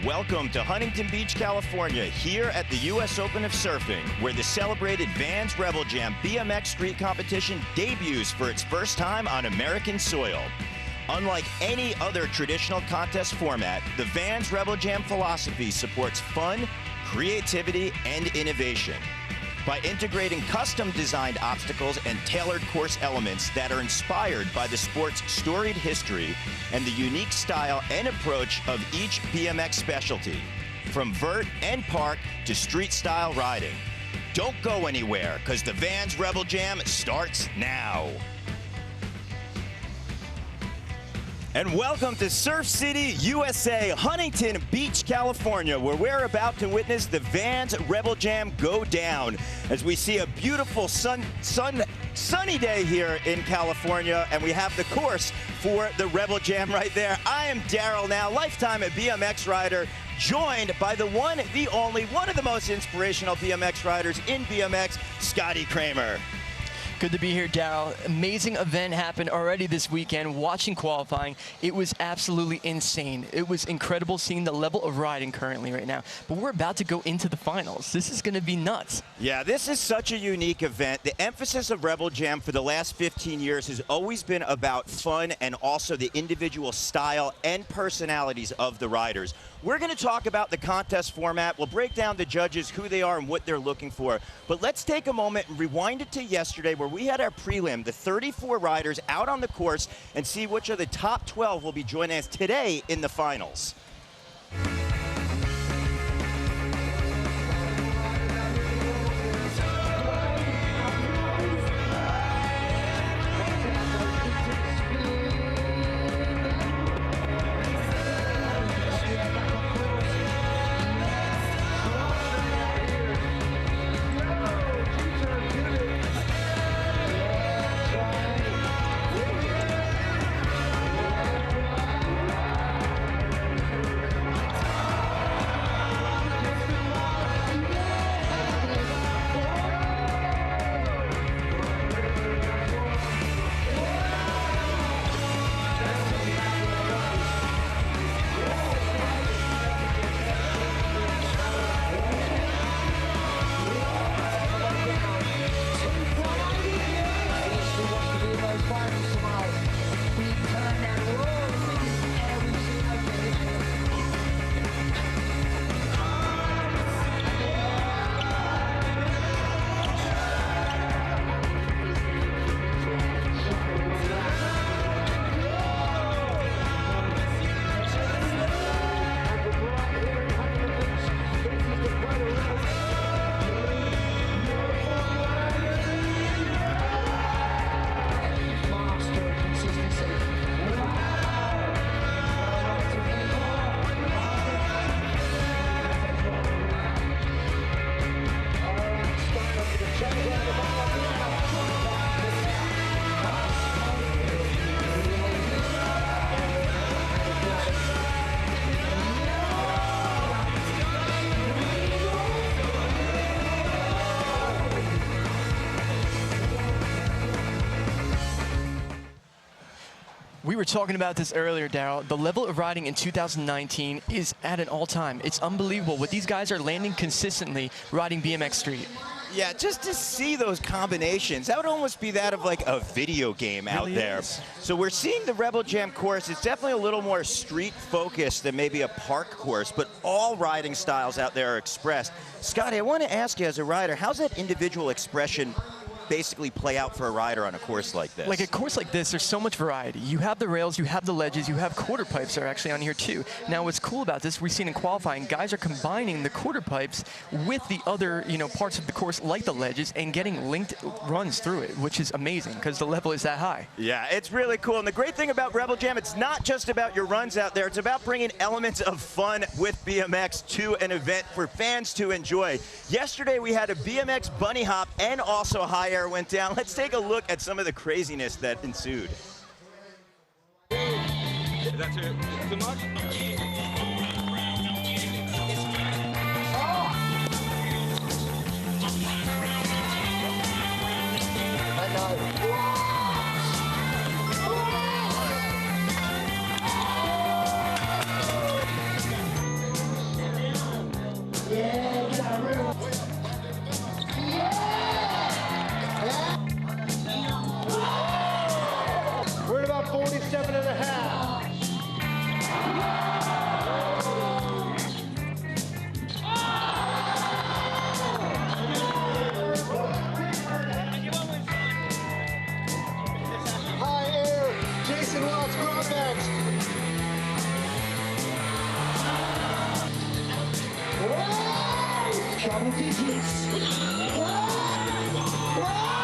Welcome to Huntington Beach, California, here at the U.S. Open of Surfing, where the celebrated Vans Rebel Jam BMX Street Competition debuts for its first time on American soil. Unlike any other traditional contest format, the Vans Rebel Jam philosophy supports fun, creativity, and innovation. By integrating custom-designed obstacles and tailored course elements that are inspired by the sport's storied history and the unique style and approach of each BMX specialty, from vert and park to street-style riding. Don't go anywhere, because the Vans Rebel Jam starts now. And welcome to Surf City, USA, Huntington Beach, California, where we're about to witness the Vans Rebel Jam go down as we see a beautiful sunny day here in California, and we have the course for the Rebel Jam right there. I am Daryl now, lifetime BMX rider, joined by the one, the only, one of the most inspirational BMX riders in BMX, Scotty Kramer. Good to be here, Daryl. Amazing event happened already this weekend. Watching qualifying, it was absolutely insane. It was incredible seeing the level of riding currently right now. But we're about to go into the finals. This is going to be nuts. Yeah, this is such a unique event. The emphasis of Rebel Jam for the last 15 years has always been about fun and also the individual style and personalities of the riders. We're going to talk about the contest format. We'll break down the judges, who they are, and what they're looking for. But let's take a moment and rewind it to yesterday, where we had our prelim, the 34 riders out on the course, and see which of the top 12 will be joining us today in the finals. We were talking about this earlier, Daryl. The level of riding in 2019 is at an all-time. It's unbelievable what these guys are landing consistently riding BMX Street. Yeah, just to see those combinations, that would almost be that of like a video game out there. So we're seeing the Rebel Jam course. It's definitely a little more street focused than maybe a park course, but all riding styles out there are expressed. Scotty, I want to ask you as a rider, how's that individual expression basically play out for a rider on a course like this? Like a course like this, there's so much variety. You have the rails, you have the ledges, you have quarter pipes are actually on here too. Now what's cool about this, we've seen in qualifying, guys are combining the quarter pipes with the other, parts of the course like the ledges and getting linked runs through it, which is amazing because the level is that high. Yeah, it's really cool. And the great thing about Rebel Jam, it's not just about your runs out there, it's about bringing elements of fun with BMX to an event for fans to enjoy. Yesterday we had a BMX bunny hop and also high air went down. Let's take a look at some of the craziness that ensued. Is that too much? Jason Wells, we're up next. Whoa! Trouble digits. Whoa! Whoa!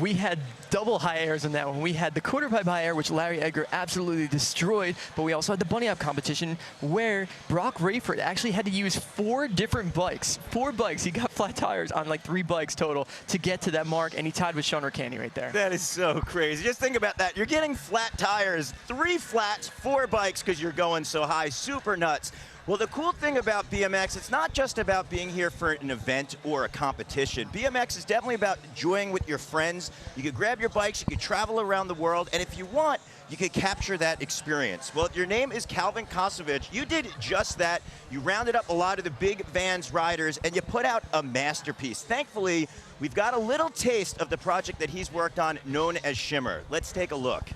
We had double high airs in that one. We had the quarter pipe high air, which Larry Edgar absolutely destroyed, but we also had the bunny hop competition where Brock Rayford actually had to use 4 different bikes. 4 bikes. He got flat tires on like 3 bikes total to get to that mark, and he tied with Sean Ricani right there. That is so crazy. Just think about that. You're getting flat tires, 3 flats, 4 bikes because you're going so high. Super nuts. Well, the cool thing about BMX, it's not just about being here for an event or a competition. BMX is definitely about enjoying with your friends. You could grab your bikes, you could travel around the world, and if you want, you could capture that experience. Well, your name is Calvin Kasich. You did just that. You rounded up a lot of the big Vans riders, and you put out a masterpiece. Thankfully, we've got a little taste of the project that he's worked on known as Shimmer. Let's take a look.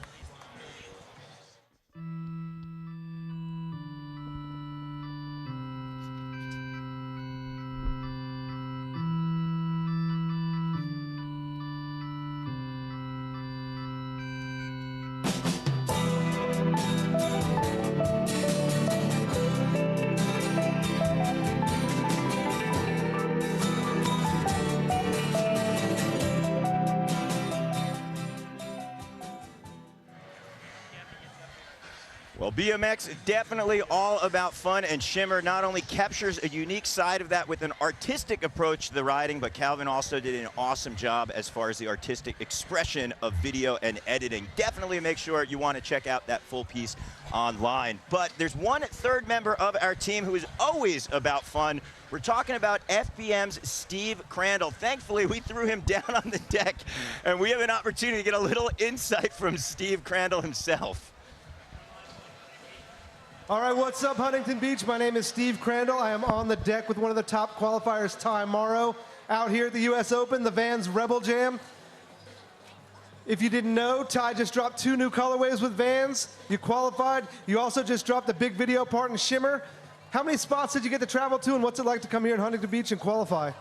Well, BMX is definitely all about fun, and Shimmer not only captures a unique side of that with an artistic approach to the riding, but Calvin also did an awesome job as far as the artistic expression of video and editing. Definitely make sure you want to check out that full piece online. But there's one third member of our team who is always about fun. We're talking about FBM's Steve Crandall. Thankfully, we threw him down on the deck, and we have an opportunity to get a little insight from Steve Crandall himself. All right, what's up, Huntington Beach? My name is Steve Crandall. I am on the deck with one of the top qualifiers, Ty Morrow, out here at the US Open, the Vans Rebel Jam. If you didn't know, Ty just dropped 2 new colorways with Vans. You qualified. You also just dropped a big video part in Shimmer. How many spots did you get to travel to, and what's it like to come here in Huntington Beach and qualify?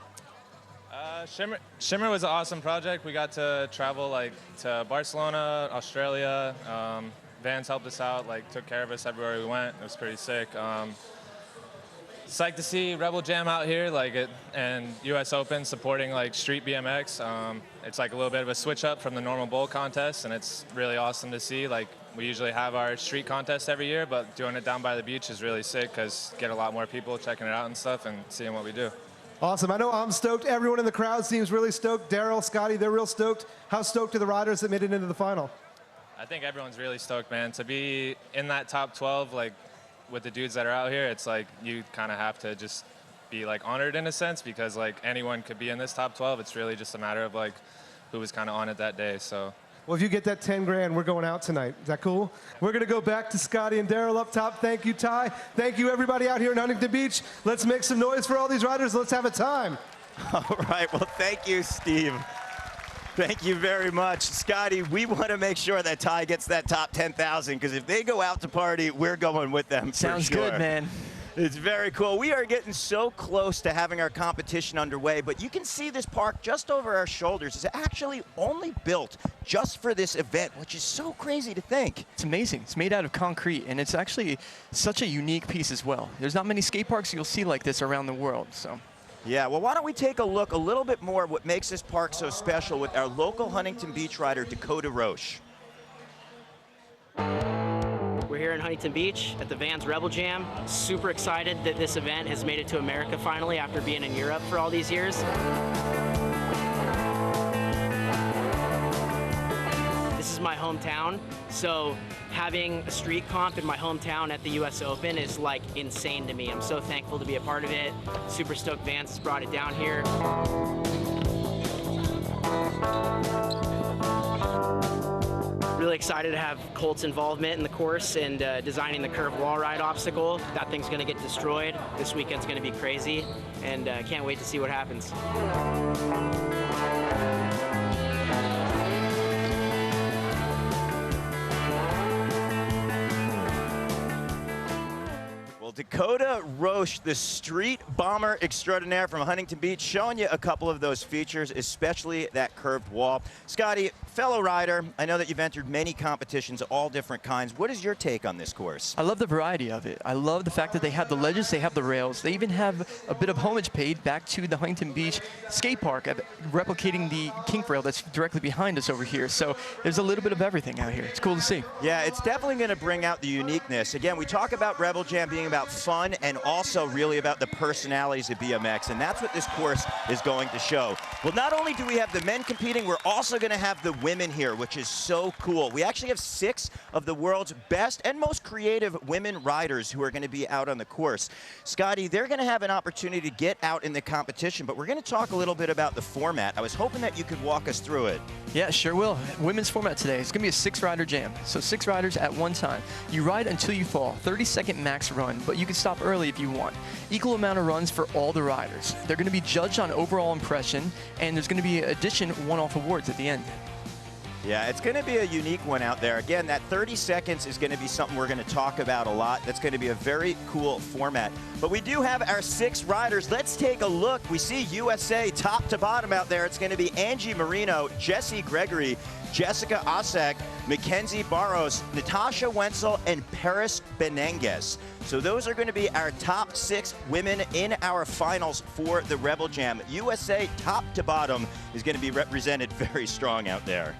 Shimmer was an awesome project. We got to travel to Barcelona, Australia. Vans helped us out, took care of us everywhere we went. It was pretty sick. Psyched to see Rebel Jam out here, and US Open supporting street BMX. It's a little bit of a switch up from the normal bowl contest, and it's really awesome to see. We usually have our street contest every year, but doing it down by the beach is really sick because get a lot more people checking it out and stuff and seeing what we do. Awesome. I know I'm stoked. Everyone in the crowd seems really stoked. Daryl, Scotty, they're real stoked. How stoked are the riders that made it into the final? I think everyone's really stoked, man. To be in that top 12, with the dudes that are out here, it's you kind of have to just be honored in a sense because anyone could be in this top 12. It's really just a matter of who was kind of on it that day. So. Well, if you get that 10 grand, we're going out tonight. Is that cool? We're going to go back to Scotty and Daryl up top. Thank you, Ty. Thank you, everybody out here in Huntington Beach. Let's make some noise for all these riders. Let's have a time. All right. Well, thank you, Steve. Thank you very much. Scotty, we want to make sure that Ty gets that top 10,000 because if they go out to party, we're going with them. Sounds for sure. good, man. It's very cool. We are getting so close to having our competition underway, but you can see this park just over our shoulders is actually only built just for this event, which is so crazy to think. It's amazing. It's made out of concrete, and it's actually such a unique piece as well. There's not many skate parks you'll see like this around the world, so. Yeah, well, why don't we take a look a little bit more at what makes this park so special with our local Huntington Beach rider, Dakota Roche. We're here in Huntington Beach at the Vans Rebel Jam. Super excited that this event has made it to America finally after being in Europe for all these years. This is my hometown, so having a street comp in my hometown at the US Open is insane to me. I'm so thankful to be a part of it. Super stoked Vans has brought it down here. Really excited to have Colt's involvement in the course and designing the curved wall ride obstacle. That thing's gonna get destroyed. This weekend's gonna be crazy, and can't wait to see what happens. Well, Dakota Roche, the street bomber extraordinaire from Huntington Beach, showing you a couple of those features, especially that curved wall. Scotty, fellow rider, I know that you've entered many competitions, all different kinds. What is your take on this course? I love the variety of it. I love the fact that they have the ledges, they have the rails. They even have a bit of homage paid back to the Huntington Beach skate park, replicating the kink rail that's directly behind us over here. So there's a little bit of everything out here. It's cool to see. Yeah, it's definitely going to bring out the uniqueness. Again, we talk about Rebel Jam being about fun and also really about the personalities of BMX, and that's what this course is going to show. Well, not only do we have the men competing, we're also going to have the women here, which is so cool. We actually have 6 of the world's best and most creative women riders who are going to be out on the course. Scotty, they're going to have an opportunity to get out in the competition, but we're going to talk a little bit about the format. I was hoping that you could walk us through it. Yeah, sure will. Women's format today. It's going to be a 6-rider jam. So 6 riders at one time. You ride until you fall. 30-second max run, but you can stop early if you want. Equal amount of runs for all the riders. They're going to be judged on overall impression, and there's going to be addition one-off awards at the end. Yeah, it's going to be a unique one out there. Again, that 30 seconds is going to be something we're going to talk about a lot. That's going to be a very cool format. But we do have our 6 riders. Let's take a look. We see USA top to bottom out there. It's going to be Angie Moreno, Jessie Gregory, Jessica Kasich, Mackenzie Barros, Natasha Wetzel, and Paris Venegas. So those are going to be our top 6 women in our finals for the Rebel Jam. USA top to bottom is going to be represented very strong out there.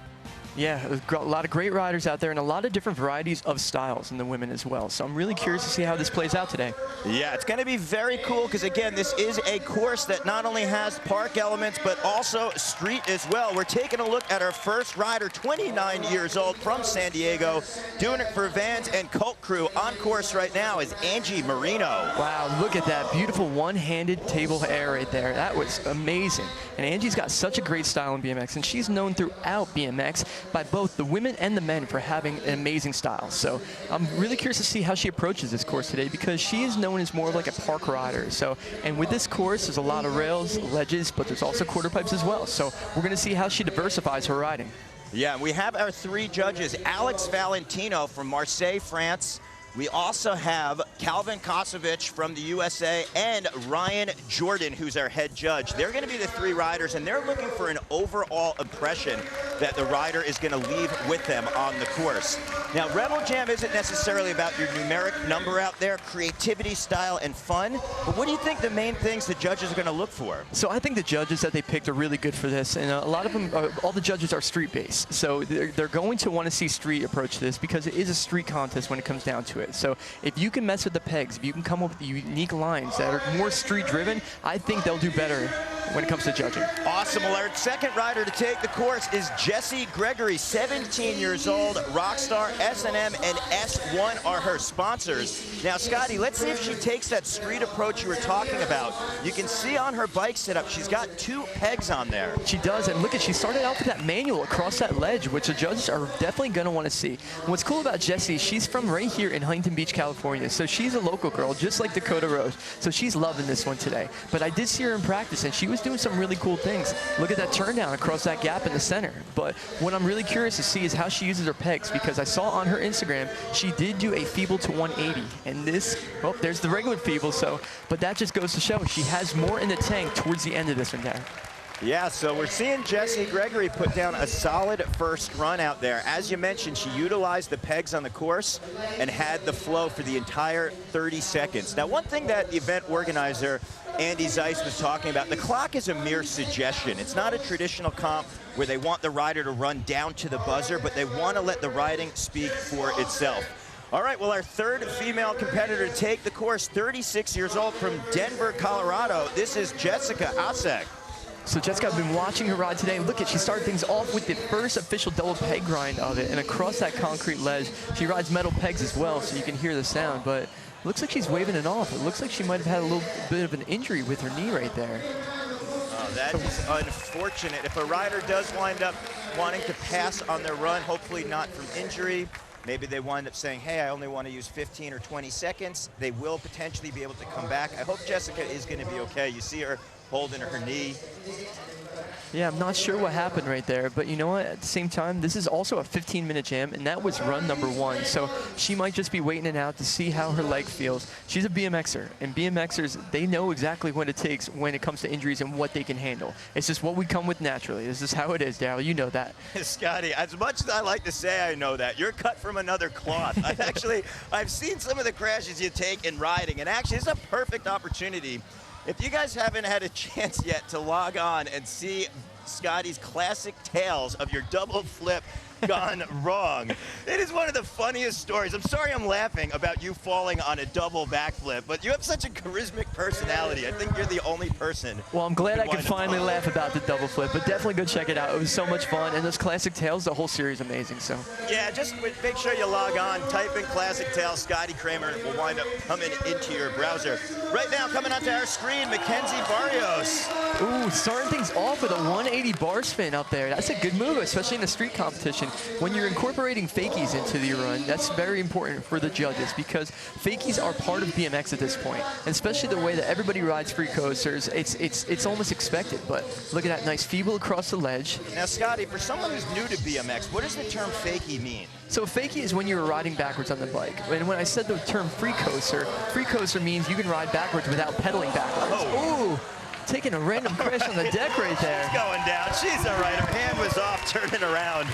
Yeah, a lot of great riders out there and a lot of different varieties of styles in the women as well. So I'm really curious to see how this plays out today. Yeah, it's going to be very cool because, again, this is a course that not only has park elements but also street as well. We're taking a look at our first rider, 29 years old, from San Diego, doing it for Vans and Cult Crew. On course right now is Angie Moreno. Wow, look at that beautiful one-handed table air right there. That was amazing. And Angie's got such a great style in BMX, and she's known throughout BMX by both the women and the men for having an amazing style. So I'm really curious to see how she approaches this course today because she is known as more of like a park rider. So, and with this course, there's a lot of rails, ledges, but there's also quarter pipes as well. So we're going to see how she diversifies her riding. Yeah, we have our 3 judges, Alex Valentino from Marseille, France. We also have Calvin Kasich from the USA and Ryan Jordan, who's our head judge. They're going to be the 3 riders, and they're looking for an overall impression that the rider is going to leave with them on the course. Now, Rebel Jam isn't necessarily about your numeric number out there, creativity, style, and fun, but what do you think the main things the judges are going to look for? So I think the judges that they picked are really good for this, and a lot of them, all the judges are street-based. So they're going to want to see street approach this because it is a street contest when it comes down to it. So if you can mess with the pegs, if you can come up with unique lines that are more street-driven, I think they'll do better when it comes to judging. Awesome. Well, our second rider to take the course is Jessie Gregory, 17 years old, Rockstar, S&M, and S1 are her sponsors. Now, Scotty, let's see if she takes that street approach you were talking about. You can see on her bike setup, she's got 2 pegs on there. She does, and look at, she started out with that manual across that ledge, which the judges are definitely going to want to see. And what's cool about Jessie, she's from right here in Huntington Beach, California, so she's a local girl, just like Dakota Roche, so she's loving this one today. But I did see her in practice, and she was doing some really cool things. Look at that turn down across that gap in the center. But what I'm really curious to see is how she uses her pegs, because I saw on her Instagram, she did do a feeble to 180, and this, oh, there's the regular feeble, so, but that just goes to show she has more in the tank towards the end of this one, Darren. Yeah, so we're seeing Jessie Gregory put down a solid first run out there. As you mentioned, she utilized the pegs on the course and had the flow for the entire 30 seconds. Now, one thing that the event organizer, Andy Zeiss, was talking about, the clock is a mere suggestion. It's not a traditional comp where they want the rider to run down to the buzzer, but they want to let the riding speak for itself. All right, well, our third female competitor to take the course, 36 years old, from Denver, Colorado. This is Jessica Kasich. So Jessica, I've been watching her ride today. Look at, she started things off with the first official double peg grind of it, and across that concrete ledge, she rides metal pegs as well, so you can hear the sound, but it looks like she's waving it off. It looks like she might have had a little bit of an injury with her knee right there. Oh, that is unfortunate. If a rider does wind up wanting to pass on their run, hopefully not from injury, maybe they wind up saying, hey, I only want to use 15 or 20 seconds, they will potentially be able to come back. I hope Jessica is going to be okay. You see her holding her knee. Yeah, I'm not sure what happened right there, but you know what? At the same time, this is also a 15-minute jam, and that was run number 1. So she might just be waiting it out to see how her leg feels. She's a BMXer, and BMXers, they know exactly what it takes when it comes to injuries and what they can handle. It's just what we come with naturally. This is how it is, Daryl. You know that. Scotty, as much as I like to say I know that, you're cut from another cloth. I've seen some of the crashes you take in riding, and actually it's a perfect opportunity. If you guys haven't had a chance yet to log on and see Scotty's classic tales of your double flip gone wrong, it is one of the funniest stories. I'm sorry I'm laughing about you falling on a double backflip, but you have such a charismatic personality. I think you're the only person. Well, I'm glad I could wind up finally on. laugh about the double flip, but definitely go check it out. It was so much fun, and those classic tales, the whole series, amazing. So Yeah, just make sure you log on, type in Classic Tales Scotty Kramer, and it will wind up coming into your browser. Right now, coming onto our screen, Mackenzie Barrios. ooh, starting things off with a 180 bar spin up there. That's a good move, especially in a street competition. When you're incorporating fakies into your run, that's very important for the judges because fakies are part of BMX at this point, and especially the way that everybody rides free coasters. It's almost expected, but look at that nice feeble across the ledge. Now, Scotty, for someone who's new to BMX, what does the term fakie mean? So fakie is when you're riding backwards on the bike. And when I said the term free coaster means you can ride backwards without pedaling backwards. Oh. Ooh, taking a random crash on the deck right there. She's going down. She's all right. Her hand was off, turning around.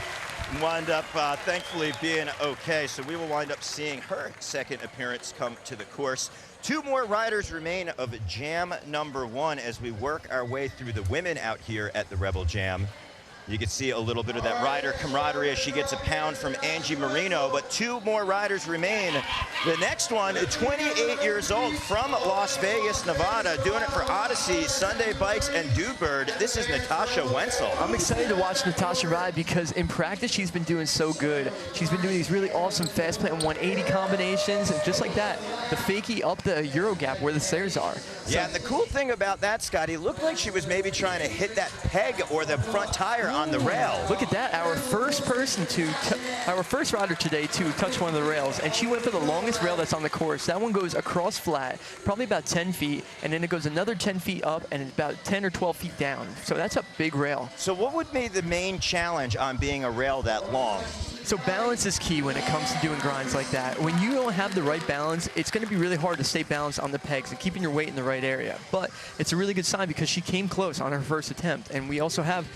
And wound up, thankfully, being okay. So we will wind up seeing her second appearance come to the course. 2 more riders remain of jam number 1 as we work our way through the women out here at the Rebel Jam. You can see a little bit of that rider camaraderie as she gets a pound from Angie Moreno, but 2 more riders remain. The next one, 28 years old from Las Vegas, Nevada, doing it for Odyssey, Sunday Bikes, and Dewbird. This is Natasha Wetzel. I'm excited to watch Natasha ride because in practice she's been doing so good. She's been doing these really awesome fast plant 180 combinations, and just like that, the fakie up the Euro gap where the stairs are. So Yeah, and the cool thing about that, Scotty, looked like she was maybe trying to hit that peg or the front tire on the rail. look at that, our first rider today to touch one of the rails, and she went for the longest rail that's on the course. That one goes across flat, probably about 10 feet, and then it goes another 10 feet up and it's about 10 or 12 feet down. So that's a big rail. So what would be the main challenge on being a rail that long? So balance is key when it comes to doing grinds like that. When you don't have the right balance, it's going to be really hard to stay balanced on the pegs and keeping your weight in the right area. But it's a really good sign because she came close on her first attempt. And we also have,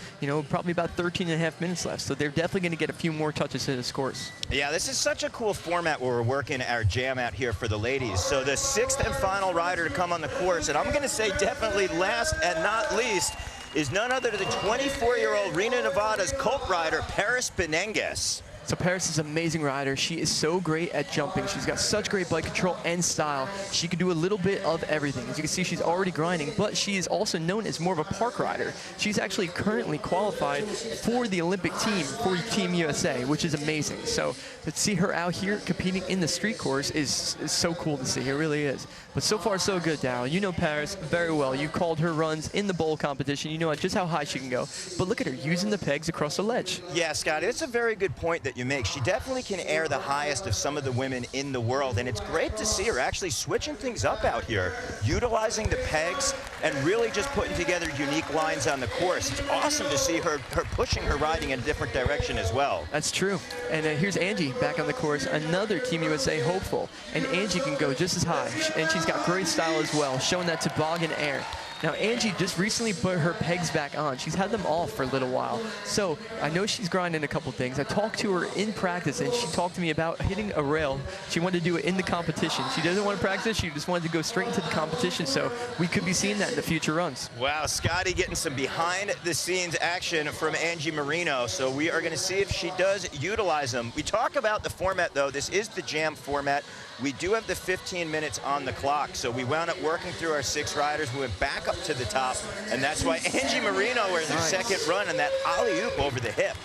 probably about 13 and a half minutes left. So they're definitely going to get a few more touches to this course. Yeah, this is such a cool format where we're working our jam out here for the ladies. So the 6th and final rider to come on the course, and I'm going to say definitely last and not least, is none other than the 24-year-old Reno, Nevada's colt rider, Paris Venegas. So Paris is an amazing rider. She is so great at jumping. She's got such great bike control and style. She can do a little bit of everything. As you can see, she's already grinding, but she is also known as more of a park rider. She's actually currently qualified for the Olympic team for Team USA, which is amazing. So to see her out here competing in the street course is so cool to see. It really is. But so far, so good, Darryl. You know Paris very well. You called her runs in the bowl competition. You know just how high she can go. But look at her using the pegs across the ledge. Yeah, Scotty, that's a very good point that you make. She definitely can air the highest of some of the women in the world, and it's great to see her actually switching things up out here, utilizing the pegs and really just putting together unique lines on the course. It's awesome to see her pushing her riding in a different direction as well. That's true. And here's Angie back on the course, another Team USA hopeful. And Angie can go just as high, and she's got great style as well, showing that toboggan air. Now, Angie just recently put her pegs back on. She's had them off for a little while. So I know she's grinding a couple things. I talked to her in practice, and she talked to me about hitting a rail. She wanted to do it in the competition. She doesn't want to practice. She just wanted to go straight into the competition. So we could be seeing that in the future runs. Wow, Scotty getting some behind-the-scenes action from Angie Moreno. So we are going to see if she does utilize them. We talk about the format, though. This is the jam format. We do have the 15 minutes on the clock, so we wound up working through our 6 riders. We went back up to the top, and that's why Angie Moreno was her second run and that alley-oop over the hip.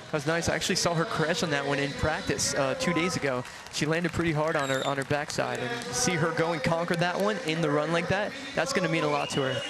That was nice. I actually saw her crash on that one in practice 2 days ago. She landed pretty hard on her backside, and see her go and conquer that one in the run like that, that's going to mean a lot to her.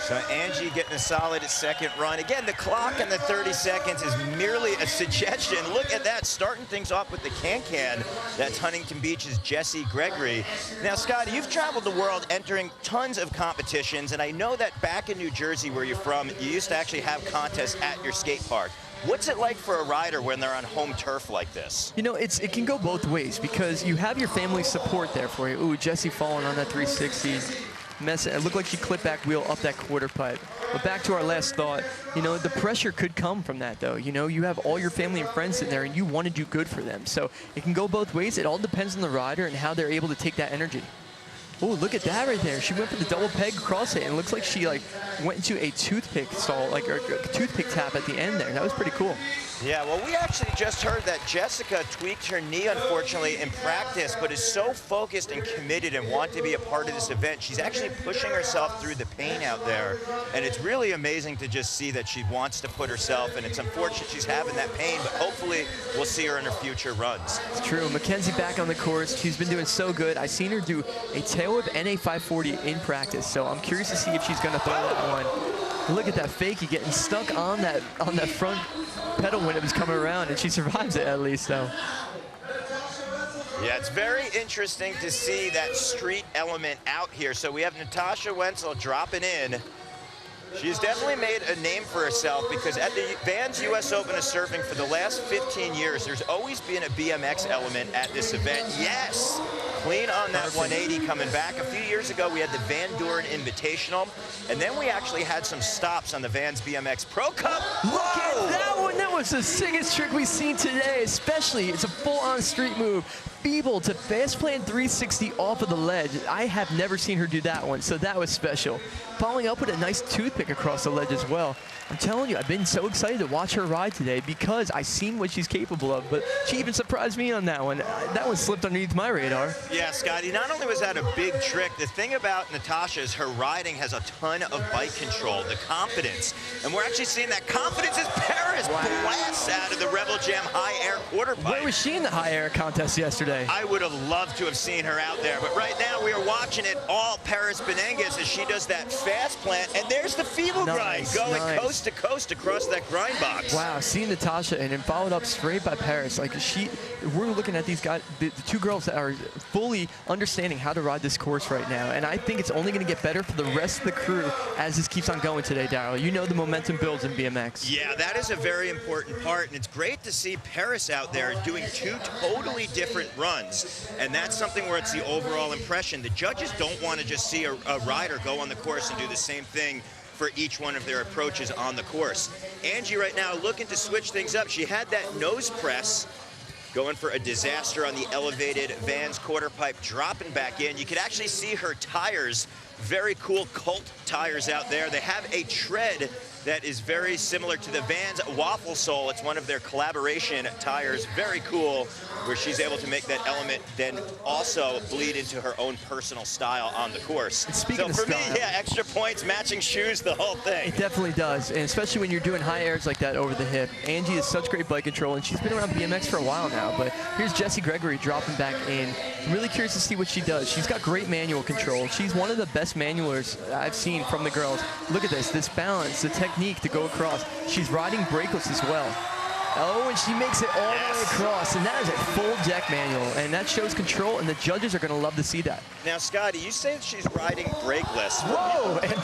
So Angie getting a solid second run. Again, the clock and the 30 seconds is merely a suggestion. Look at that, starting things off with the can-can. That's Huntington Beach's Jessie Gregory. Now, Scotty, you've traveled the world entering tons of competitions, and I know that back in New Jersey, where you're from, you used to actually have contests at your skate park. What's it like for a rider when they're on home turf like this? You know, it can go both ways because you have your family support there for you. Ooh, Jessie falling on that 360. It looked like she clipped back wheel up that quarter pipe. But back to our last thought, you know, the pressure could come from that, though. You know, you have all your family and friends in there, and you want to do good for them. So it can go both ways. It all depends on the rider and how they're able to take that energy. Oh, look at that right there. She went for the double peg cross it, and it looks like she went into a toothpick stall, like a toothpick tap at the end there. That was pretty cool. Yeah, well, we actually just heard that Jessica tweaked her knee, unfortunately, in practice, but is so focused and committed and want to be a part of this event. She's actually pushing herself through the pain out there, and it's really amazing to just see that she wants to put herself, and it's unfortunate she's having that pain, but hopefully we'll see her in her future runs. It's true. Mackenzie back on the course. She's been doing so good. I've seen her do a tail whip and a 540 in practice, so I'm curious to see if she's going to throw that one. Look at that fakie getting stuck on that front pedal when it was coming around, and she survives it at least, though. Yeah, it's very interesting to see that street element out here. So we have Natasha Wetzel dropping in. She's definitely made a name for herself because at the Vans US Open of Surfing for the last 15 years, there's always been a BMX element at this event. Yes, clean on that 180 coming back. A few years ago, we had the Van Doren Invitational, and then we actually had some stops on the Vans BMX Pro Cup. Look at that one. That was the sickest trick we've seen today, especially. It's a full-on street move. Feeble to fast plant 360 off of the ledge. I have never seen her do that one, so that was special. Following up with a nice toothpick across the ledge as well. I'm telling you, I've been so excited to watch her ride today because I've seen what she's capable of, but she even surprised me on that one. That one slipped underneath my radar. Yeah, Scotty, not only was that a big trick, the thing about Natasha is her riding has a ton of bike control, the confidence. And we're actually seeing that confidence as Paris blasts out of the Rebel Jam high air quarter pipe. Where was she in the high air contest yesterday? I would have loved to have seen her out there, but right now we are watching it all Paris Venegas as she does that fast plant, and there's the feeble grind going coast to coast across that grind box. Wow, seeing Natasha and then followed up straight by Paris. Like we're looking at these guys, the two girls that are fully understanding how to ride this course right now, and I think it's only going to get better for the rest of the crew as this keeps on going today, Daryl. You know the momentum builds in BMX. Yeah, that is a very important part, and it's great to see Paris out there doing two totally different runs, and that's something where it's the overall impression. The judges don't want to just see a rider go on the course and do the same thing for each one of their approaches on the course. Angie right now looking to switch things up. She had that nose press going for a disaster on the elevated Vans quarter pipe, dropping back in. You could actually see her tires, very cool Colt tires out there. They have a tread that is very similar to the Vans Waffle Sole. It's one of their collaboration tires. Very cool, where she's able to make that element then also bleed into her own personal style on the course. Speaking of for me, style, yeah, extra points, matching shoes, the whole thing. It definitely does, and especially when you're doing high airs like that over the hip. Angie has such great bike control, and she's been around BMX for a while now, but here's Jessie Gregory dropping back in. I'm really curious to see what she does. She's got great manual control. She's one of the best manualers I've seen from the girls. Look at this balance, the technique to go across. She's riding brakeless as well. Oh, and she makes it all the way across, and that is a full deck manual, and that shows control, and the judges are going to love to see that. Now, Scotty, you say that she's riding brakeless. Whoa, and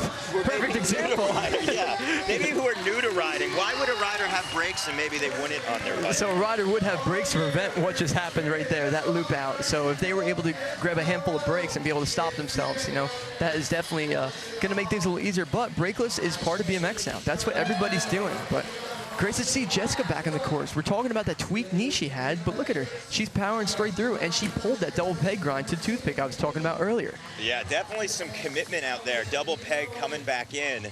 perfect example. Yeah, maybe who are new to riding. Why would a rider have brakes and maybe they wouldn't on their bike? So a rider would have brakes to prevent what just happened right there, that loop out. So if they were able to grab a handful of brakes and be able to stop themselves, you know, that is definitely going to make things a little easier. But brakeless is part of BMX now. That's what everybody's doing. But great to see Jessica back on the course. We're talking about that tweaked knee she had, but look at her. She's powering straight through, and she pulled that double peg grind to toothpick I was talking about earlier. Yeah, definitely some commitment out there. Double peg coming back in.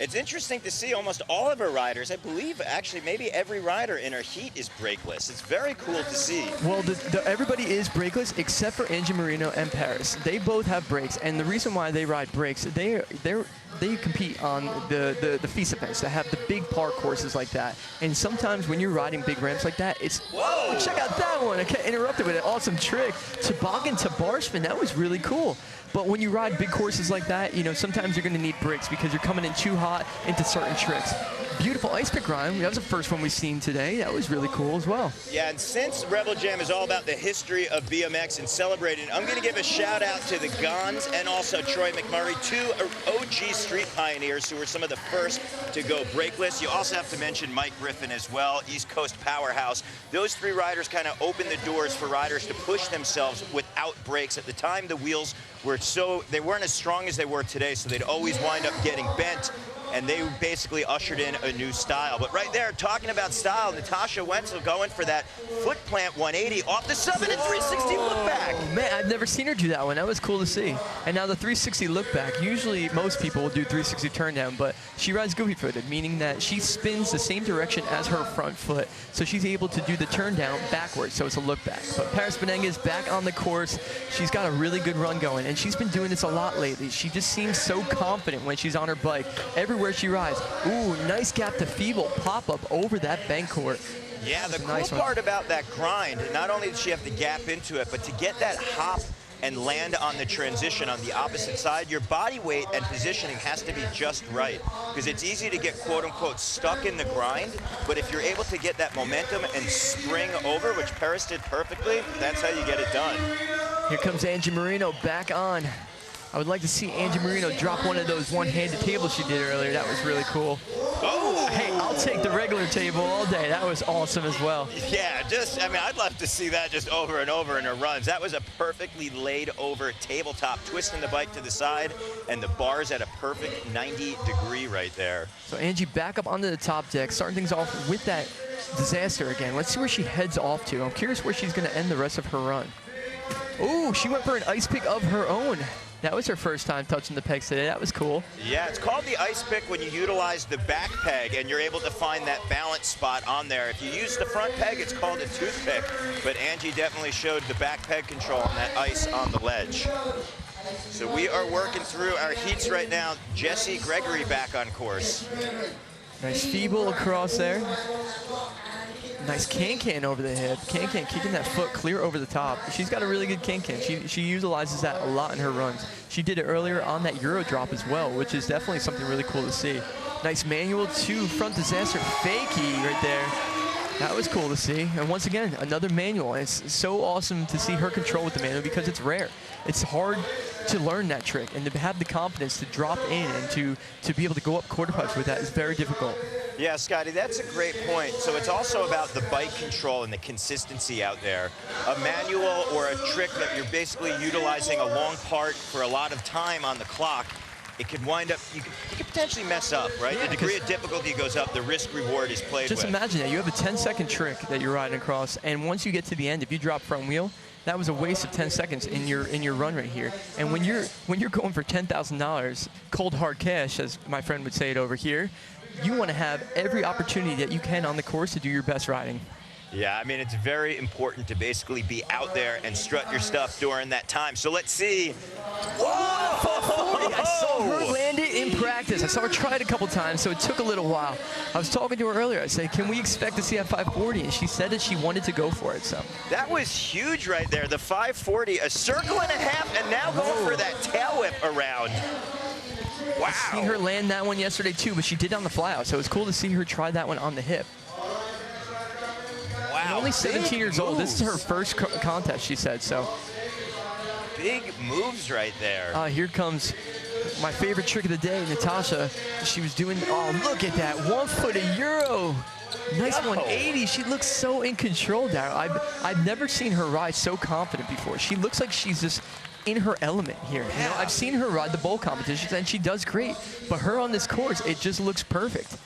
It's interesting to see almost all of her riders, I believe actually maybe every rider in her heat is brakeless. It's very cool to see. Well, everybody is brakeless except for Angie Moreno and Paris. They both have brakes, and the reason why they ride brakes, they're they compete on the FISA events that have the big park courses like that. And sometimes when you're riding big ramps like that, it's, whoa, check out that one. I got interrupted with an awesome trick. Toboggan to bar spin, that was really cool. But when you ride big courses like that, you know, sometimes you're going to need brakes because you're coming in too hot into certain tricks. Beautiful ice pick rhyme. That was the first one we've seen today. That was really cool as well. Yeah, and since Rebel Jam is all about the history of BMX and celebrating, I'm going to give a shout out to the Gons and also Troy McMurray, two OG street pioneers who were some of the first to go brakeless. You also have to mention Mike Griffin as well, East Coast powerhouse. Those three riders kind of opened the doors for riders to push themselves without brakes. At the time, the wheels were they weren't as strong as they were today, so they'd always wind up getting bent, and they basically ushered in a new style. But right there, talking about style, Natasha Wetzel going for that foot plant 180 off the sub and a 360 look back. Man, I've never seen her do that one. That was cool to see. And now the 360 look back. Usually most people will do 360 turn down, but she rides goofy footed, meaning that she spins the same direction as her front foot. So she's able to do the turn down backwards, so it's a look back. But Paris Venegas back on the course. She's got a really good run going, and she's been doing this a lot lately. She just seems so confident when she's on her bike. Everywhere she rides. Ooh, nice gap to feeble pop-up over that bank court. Yeah, the cool nice part about that grind, not only did she have to gap into it, but to get that hop and land on the transition on the opposite side, your body weight and positioning has to be just right. Because it's easy to get quote-unquote stuck in the grind, but if you're able to get that momentum and spring over, which Paris did perfectly, that's how you get it done. Here comes Angie Moreno back on. I would like to see Angie Moreno drop one of those one-handed tables she did earlier. That was really cool. Oh! Hey, I'll take the regular table all day. That was awesome as well. Yeah, I mean, I'd love to see that just over and over in her runs. That was a perfectly laid over tabletop, twisting the bike to the side, and the bar's at a perfect 90-degree right there. So Angie back up onto the top deck, starting things off with that disaster again. Let's see where she heads off to. I'm curious where she's going to end the rest of her run. Ooh, she went for an ice pick of her own. That was her first time touching the pegs today. That was cool. Yeah, it's called the ice pick when you utilize the back peg and you're able to find that balance spot on there. If you use the front peg, it's called a toothpick. But Angie definitely showed the back peg control on that ice on the ledge. So we are working through our heats right now. Jesse Gregory back on course. Nice feeble across there. Nice can-can over the hip. Can-can kicking that foot clear over the top. She's got a really good can-can. She utilizes that a lot in her runs. She did it earlier on that Euro drop as well, which is definitely something really cool to see. Nice manual to front disaster fakie right there. That was cool to see. And once again, another manual. And it's so awesome to see her control with the manual because it's rare. It's hard to learn that trick, and to have the confidence to drop in and to be able to go up quarter pipes with that is very difficult. Yeah, Scotty, that's a great point. So it's also about the bike control and the consistency out there. A manual or a trick that you're basically utilizing a long part for a lot of time on the clock, it could wind up, you could potentially mess up, right? Yeah, the degree of difficulty goes up, the risk reward is played with. Just imagine that. You have a 10-second trick that you're riding across, and once you get to the end, if you drop front wheel, that was a waste of 10 seconds in your run right here. And when you're going for $10,000, cold hard cash, as my friend would say it over here, you want to have every opportunity that you can on the course to do your best riding. Yeah, I mean, it's very important to basically be out there and strut your stuff during that time. So let's see. Whoa! I saw her land it in practice. I saw her try it a couple times, so it took a little while. I was talking to her earlier. I said, can we expect to see that 540? And she said that she wanted to go for it. So that was huge right there. The 540, a circle and a half, and now going for that tail whip around. Wow. I've seen her land that one yesterday too, but she did on the flyout, so it was cool to see her try that one on the hip. Wow. And only 17 years old. This is her first contest, she said. So big moves right there. Here comes my favorite trick of the day, Natasha. She was doing, oh, look at that, 1 foot a Euro. Nice 180. She looks so in control there. I've never seen her ride so confident before. She looks like she's just in her element here. You know, I've seen her ride the bowl competitions, and she does great. But her on this course, it just looks perfect.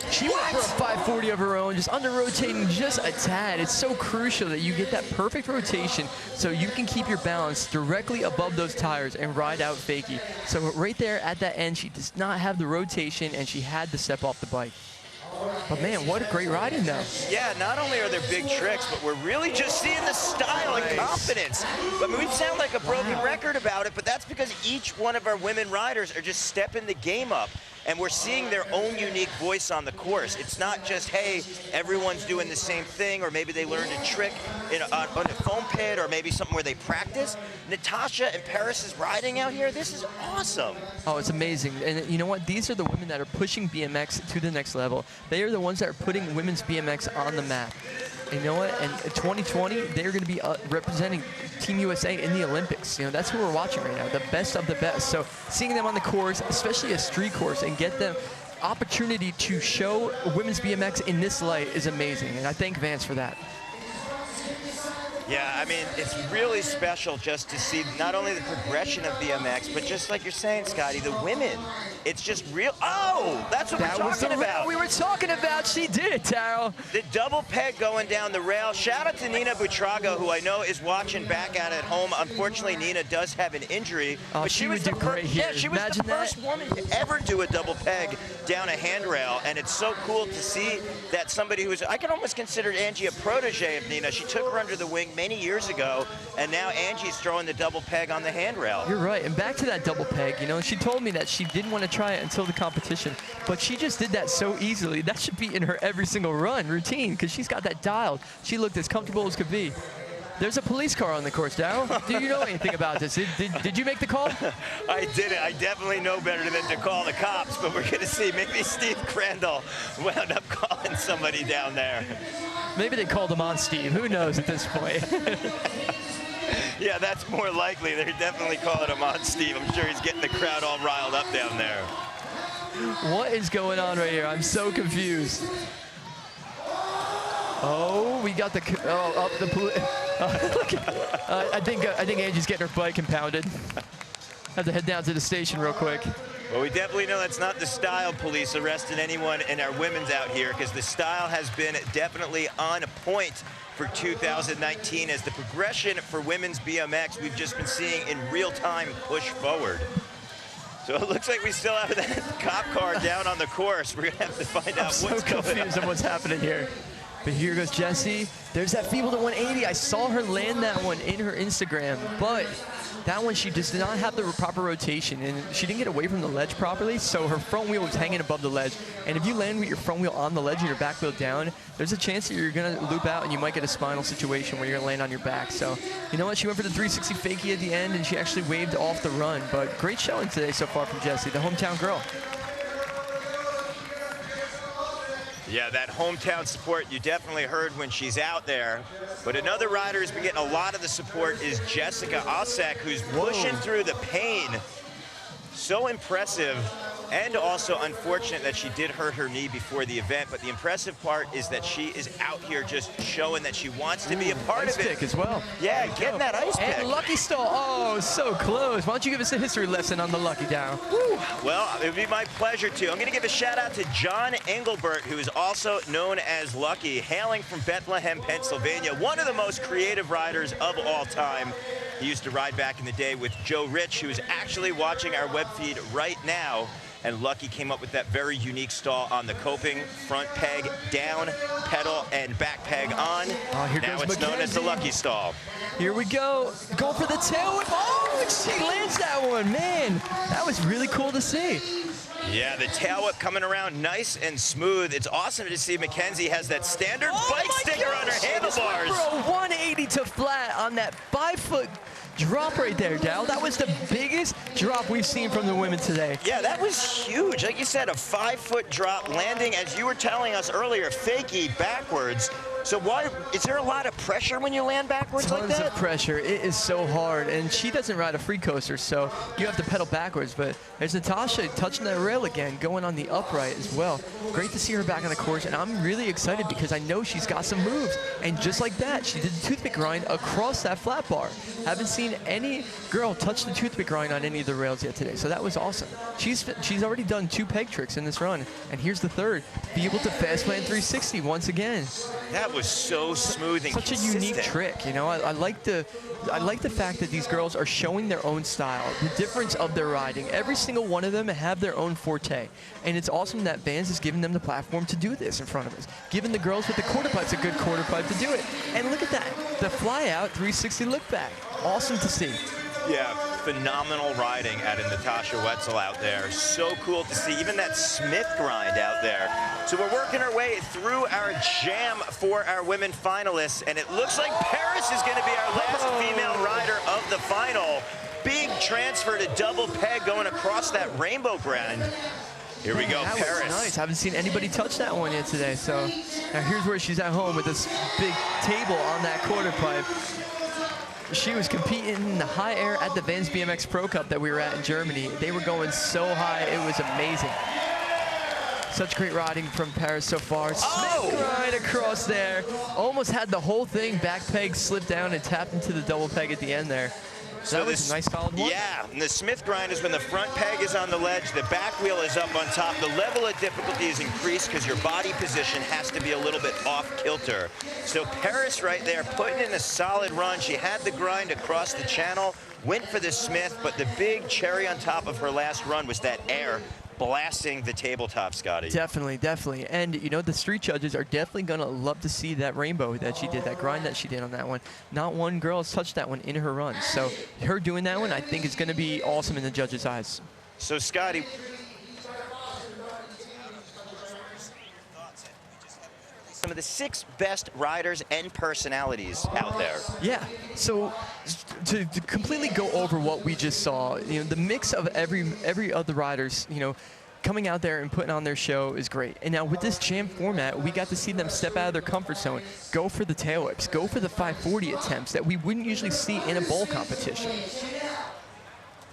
She went for a 540 of her own, just under-rotating just a tad. It's so crucial that you get that perfect rotation so you can keep your balance directly above those tires and ride out fakie. So right there at that end, she does not have the rotation, and she had to step off the bike. But man, what a great riding though. Yeah, not only are there big tricks, but we're really just seeing the style and confidence. I mean, we sound like a broken record about it, but that's because each one of our women riders are just stepping the game up. And we're seeing their own unique voice on the course. It's not just, hey, everyone's doing the same thing, or maybe they learned a trick on a foam pit, or maybe something where they practice. Natasha and Paris's riding out here, this is awesome. Oh, it's amazing. And you know what? These are the women that are pushing BMX to the next level. They are the ones that are putting women's BMX on the map. And you know what? And in 2020, they're going to be representing Team USA in the Olympics. You know, that's who we're watching right now, the best of the best. So seeing them on the course, especially a street course, and get them opportunity to show women's BMX in this light is amazing. And I thank Vance for that. Yeah, I mean, it's really special just to see not only the progression of BMX, but just like you're saying, Scotty, the women. It's just real. Oh, that's what we're talking about. We were talking about. She did it, Taro. The double peg going down the rail. Shout out to Nina Buitrago, who I know is watching back at home. Unfortunately, Nina does have an injury. Oh, but she was the first. Yeah, she was the first woman to ever do a double peg down a handrail, and it's so cool to see that somebody who was, I can almost consider Angie a protege of Nina. She took her under the wing many years ago, and now Angie's throwing the double peg on the handrail. You're right, and back to that double peg, you know, she told me that she didn't want to try it until the competition, but she just did that so easily. That should be in her every single run routine, because she's got that dialed. She looked as comfortable as could be. There's a police car on the course, Darryl. Do you know anything about this? Did you make the call? I didn't. I definitely know better than to call the cops, but we're going to see. Maybe Steve Crandall wound up calling somebody down there. Maybe they called him on Steve. Who knows at this point? Yeah, that's more likely. They're definitely calling him on Steve. I'm sure he's getting the crowd all riled up down there. What is going on right here? I'm so confused. Oh, we got the I think Angie's getting her bike impounded. Have to head down to the station real quick. Well, we definitely know that's not the style police arresting anyone in our women's out here, because the style has been definitely on point for 2019 as the progression for women's BMX we've just been seeing in real time push forward. So it looks like we still have that cop car down on the course. We're going to have to find out what's going on. I'm so confused on what's happening here. But here goes Jessie. There's that feeble to 180. I saw her land that one in her Instagram, but that one she just did not have the proper rotation, and she didn't get away from the ledge properly, so her front wheel was hanging above the ledge. And if you land with your front wheel on the ledge and your back wheel down, there's a chance that you're going to loop out and you might get a spinal situation where you're going to land on your back. So, you know what? She went for the 360 fakie at the end, and she actually waved off the run. But great showing today so far from Jessie, the hometown girl. Yeah, that hometown support you definitely heard when she's out there. But another rider who's been getting a lot of the support is Jessica Osek, who's pushing through the pain. So impressive, and also unfortunate that she did hurt her knee before the event. But the impressive part is that she is out here just showing that she wants to be a part ice of it. Pick as well. Yeah, getting that ice pick. And Lucky Stall. Oh, so close. Why don't you give us a history lesson on the Lucky Down? Well, it would be my pleasure to. I'm going to give a shout out to John Engelbert, who is also known as Lucky, hailing from Bethlehem, Pennsylvania, one of the most creative riders of all time. He used to ride back in the day with Joe Rich, who is actually watching our web feed right now. And Lucky came up with that very unique stall on the coping, front peg down, pedal, and back peg on. Oh, here now goes it's known as the Lucky stall. Here we go. Go for the tail whip. Oh, she lands that one. Man, that was really cool to see. Yeah, the tail whip coming around nice and smooth. It's awesome to see Mackenzie has that standard bike sticker on her handlebars. For a 180 to flat on that 5-foot drop right there, Dal. That was the biggest drop we've seen from the women today. Yeah, that was huge. Like you said, a 5-foot drop landing, as you were telling us earlier, fakie backwards. So why, is there a lot of pressure when you land backwards like that? Tons of pressure. It is so hard. And she doesn't ride a free coaster, so you have to pedal backwards. But there's Natasha touching that rail again, going on the upright as well. Great to see her back on the course. And I'm really excited because I know she's got some moves. And just like that, she did the toothpick grind across that flat bar. Haven't seen any girl touch the toothpick grind on any of the rails yet today. So that was awesome. She's already done 2 peg tricks in this run. And here's the third. Be able to fast land 360 once again. Yeah, was so smooth and such consistent. a unique trick. You know, I like the fact that these girls are showing their own style, the difference of their riding. Every single one of them have their own forte, and it's awesome that Vans is giving them the platform to do this in front of us, giving the girls with the quarter pipes a good quarter pipe to do it. And look at that, the fly out 360 look back. Awesome to see. Yeah, phenomenal riding out of Natasha Wetzel out there. So cool to see, even that Smith grind out there. So we're working our way through our jam for our women finalists, and it looks like Paris is going to be our last female rider of the final. Big transfer to double peg going across that rainbow grind. Here we go, that Paris. Was nice. Haven't seen anybody touch that one yet today. So now here's where she's at home with this big table on that quarter pipe. She was competing in the high air at the Vans BMX Pro Cup that we were at in Germany. They were going so high, it was amazing. Such great riding from Paris so far. Smith right across there. Almost had the whole thing, back peg slipped down and tapped into the double peg at the end there. So that was a nice solid one. Yeah, and the Smith grind is when the front peg is on the ledge, the back wheel is up on top. The level of difficulty is increased because your body position has to be a little bit off kilter. So Paris right there putting in a solid run. She had the grind across the channel, went for the Smith, but the big cherry on top of her last run was that air blasting the tabletop, Scotty. Definitely, definitely. And, you know, the street judges are definitely going to love to see that rainbow that she did, that grind that she did on that one. Not one girl has touched that one in her run. So her doing that one, I think, is going to be awesome in the judges' eyes. So, Scotty, some of the 6 best riders and personalities out there. Yeah, so to completely go over what we just saw, you know, the mix of every other riders, you know, coming out there and putting on their show is great. And now with this jam format, we got to see them step out of their comfort zone, go for the tail whips, go for the 540 attempts that we wouldn't usually see in a bowl competition.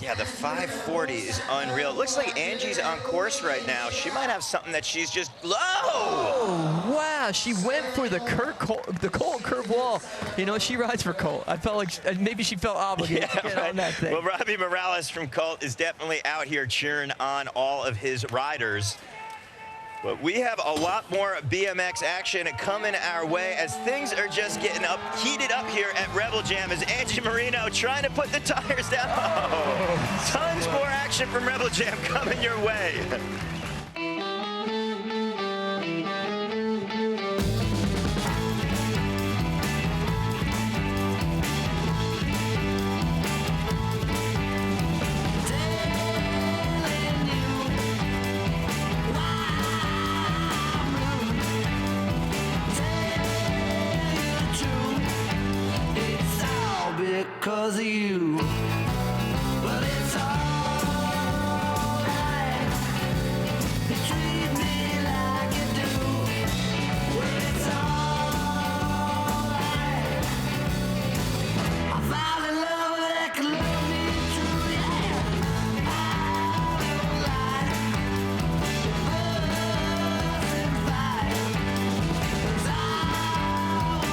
Yeah, the 540 is unreal. It looks like Angie's on course right now. She might have something that she's just low. Oh, wow. She went for the Colt curve wall. You know, she rides for Colt. I felt like maybe she felt obligated to get on that thing. Well, Robbie Morales from Colt is definitely out here cheering on all of his riders. But we have a lot more BMX action coming our way as things are just getting heated up here at Rebel Jam as Angie Moreno trying to put the tires down. Oh, tons more action from Rebel Jam coming your way. Because of you, but it's all right. You treat me like you do. Well, it's all right. I found a love that can love me true, yeah. I don't lie. Fuss and fight. 'Cause I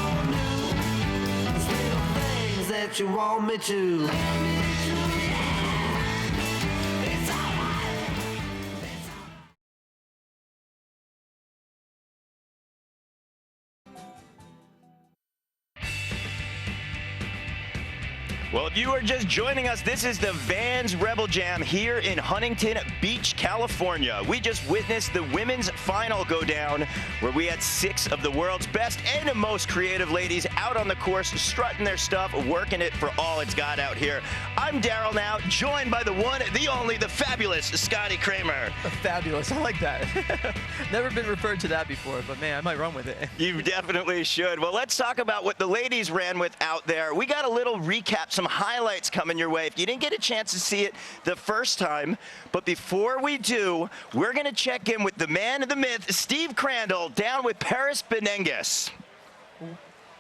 won't do these little things that you want me to. Well, if you are just joining us, this is the Vans Rebel Jam here in Huntington Beach, California. We just witnessed the women's final go down, where we had 6 of the world's best and most creative ladies out on the course, strutting their stuff, working it for all it's got out here. I'm Daryl now, joined by the one, the only, the fabulous Scotty Kramer. Fabulous, I like that. Never been referred to that before, but man, I might run with it. You definitely should. Well, let's talk about what the ladies ran with out there. We got a little recap, some highlights coming your way if you didn't get a chance to see it the first time. But before we do, we're going to check in with the man of the myth, Steve Crandall, down with Paris Venegas.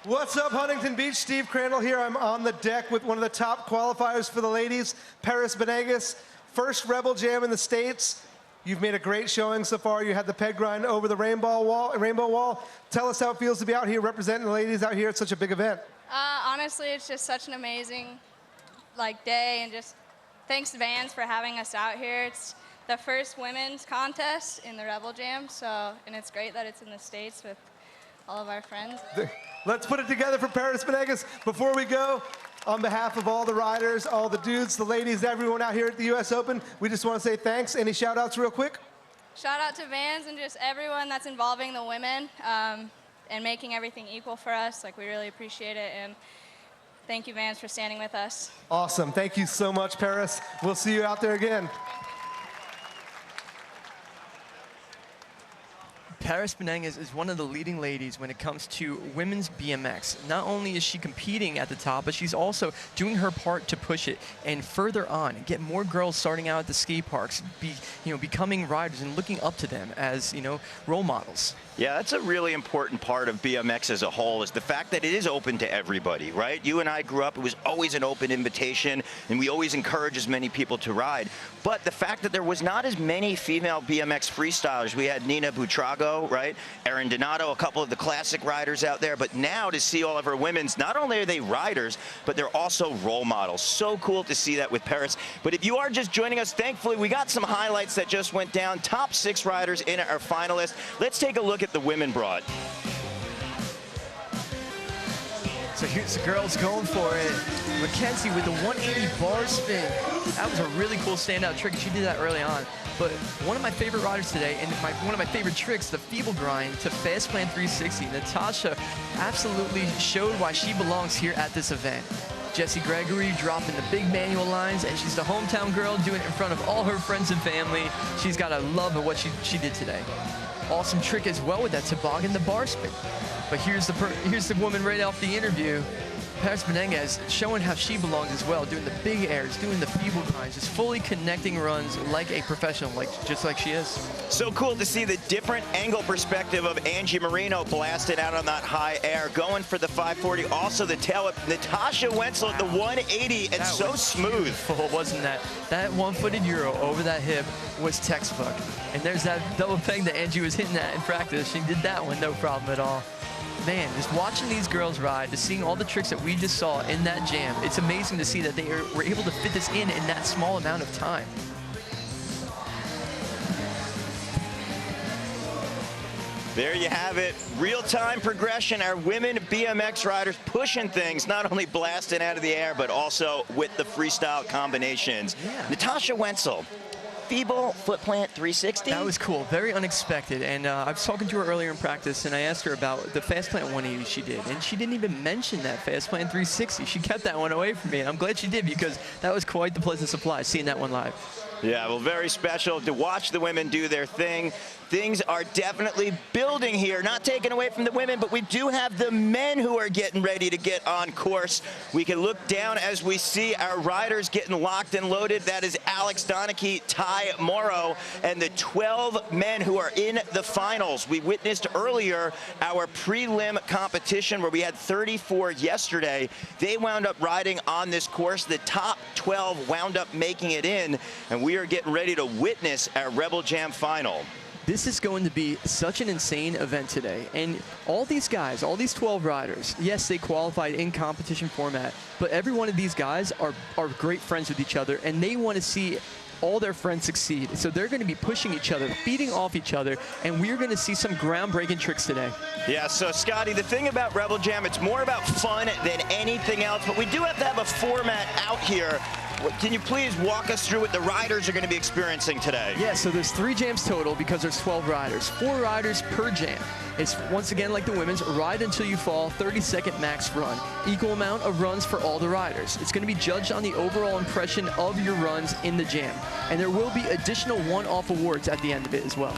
What's up, Huntington Beach? Steve Crandall here. I'm on the deck with one of the top qualifiers for the ladies, Paris Venegas. First Rebel Jam in the States. You've made a great showing so far. You had the peg grind over the rainbow wall. Tell us how it feels to be out here representing the ladies out here at such a big event. Honestly, it's just such an amazing day, and just thanks to Vans for having us out here. It's the first women's contest in the Rebel Jam, and it's great that it's in the States with all of our friends. Let's put it together for Paris Venegas. Before we go, on behalf of all the riders, all the dudes, the ladies, everyone out here at the U.S. Open, we just want to say thanks. Any shout-outs real quick? Shout out to Vans and just everyone that's involving the women and making everything equal for us. Like, we really appreciate it, and thank you, Vans, for standing with us. Awesome. Thank you so much, Paris. We'll see you out there again. Paris Venegas is one of the leading ladies when it comes to women's BMX. Not only is she competing at the top, but she's also doing her part to push it and further on, get more girls starting out at the skate parks, becoming riders and looking up to them as, role models. Yeah, that's a really important part of BMX as a whole, is the fact that it is open to everybody, right? You and I grew up, it was always an open invitation, and we always encourage as many people to ride. But the fact that there was not as many female BMX freestylers, we had Nina Buitrago, right? Erin Donato, a couple of the classic riders out there, but now to see all of our women's, not only are they riders, but they're also role models. So cool to see that with Paris. But if you are just joining us, thankfully, we got some highlights that just went down. Top 6 riders in our finalists. Let's take a look at the women brought. So here's the girls going for it. Mackenzie with the 180 bar spin. That was a really cool standout trick. She did that early on. But one of my favorite riders today, and one of my favorite tricks, the feeble grind to fast plan 360. Natasha absolutely showed why she belongs here at this event. Jessie Gregory dropping the big manual lines, and she's the hometown girl doing it in front of all her friends and family. She's got a love of what she did today. Awesome trick as well with that toboggan, the bar spin. But here's the woman right off the interview, Paris Venegas, showing how she belongs as well, doing the big airs, doing the feeble grinds, just fully connecting runs like a professional, just like she is. So cool to see the different angle perspective of Angie Moreno blasting out on that high air, going for the 540. Also the tail whip, Natasha Wetzel at the 180, and so smooth. Wasn't that? That one-footed Euro over that hip was textbook. And there's that double peg that Angie was hitting at in practice. She did that one, no problem at all. Man, just watching these girls ride, just seeing all the tricks that we just saw in that jam, it's amazing to see that they were able to fit this in that small amount of time. There you have it. Real-time progression. Our women BMX riders pushing things, not only blasting out of the air, but also with the freestyle combinations. Yeah. Natasha Wetzel. Feeble foot plant 360. That was cool, very unexpected. And I was talking to her earlier in practice, and I asked her about the fast plant 180 she did, and she didn't even mention that fast plant 360. She kept that one away from me, and I'm glad she did, because that was quite the pleasant surprise seeing that one live. Yeah, well, very special to watch the women do their thing. Things are definitely building here, not taken away from the women, but we do have the men who are getting ready to get on course. We can look down as we see our riders getting locked and loaded. That is Alex Donachie, Ty Morrow, and the 12 men who are in the finals. We witnessed earlier our prelim competition where we had 34 yesterday. They wound up riding on this course. The top 12 wound up making it in, and we are getting ready to witness our Rebel Jam final. This is going to be such an insane event today. And all these guys, all these 12 riders, yes, they qualified in competition format, but every one of these guys are great friends with each other, and they want to see all their friends succeed. So they're going to be pushing each other, feeding off each other, and we're going to see some groundbreaking tricks today. Yeah, so Scotty, the thing about Rebel Jam, it's more about fun than anything else, but we do have to have a format out here. Can you please walk us through what the riders are going to be experiencing today? Yeah, so there's 3 jams total because there's 12 riders. 4 riders per jam. It's once again like the women's, ride until you fall, 30-second max run. Equal amount of runs for all the riders. It's going to be judged on the overall impression of your runs in the jam. And there will be additional one-off awards at the end of it as well.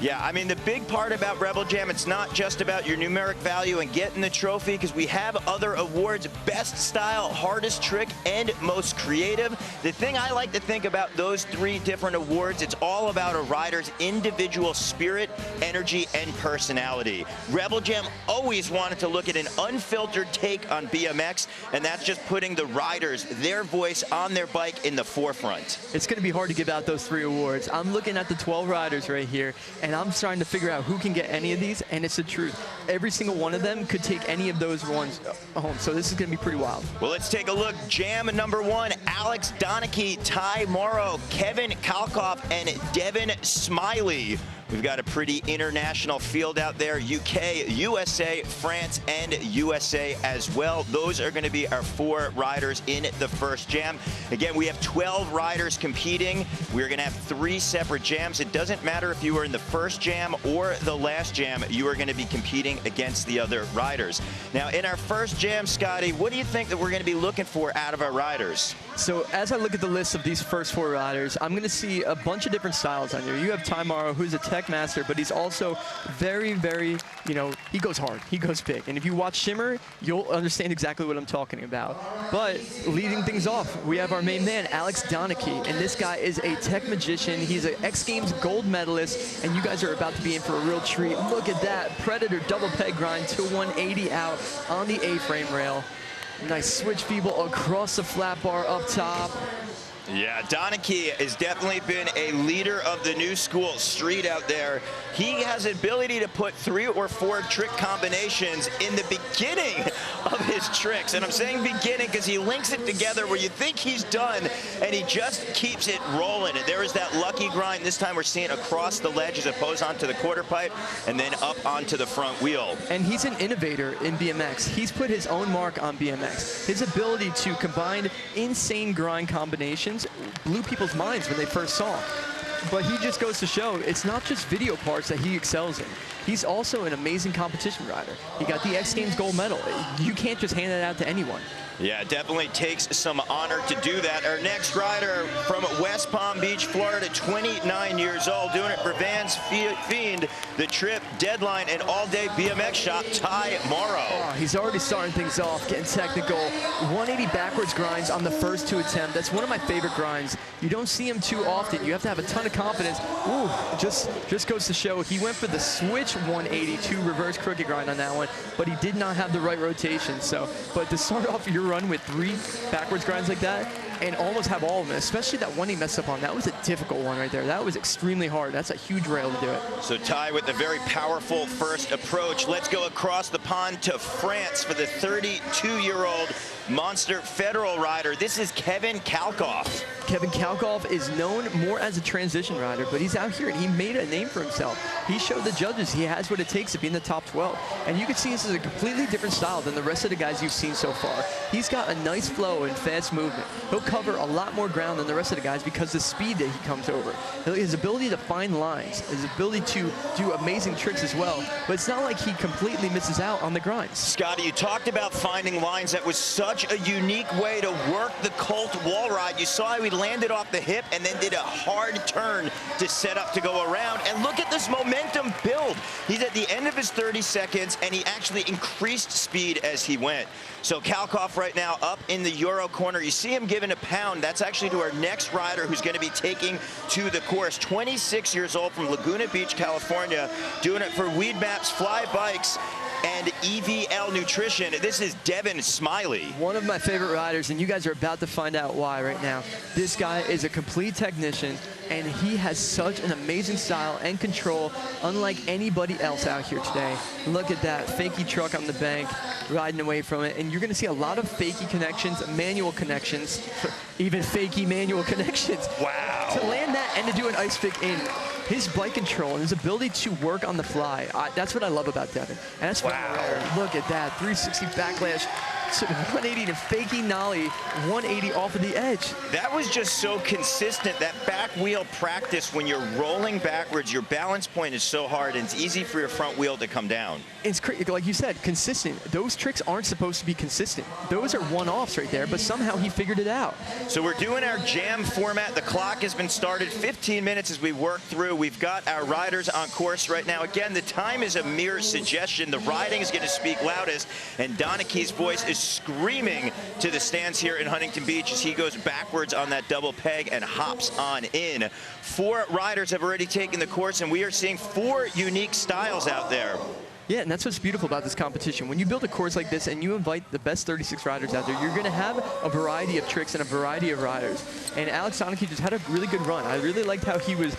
Yeah, I mean, the big part about Rebel Jam, it's not just about your numeric value and getting the trophy, because we have other awards: best style, hardest trick, and most creative. The thing I like to think about those 3 different awards, it's all about a rider's individual spirit, energy, and personality. Rebel Jam always wanted to look at an unfiltered take on BMX, and that's just putting the riders, their voice on their bike in the forefront. It's going to be hard to give out those 3 awards. I'm looking at the 12 riders right here, and I'm trying to figure out who can get any of these, and it's the truth. Every single one of them could take any of those ones home, so this is going to be pretty wild. Well, let's take a look. Jam number 1, Alex Donachie, Ty Morrow, Kevin Kalkoff, and Devon Smiley. We've got a pretty international field out there. UK, USA, France, and USA as well. Those are going to be our 4 riders in the first jam. Again, we have 12 riders competing. We're going to have 3 separate jams. It doesn't matter if you were in the first jam or the last jam, you are going to be competing against the other riders. Now, in our first jam, Scotty, what do you think that we're going to be looking for out of our riders? So as I look at the list of these first 4 riders, I'm going to see a bunch of different styles on here. You have Ty Morrow, who's a tech master, but he's also very, very, you know, he goes hard. He goes big. And if you watch Shimmer, you'll understand exactly what I'm talking about. But leading things off, we have our main man, Alex Donachie. And this guy is a tech magician. He's an X Games gold medalist. And you guys are about to be in for a real treat. Look at that. Predator double peg grind to 180 out on the A-frame rail. Nice switch feeble across the flat bar up top. Yeah, Donachie has definitely been a leader of the new school street out there. He has the ability to put 3 or 4 trick combinations in the beginning of his tricks. And I'm saying beginning because he links it together where you think he's done, and he just keeps it rolling. And there is that lucky grind. This time we're seeing across the ledge as opposed onto the quarter pipe and then up onto the front wheel. And he's an innovator in BMX. He's put his own mark on BMX. His ability to combine insane grind combinations blew people's minds when they first saw him. But he just goes to show it's not just video parts that he excels in. He's also an amazing competition rider. He got the X Games gold medal. You can't just hand that out to anyone. Yeah, it definitely takes some honor to do that. Our next rider from West Palm Beach, Florida, 29 years old, doing it for Vans Fiend, the Trip, Deadline, and all-day BMX shop, Ty Morrow. Oh, he's already starting things off, getting technical. 180 backwards grinds on the first 2 attempts. That's one of my favorite grinds. You don't see him too often. You have to have a ton of confidence. Ooh, just goes to show he went for the switch 180 to reverse crooked grind on that one, but he did not have the right rotation. So, but to start off your run with 3 backwards grinds like that and almost have all of them, especially that one he messed up on, that was a difficult one right there. That was extremely hard. That's a huge rail to do it. So Ty with the very powerful first approach. Let's go across the pond to France for the 32-year-old monster federal rider. This is Kevin Kalkoff. Kevin Kalkoff is known more as a transition rider, but he's out here and he made a name for himself. He showed the judges he has what it takes to be in the top 12. And you can see this is a completely different style than the rest of the guys you've seen so far. He's got a nice flow and fast movement. He'll cover a lot more ground than the rest of the guys because the speed that he comes over. His ability to find lines, his ability to do amazing tricks as well, but it's not like he completely misses out on the grinds. Scotty, you talked about finding lines. That was such a unique way to work the Colt wall ride. You saw how he landed off the hip and then did a hard turn to set up to go around. And look at this momentum build. He's at the end of his 30 seconds, and he actually increased speed as he went. So Kalkoff right now up in the Euro corner. You see him giving a pound. That's actually to our next rider who's going to be taking to the course. 26 years old from Laguna Beach, California, doing it for Weed Maps, Fly Bikes, and EVL Nutrition. This is Devon Smiley. One of my favorite riders, and you guys are about to find out why right now. This guy is a complete technician, and he has such an amazing style and control, unlike anybody else out here today. Look at that fakie truck on the bank, riding away from it, and you're gonna see a lot of fakie connections, manual connections, even fakie manual connections. Wow. To land that and to do an ice pick in, his bike control and his ability to work on the fly, that's what I love about Devon. And that's what look at that, 360 backlash, 180 to fakie nollie, 180 off of the edge. That was just so consistent. That back wheel practice, when you're rolling backwards, your balance point is so hard, and it's easy for your front wheel to come down. It's like you said, consistent. Those tricks aren't supposed to be consistent. Those are one-offs right there, but somehow he figured it out. So we're doing our jam format. The clock has been started 15 minutes as we work through. We've got our riders on course right now. Again, the time is a mere suggestion. The riding is going to speak loudest, and Donachie's voice is screaming to the stands here in Huntington Beach as he goes backwards on that double peg and hops on in. 4 riders have already taken the course, and we are seeing 4 unique styles out there. Yeah, and that's what's beautiful about this competition. When you build a course like this and you invite the best 36 riders out there, you're going to have a variety of tricks and a variety of riders. And Alex Donachie just had a really good run. I really liked how he was,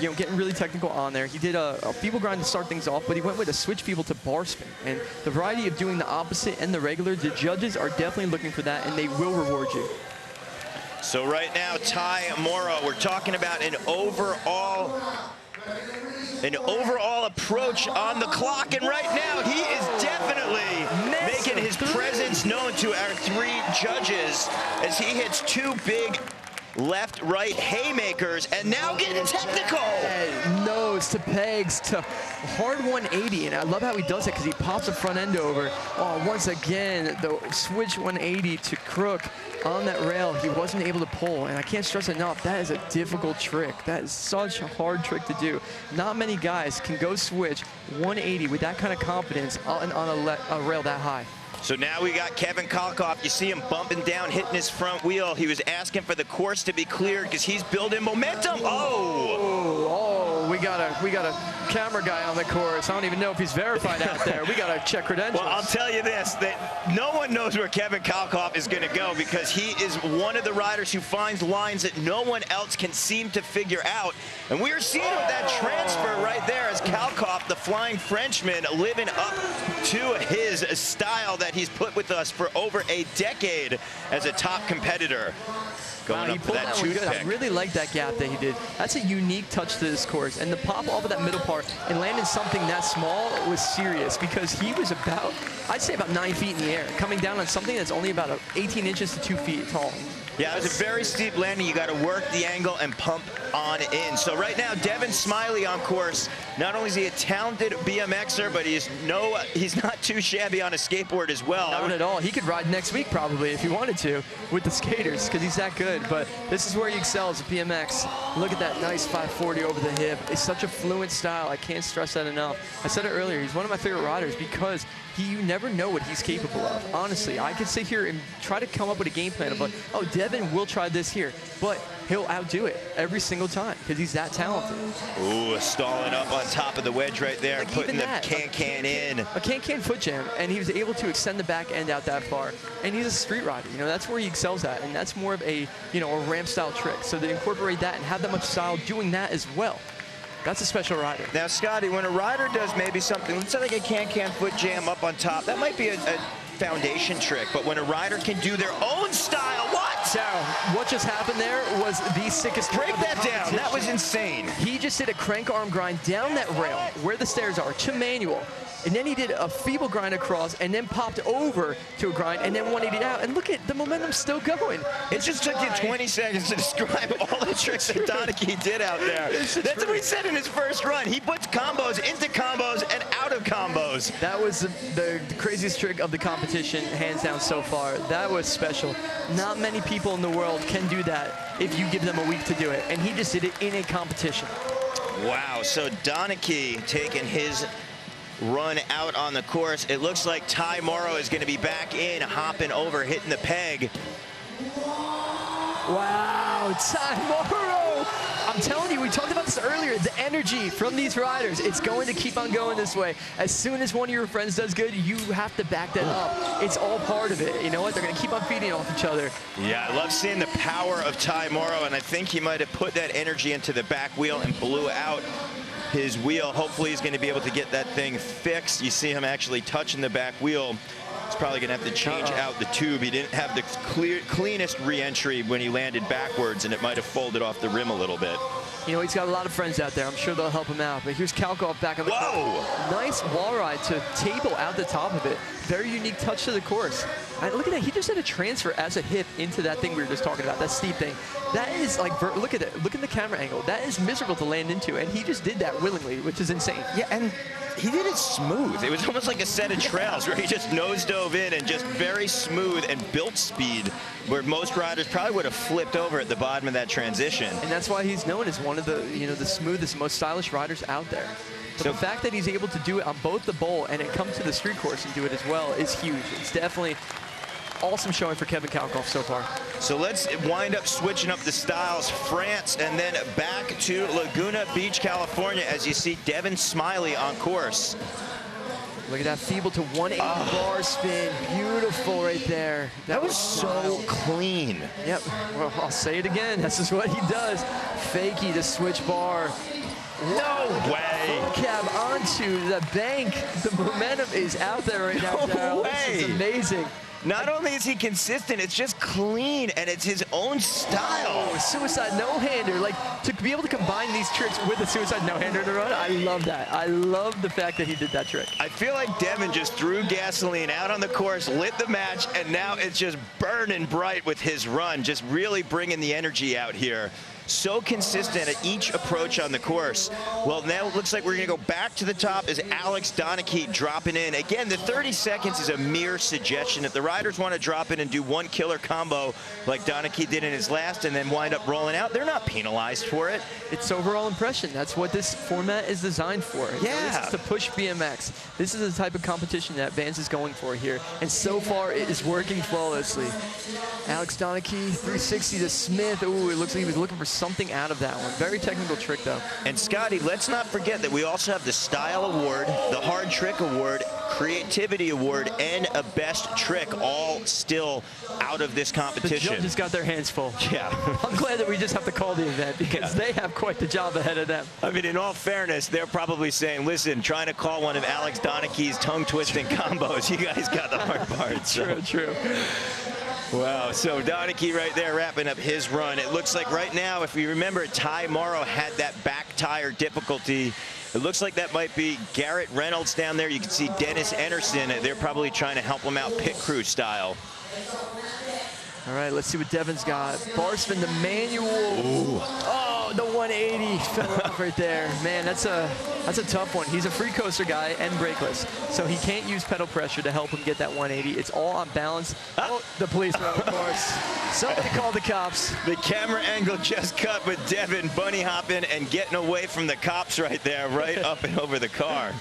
getting really technical on there. He did a feeble grind to start things off, but he went with a switch feeble to bar spin. And the variety of doing the opposite and the regular, the judges are definitely looking for that, and they will reward you. So right now, Ty Morrow, we're talking about an overall an overall approach on the clock, and right now he is definitely making his presence known to our 3 judges as he hits 2 big left-right haymakers, and now getting technical. Nose to pegs to hard 180, and I love how he does it because he pops the front end over. Oh, once again, the switch 180 to Crook on that rail. He wasn't able to pull, and I can't stress enough, that is a difficult trick. That is such a hard trick to do. Not many guys can go switch 180 with that kind of confidence on a rail that high. So now we got Kevin Kalkoff. You see him bumping down, hitting his front wheel. He was asking for the course to be cleared because he's building momentum. Oh, we got a camera guy on the course. I don't even know if he's verified out there. We got to check credentials. Well, I'll tell you this, that no one knows where Kevin Kalkoff is going to go because he is one of the riders who finds lines that no one else can seem to figure out. And we are seeing with that transfer right there as Kalkoff, the Flying Frenchman, living up to his style that he's put with us for over a decade as a top competitor. Going up for that toothpick. I really like that gap that he did. That's a unique touch to this course. And the pop off of that middle part and landing something that small was serious because he was about, I'd say about 9 feet in the air, coming down on something that's only about 18 inches to 2 feet tall. Yeah, it was a very steep landing. You got to work the angle and pump on in. So right now, Devon Smiley on course. Not only is he a talented BMXer, but he's not too shabby on a skateboard as well. Not at all. He could ride next week probably if he wanted to with the skaters because he's that good. But this is where he excels at BMX. Look at that nice 540 over the hip. It's such a fluent style. I can't stress that enough. I said it earlier. He's one of my favorite riders because you never know what he's capable of. Honestly, I could sit here and try to come up with a game plan of like, oh, Devon will try this here, but he'll outdo it every single time because he's that talented. Ooh, stalling up on top of the wedge right there, like putting the can in. A can foot jam, and he was able to extend the back end out that far. And he's a street rider, that's where he excels at, and that's more of a, a ramp style trick. So to incorporate that and have that much style doing that as well. That's a special rider. Now, Scotty, when a rider does maybe something, let's say like a can foot jam up on top, that might be a foundation trick, but when a rider can do their own style, what? So, what just happened there was the sickest. Break that down. That was insane. He just did a crank arm grind down that rail where the stairs are to manual. And then he did a feeble grind across and then popped over to a grind and then 180 out. And look at the momentum still going. It just took you 20 seconds to describe all the tricks that Donaghy did out there. That's what he said in his first run. He puts combos into combos and out of combos. That was the craziest trick of the competition, hands down so far. That was special. Not many people in the world can do that if you give them a week to do it. And he just did it in a competition. Wow, so Donaghy taking his run out on the course. It looks like Ty Morrow is going to be back in, hopping over, hitting the peg. Wow, Ty Morrow! I'm telling you, we talked about this earlier, the energy from these riders, it's going to keep on going this way. As soon as one of your friends does good, you have to back that up. It's all part of it. You know what? They're going to keep on feeding off each other. Yeah, I love seeing the power of Ty Morrow, and I think he might have put that energy into the back wheel and blew out his wheel. Hopefully he's going to be able to get that thing fixed. You see him actually touching the back wheel. He's probably going to have to change out the tube. He didn't have the cleanest re-entry when he landed backwards, and it might have folded off the rim a little bit. He's got a lot of friends out there. I'm sure they'll help him out. But here's Kalkoff back on the course. Nice wall ride to table out the top of it. Very unique touch to the course. And look at that. He just had a transfer as a hip into that thing we were just talking about, that steep thing. That is like, look at it. Look at the camera angle. That is miserable to land into. And he just did that willingly, which is insane. Yeah, and he did it smooth. It was almost like a set of trails where he just nose dove in and just very smooth and built speed, where most riders probably would have flipped over at the bottom of that transition. And that's why he's known as one of the, the smoothest, most stylish riders out there. But so the fact that he's able to do it on both the bowl and it comes to the street course and do it as well is huge. It's definitely awesome showing for Kevin Kalkoff so far. So let's wind up switching up the styles. France and then back to Laguna Beach, California, as you see Devon Smiley on course. Look at that feeble to 180 bar spin. Beautiful right there. That was so clean. Yep. Well, I'll say it again. This is what he does. Fakie to switch bar. No way. Full cab onto the bank. The momentum is out there right now, Darryl. This is amazing. Not only is he consistent, it's just clean, and it's his own style. Oh, suicide no-hander. Like, to be able to combine these tricks with a suicide no-hander to run, I love that. I love the fact that he did that trick. I feel like Devon just threw gasoline out on the course, lit the match, and now it's just burning bright with his run, just really bringing the energy out here. So consistent at each approach on the course. Well, now it looks like we're going to go back to the top as Alex Donachie dropping in. Again, the 30 seconds is a mere suggestion. If the riders want to drop in and do one killer combo like Donachie did in his last and then wind up rolling out, they're not penalized for it. It's overall impression. That's what this format is designed for. Yeah. This is to push BMX. This is the type of competition that Vans is going for here. And so far, it is working flawlessly. Alex Donachie, 360 to Smith. Ooh, it looks like he was looking for something out of that one. Very technical trick, though. And Scotty, let's not forget that we also have the Style Award, the Hard Trick Award, Creativity Award, and a Best Trick, all still out of this competition. The judges got their hands full. Yeah. I'm glad that we just have to call the event because they have quite the job ahead of them. I mean, in all fairness, they're probably saying, listen, trying to call one of Alex Donachie's tongue-twisting combos, you guys got the hard part. So. True. Wow, so Donachie right there wrapping up his run. It looks like right now, if we remember, Ty Morrow had that back tire difficulty. It looks like that might be Garrett Reynolds down there. You can see Dennis Anderson. They're probably trying to help him out pit crew style. All right, let's see what Devon's got. Barsman, the manual. Ooh. Oh, the 180 fell off right there. Man, that's a tough one. He's a free coaster guy and brakeless, so he can't use pedal pressure to help him get that 180. It's all on balance. Oh, the policeman, of course. Somebody called the cops. The camera angle just cut with Devon bunny hopping and getting away from the cops right there, right up and over the car.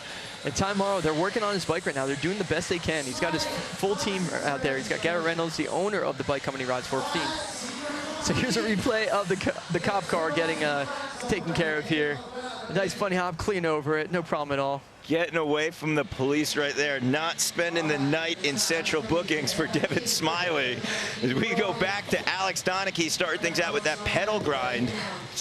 And Ty Morrow, they're working on his bike right now. They're doing the best they can. He's got his full team out there. He's got Garrett Reynolds, the owner of the bike company rides for Fiend. So here's a replay of the cop car getting taken care of here. A nice bunny hop, clean over it, no problem at all. Getting away from the police right there, not spending the night in central bookings for Devon Smiley. As we go back to Alex Donachie, starting things out with that pedal grind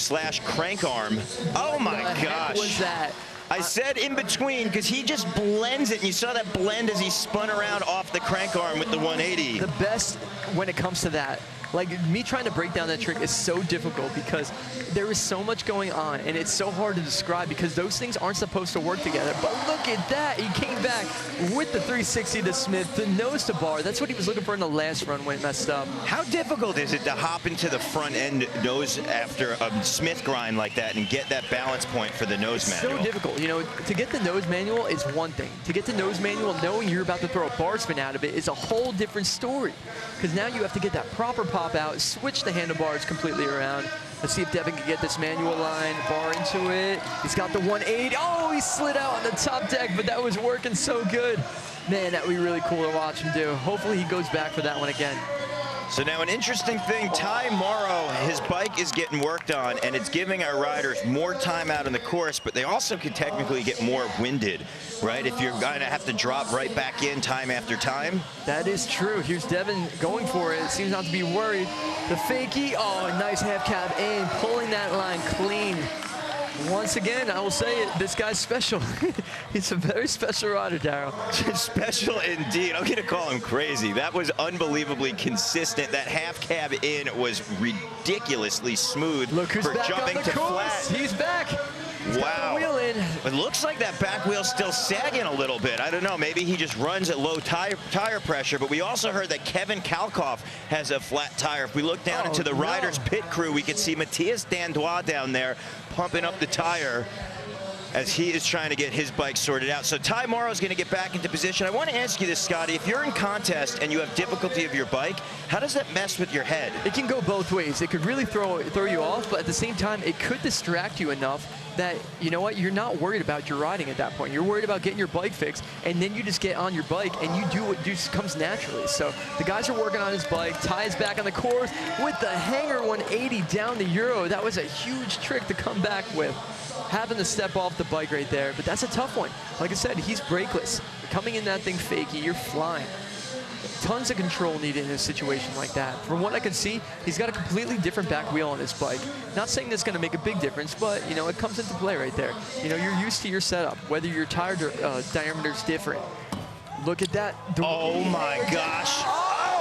/ crank arm. Oh my gosh. What was that? I said in between because he just blends it, and you saw that blend as he spun around off the crank arm with the 180. The best when it comes to that. Like, me trying to break down that trick is so difficult because there is so much going on, and it's so hard to describe because those things aren't supposed to work together. But look at that. He came back with the 360 to Smith, the nose to bar. That's what he was looking for in the last run when it messed up. How difficult is it to hop into the front end nose after a Smith grind like that and get that balance point for the nose manual? So difficult. You know, to get the nose manual is one thing. To get the nose manual knowing you're about to throw a bar spin out of it is a whole different story. Because now you have to get that proper pop out, switch the handlebars completely around. Let's see if Devon can get this manual line, bar into it. He's got the 180. Oh, he slid out on the top deck, but that was working so good. Man, that would be really cool to watch him do. Hopefully he goes back for that one again. So now an interesting thing, Ty Morrow, his bike is getting worked on, and it's giving our riders more time out on the course, but they also could technically get more winded, right? If you're going to have to drop right back in time after time. That is true. Here's Devon going for it. Seems not to be worried. The fakie, oh, nice half cab in, pulling that line clean. Once again, I will say it, this guy's special. He's a very special rider, Darryl. Special indeed. I'm going to call him crazy. That was unbelievably consistent. That half cab in was ridiculously smooth. Look who's for back jumping on the to course. flat. He's back. He's got the wheel in. It looks like that back wheel's still sagging a little bit. I don't know. Maybe he just runs at low tire pressure. But we also heard that Kevin Kalkoff has a flat tire. If we look down into the riders' pit crew, we can see Matthias Dandois down there pumping up the tire as he is trying to get his bike sorted out. So Ty Morrow is going to get back into position. I want to ask you this, Scotty. If you're in contest and you have difficulty of your bike, how does that mess with your head? It can go both ways. It could really throw you off, but at the same time, it could distract you enough that, you know what, you're not worried about your riding at that point. You're worried about getting your bike fixed, and then you just get on your bike and you do what just comes naturally. So the guys are working on his bike. Ty is back on the course with the hanger 180 down the Euro. That was a huge trick to come back with. Having to step off the bike right there, but that's a tough one. Like I said, he's brakeless. Coming in that thing fakey, you're flying. Tons of control needed in a situation like that. From what I can see, he's got a completely different back wheel on his bike. Not saying that's going to make a big difference, but, you know, it comes into play right there. You know, you're used to your setup, whether your tire diameter is different. Look at that. Oh my gosh.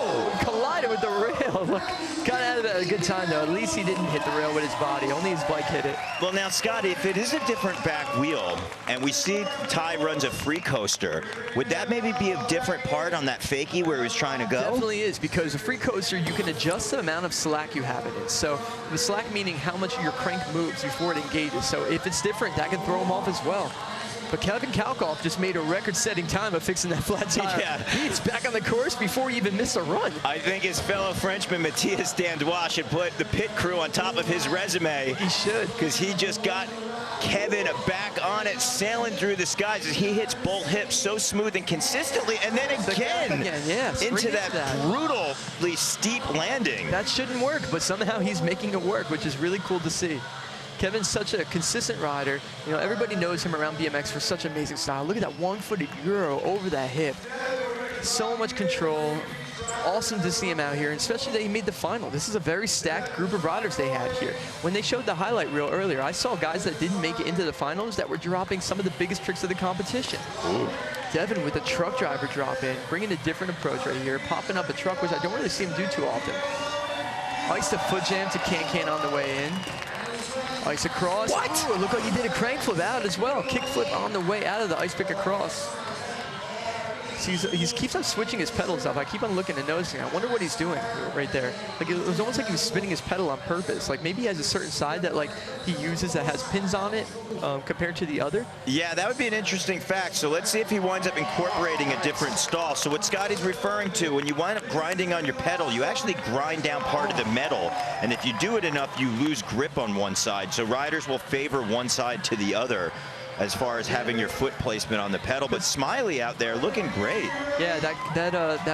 Oh, collided with the rail. Look, got out of it at a good time, though. At least he didn't hit the rail with his body. Only his bike hit it. Well, now, Scotty, if it is a different back wheel, and we see Ty runs a free coaster, would that maybe be a different part on that fakie where he was trying to go? Definitely is, because a free coaster, you can adjust the amount of slack you have in it. So the slack meaning how much your crank moves before it engages. So if it's different, that can throw him off as well. But Kevin Kalkoff just made a record-setting time of fixing that flat tire. Yeah. He's back on the course before he even missed a run. I think his fellow Frenchman, Matthias Dandois, should put the pit crew on top of his resume. He should. Because he just got Kevin back on it, sailing through the skies as he hits both hips so smooth and consistently, and then again into that brutally steep landing. That shouldn't work, but somehow he's making it work, which is really cool to see. Kevin's such a consistent rider. You know, everybody knows him around BMX for such amazing style. Look at that one-footed Euro over that hip. So much control. Awesome to see him out here, and especially that he made the final. This is a very stacked group of riders they had here. When they showed the highlight reel earlier, I saw guys that didn't make it into the finals that were dropping some of the biggest tricks of the competition. Ooh. Devon with a truck driver drop in, bringing a different approach right here, popping up a truck, which I don't really see him do too often. Ice the foot jam to Can on the way in. Ice across. What? Ooh, it looked like he did a crank flip out as well. Kick flip on the way out of the ice pick across. He keeps on switching his pedals up. I keep on looking and noticing. I wonder what he's doing right there. Like, it was almost like he was spinning his pedal on purpose. Like, maybe he has a certain side that, like, he uses that has pins on it compared to the other. Yeah, that would be an interesting fact. So let's see if he winds up incorporating a different stall. So what Scotty's referring to, when you wind up grinding on your pedal, you actually grind down part of the metal. And if you do it enough, you lose grip on one side. So riders will favor one side to the other as far as having your foot placement on the pedal. But Smiley out there looking great. Yeah, that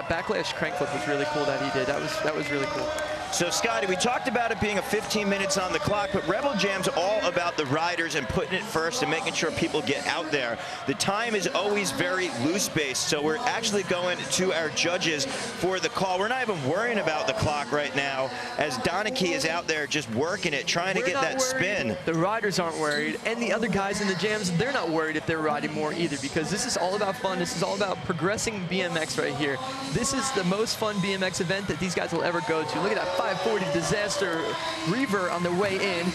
backlash crank flip was really cool that he did. That was really cool. So, Scotty, we talked about it being a 15 minutes on the clock, but Rebel Jam's all about the riders and putting it first and making sure people get out there. The time is always very loose-based, so we're actually going to our judges for the call. We're not even worrying about the clock right now, as Donachie is out there just working it, trying to get that spin. The riders aren't worried, and the other guys in the jams, they're not worried if they're riding more either, because this is all about fun. This is all about progressing BMX right here. This is the most fun BMX event that these guys will ever go to. Look at that 540 disaster revert on the way in.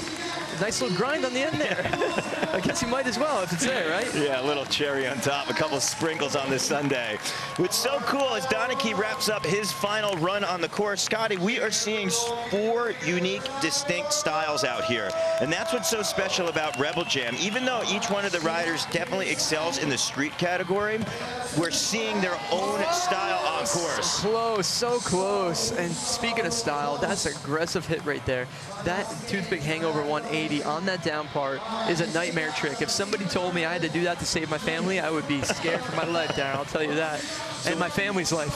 Nice little grind on the end there. I guess you might as well if it's there, right? Yeah, a little cherry on top, a couple sprinkles on this Sunday. What's so cool as Donachie wraps up his final run on the course, Scotty, we are seeing 4 unique, distinct styles out here. And that's what's so special about Rebel Jam. Even though each one of the riders definitely excels in the street category, we're seeing their own style on course. So close, so close. And speaking of style, that's an aggressive hit right there. That toothpick hangover 180 on that down part is a nightmare trick. If somebody told me I had to do that to save my family, I would be scared for my life, Darren, I'll tell you that. And my family's life.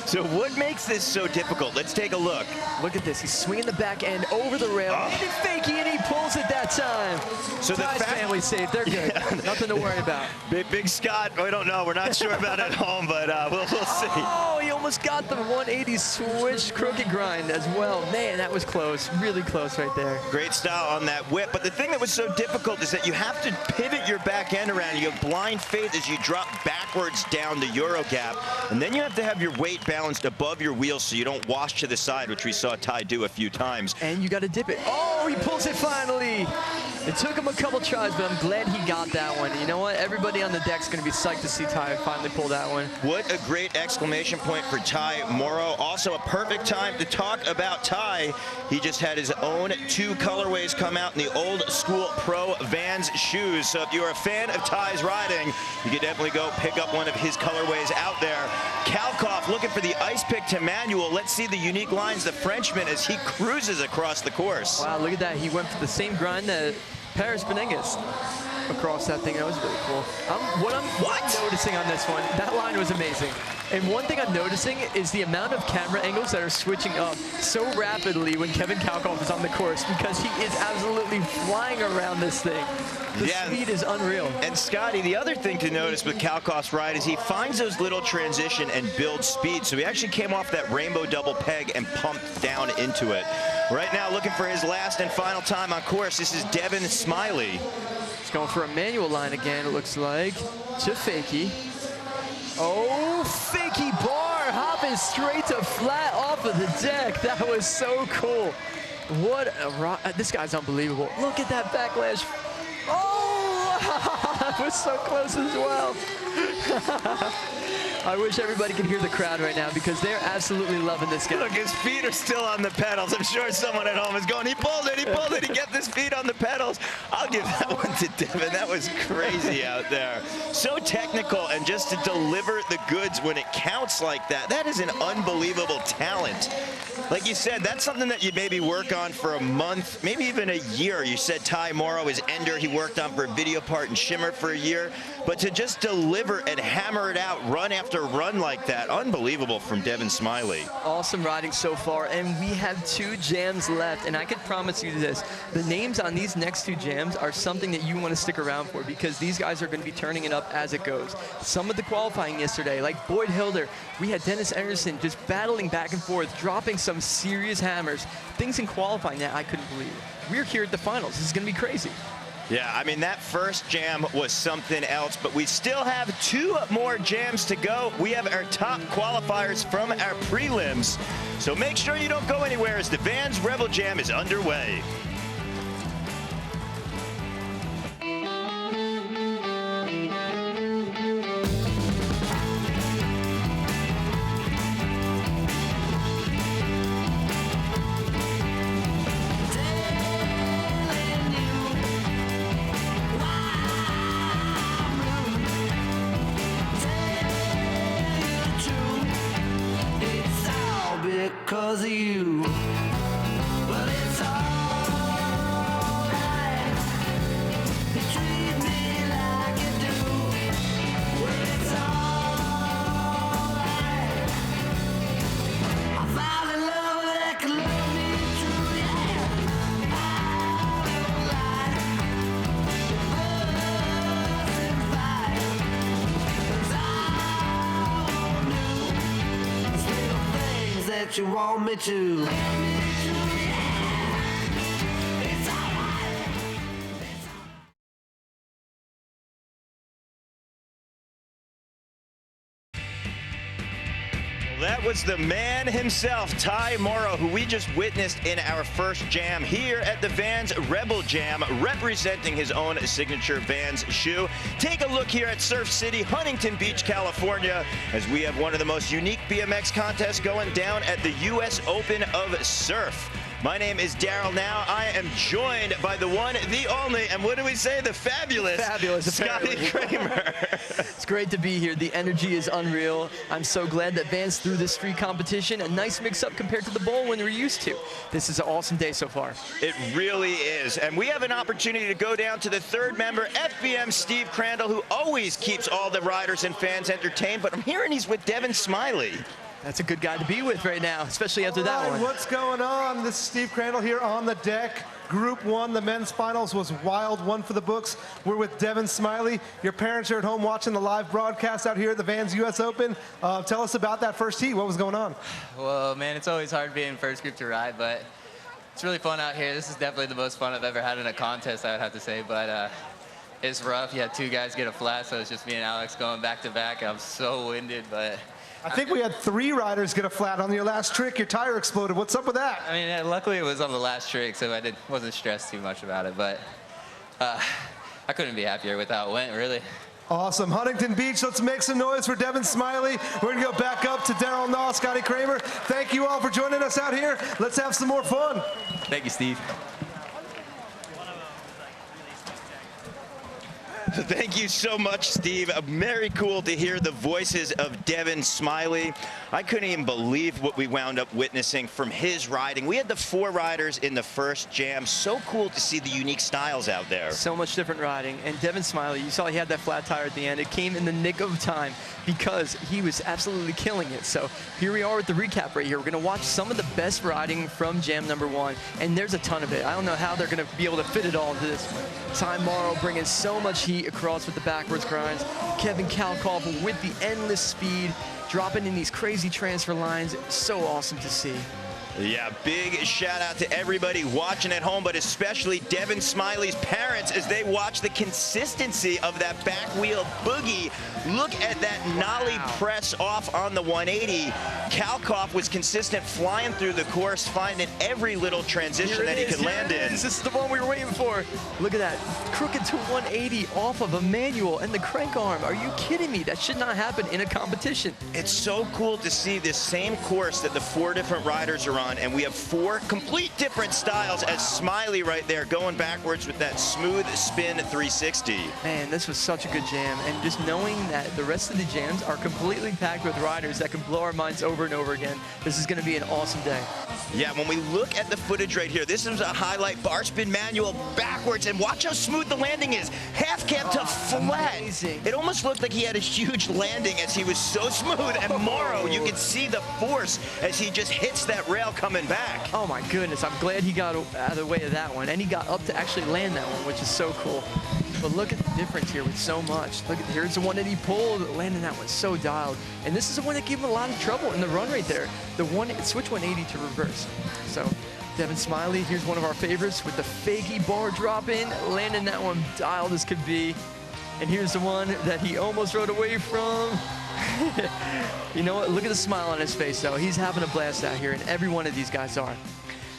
So what makes this so difficult? Let's take a look. Look at this. He's swinging the back end over the rail. And fakey, and he pulls it that time. So the family's safe. They're good. Nothing to worry about. Big Scott, I don't know. We're not sure about it at home, but we'll see. Oh, he almost got the 180 switch crooked grind as well. Man, that was close. Really close right there. Great style on that whip. But the thing that was so difficult is that you have to pivot your back end around. You have blind faith as you drop backwards down the Euro gap. And then you have to have your weight balanced above your wheels so you don't wash to the side, which we saw Ty do a few times. And you got to dip it. Oh, he pulls it finally. It took him a couple tries, but I'm glad he got that one. You know what? Everybody on the deck's going to be psyched to see Ty finally pull that one. What a great exclamation point for Ty Morrow. Also a perfect time to talk about Ty. He just had his own 2 colorways come out in the old school Pro Vans shoes. So if you're a fan of Ty's riding, you can definitely go pick up one of his colorways out there. Kalkoff looking for the ice pick to manual. Let's see the unique lines, the Frenchman, as he cruises across the course. Wow, look at that. He went for the same grind that Venegas across that thing. That was really cool. What I'm noticing on this one, that line was amazing. And one thing I'm noticing is the amount of camera angles that are switching up so rapidly when Kevin Kalkoff is on the course, because he is absolutely flying around this thing. The speed is unreal. And Scotty, the other thing to notice with Kalkoff's ride is he finds those little transition and builds speed. So he actually came off that rainbow double peg and pumped down into it. Right now, looking for his last and final time on course, this is Devon Smiley. He's going for a manual line again, it looks like, to fakey. Oh, fakey bar. hopping straight to flat off of the deck. That was so cool. What a this guy's unbelievable. Look at that backlash. Oh, that was so close as well. I wish everybody could hear the crowd right now because they're absolutely loving this guy. Look, his feet are still on the pedals. I'm sure someone at home is going, he pulled it, he pulled it, he kept his feet on the pedals. I'll give that one to Devon. That was crazy out there. So technical, and just to deliver the goods when it counts like that, that is an unbelievable talent. Like you said, that's something that you maybe work on for a month, maybe even a year. You said Ty Morrow, his ender, he worked on for a video part and Shimmer for a year. But to just deliver and hammer it out run after run like that, unbelievable from Devon Smiley. Awesome riding so far, and we have 2 jams left, and I can promise you this, the names on these next 2 jams are something that you want to stick around for because these guys are going to be turning it up as it goes. Some of the qualifying yesterday, like Boyd Hilder, we had Dennis Anderson just battling back and forth, dropping some serious hammers. Things in qualifying that I couldn't believe. We're here at the finals. This is going to be crazy. Yeah, I mean, that first jam was something else, but we still have 2 more jams to go. We have our top qualifiers from our prelims. So make sure you don't go anywhere as the Vans Rebel Jam is underway. Because of you. Well, it's alright. You treat me like you do. Well, it's alright. I found a love that can love me true, yeah. I don't lie. Birds and fire. 'Cause I won't do little things that you want me to. That was the man himself, Ty Morrow, who we just witnessed in our first jam here at the Vans Rebel Jam, representing his own signature Vans shoe. Take a look here at Surf City, Huntington Beach, California, as we have one of the most unique BMX contests going down at the U.S. Open of Surf. My name is Daryl Now. I am joined by the one, the only, and what do we say? The fabulous Scotty Kramer. It's great to be here. The energy is unreal. I'm so glad that Vans threw this street competition. A nice mix-up compared to the bowl when we're used to. This is an awesome day so far. It really is. And we have an opportunity to go down to the 3rd member, FBM Steve Crandall, who always keeps all the riders and fans entertained. But I'm hearing he's with Devon Smiley. That's a good guy to be with right now, especially after that one. What's going on? This is Steve Crandall here on the deck. Group 1, the men's finals was wild, one for the books. We're with Devon Smiley. Your parents are at home watching the live broadcast out here at the Vans US Open. Tell us about that first heat. What was going on? Well, man, it's always hard being first group to ride, but it's really fun out here. This is definitely the most fun I've ever had in a contest, I would have to say, but it's rough. You had 2 guys get a flat, so it's just me and Alex going back to back. I'm so winded, but I think we had 3 riders get a flat on your last trick. Your tire exploded. What's up with that? I mean, luckily it was on the last trick, so I wasn't stressed too much about it, but I couldn't be happier with how it went, really. Awesome. Huntington Beach, let's make some noise for Devon Smiley. We're going to go back up to Daryl Naw, Scotty Kramer. Thank you all for joining us out here. Let's have some more fun. Thank you, Steve. Thank you so much, Steve. Very cool to hear the voices of Devon Smiley. I couldn't even believe what we wound up witnessing from his riding. We had the 4 riders in the first jam. So cool to see the unique styles out there. So much different riding. And Devon Smiley, you saw he had that flat tire at the end. It came in the nick of time because he was absolutely killing it. So here we are with the recap right here. We're going to watch some of the best riding from jam number 1. And there's a ton of it. I don't know how they're going to be able to fit it all into this one. Ty Morrow bringing so much heat across with the backwards grinds. Kevin Kalkoff with the endless speed, dropping in these crazy transfer lines. So awesome to see. Yeah, big shout out to everybody watching at home, but especially Devon Smiley's parents as they watch the consistency of that back wheel boogie. Look at that nollie press off on the 180. Kalkoff was consistent flying through the course, finding every little transition that he could land in. This is the one we were waiting for. Look at that, crooked to 180 off of a manual and the crank arm. Are you kidding me? That should not happen in a competition. It's so cool to see this same course that the 4 different riders are on, and we have 4 complete different styles as Smiley right there going backwards with that smooth spin 360. Man, this was such a good jam, and just knowing that the rest of the jams are completely packed with riders that can blow our minds over and over again, this is going to be an awesome day. Yeah, when we look at the footage right here, this is a highlight bar spin manual backwards, and watch how smooth the landing is. Half cab to flat. Amazing. It almost looked like he had a huge landing as he was so smooth, and Morrow, you can see the force as he just hits that rail coming back. Oh my goodness, I'm glad he got out of the way of that one, and he got up to actually land that one, which is so cool. But look at the difference here with so much. Look, here's the one that he pulled, landing that one so dialed. And this is the one that gave him a lot of trouble in the run right there. The one, switch 180 to reverse. So Devon Smiley, here's one of our favorites with the fakey bar drop in, landing that one dialed as could be. And here's the one that he almost rode away from. You know what, look at the smile on his face though. He's having a blast out here, and every one of these guys are.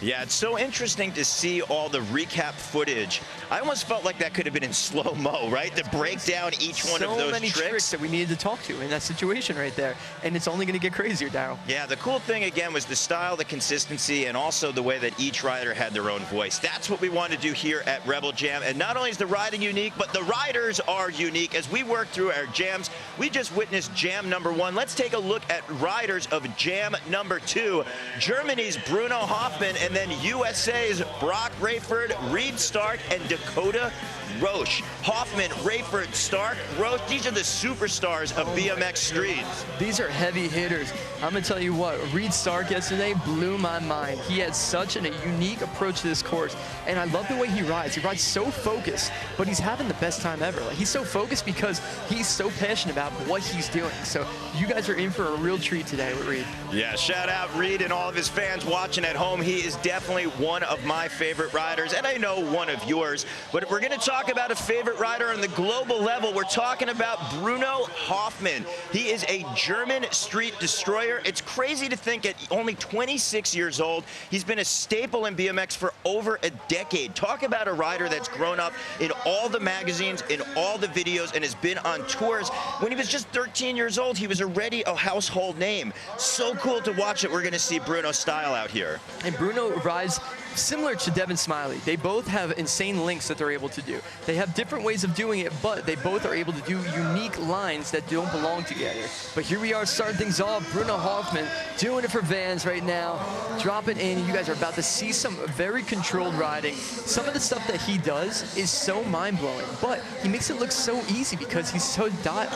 Yeah, it's so interesting to see all the recap footage. I almost felt like that could have been in slow-mo, right? To break down each one of those So many tricks that we needed to talk to in that situation right there. And it's only going to get crazier, Darryl. Yeah, the cool thing, again, was the style, the consistency, and also the way that each rider had their own voice. That's what we want to do here at Rebel Jam. And not only is the riding unique, but the riders are unique. As we work through our jams, we just witnessed jam number 1. Let's take a look at riders of jam number 2. Germany's Bruno Hoffman, and then USA's Brock Rayford, Reed Stark, and Dakota Roche. Hoffman, Rayford, Stark, Roche, these are the superstars of BMX Street. These are heavy hitters. I'm going to tell you what, Reed Stark yesterday blew my mind. He had such a unique approach to this course, and I love the way he rides. He rides so focused, but he's having the best time ever. Like, he's so focused because he's so passionate about what he's doing. So you guys are in for a real treat today with Reed. Yeah, shout out Reed and all of his fans watching at home. He is definitely one of my favorite riders, and I know one of yours. But if we're going to talk about a favorite rider on the global level, we're talking about Bruno Hoffman. He is a German street destroyer. It's crazy to think at only 26 years old, he's been a staple in BMX for over a decade. Talk about a rider that's grown up in all the magazines, in all the videos, and has been on tours. When he was just 13 years old, he was already a household name. So cool to watch it. We're going to see Bruno's style out here. And Bruno rides similar to Devon Smiley. They both have insane links that they're able to do. They have different ways of doing it, but they both are able to do unique lines that don't belong together. But here we are starting things off. Bruno Hoffman doing it for Vans right now, dropping in. You guys are about to see some very controlled riding. Some of the stuff that he does is so mind-blowing, but he makes it look so easy because he's so dialed.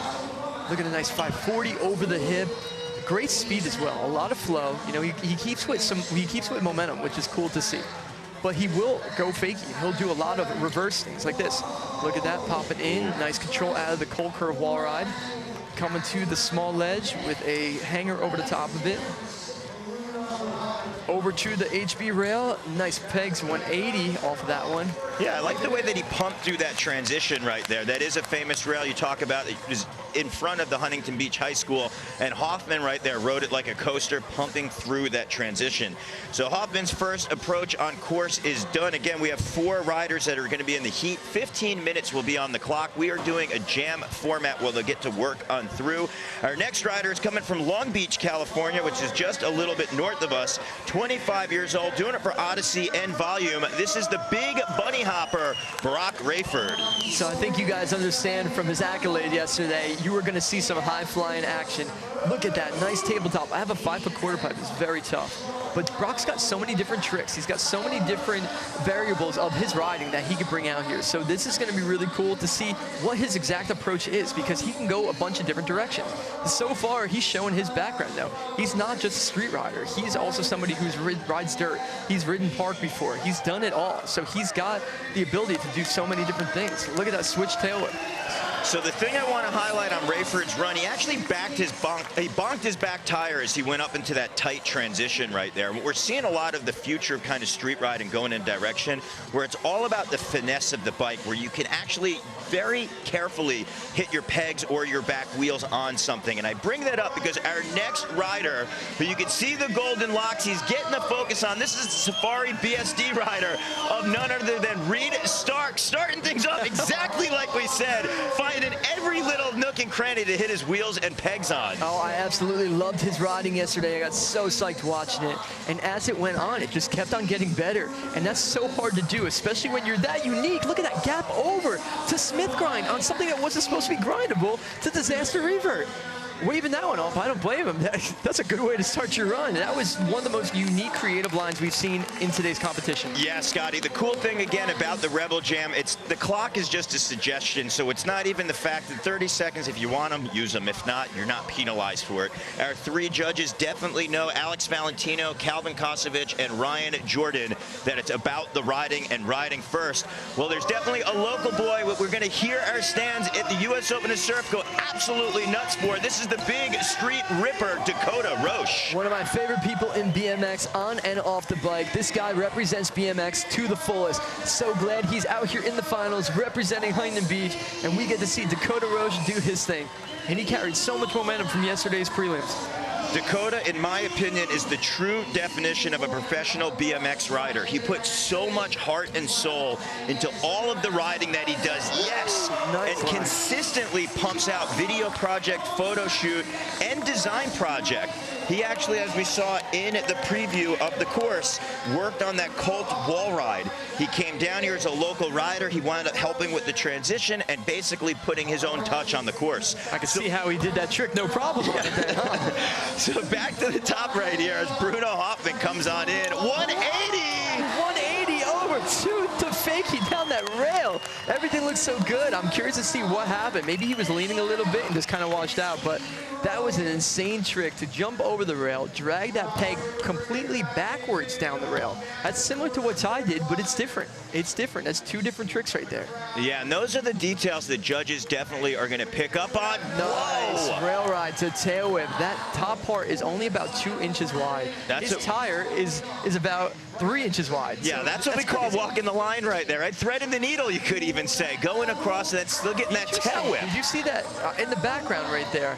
Look at a nice 540 over the hip. Great speed as well, a lot of flow. You know, he keeps with momentum, which is cool to see. But he will go fakey. He'll do a lot of reverse things like this. Look at that, popping in, nice control out of the cold curve wall ride. Coming to the small ledge with a hanger over the top of it. Over to the HB rail, nice pegs, 180 off of that one. Yeah, I like the way that he pumped through that transition right there. That is a famous rail you talk about. It was in front of the Huntington Beach High School, and Hoffman right there rode it like a coaster, pumping through that transition. So Hoffman's first approach on course is done. Again, we have 4 riders that are going to be in the heat. 15 minutes will be on the clock. We are doing a jam format where they'll get to work on through. Our next rider is coming from Long Beach, California, which is just a little bit north of us. 25 years old, doing it for Odyssey and Volume. This is the big bunny hopper, Brock Rayford. So I think you guys understand from his accolade yesterday, you were going to see some high-flying action. Look at that, nice tabletop. I have a 5-foot quarter pipe, it's very tough. But Brock's got so many different tricks. He's got so many different variables of his riding that he can bring out here. So this is going to be really cool to see what his exact approach is, because he can go a bunch of different directions. So far, he's showing his background, though. He's not just a street rider. He's also somebody who's rides dirt. He's ridden park before. He's done it all. So he's got the ability to do so many different things. Look at that switch tail whip. So the thing I want to highlight on Rayford's run, he actually bonked his back tire as he went up into that tight transition right there. We're seeing a lot of the future of kind of street riding going in direction where it's all about the finesse of the bike, where you can actually very carefully hit your pegs or your back wheels on something. And I bring that up because our next rider, who you can see the golden locks, he's getting the focus on. This is the Safari BSD rider of none other than Reed Stark, starting things up exactly like we said, finding every little nook and cranny to hit his wheels and pegs on. Oh, I absolutely loved his riding yesterday. I got so psyched watching it. And as it went on, it just kept on getting better. And that's so hard to do, especially when you're that unique. Look at that gap over to Smith grind on something that wasn't supposed to be grindable to disaster revert. Waving that one off, I don't blame him. That's a good way to start your run. That was one of the most unique creative lines we've seen in today's competition. Yeah, Scotty, the cool thing again about the Rebel Jam, the clock is just a suggestion, so it's not even the fact that 30 seconds, if you want them, use them. If not, you're not penalized for it. Our 3 judges definitely know, Alex Valentino, Calvin Kasich, and Ryan Jordan, that it's about the riding and riding first. Well, there's definitely a local boy we're going to hear our stands at the U.S. Open of Surf go absolutely nuts for. This is the big street ripper, Dakota Roche. One of my favorite people in BMX on and off the bike. This guy represents BMX to the fullest. So glad he's out here in the finals representing Huntington Beach, and we get to see Dakota Roche do his thing. And he carried so much momentum from yesterday's prelims. Dakota, in my opinion, is the true definition of a professional BMX rider. He puts so much heart and soul into all of the riding that he does, yes, nice and line. Consistently pumps out video project, photo shoot, and design project. He actually, as we saw in the preview of the course, worked on that Colt wall ride. He came down here as a local rider. He wound up helping with the transition and basically putting his own touch on the course. I can see how he did that trick, no problem. Yeah. So back to the top right here as Bruno Hoffman comes on in. 180! 180 over to fakey down that rail. Everything looks so good. I'm curious to see what happened. Maybe he was leaning a little bit and just kind of washed out, but that was an insane trick to jump over the rail, drag that peg completely backwards down the rail. That's similar to what Ty did, but it's different. It's different. That's 2 different tricks right there. Yeah, and those are the details that judges definitely are going to pick up on. Nice Whoa. rail ride to tail whip. That top part is only about 2 inches wide. His tire is about 3 inches wide. Yeah, so that's what we call walking the line right there, right? Threading the needle, you could even say. Going across that, still getting that tail whip. Did you see that in the background right there?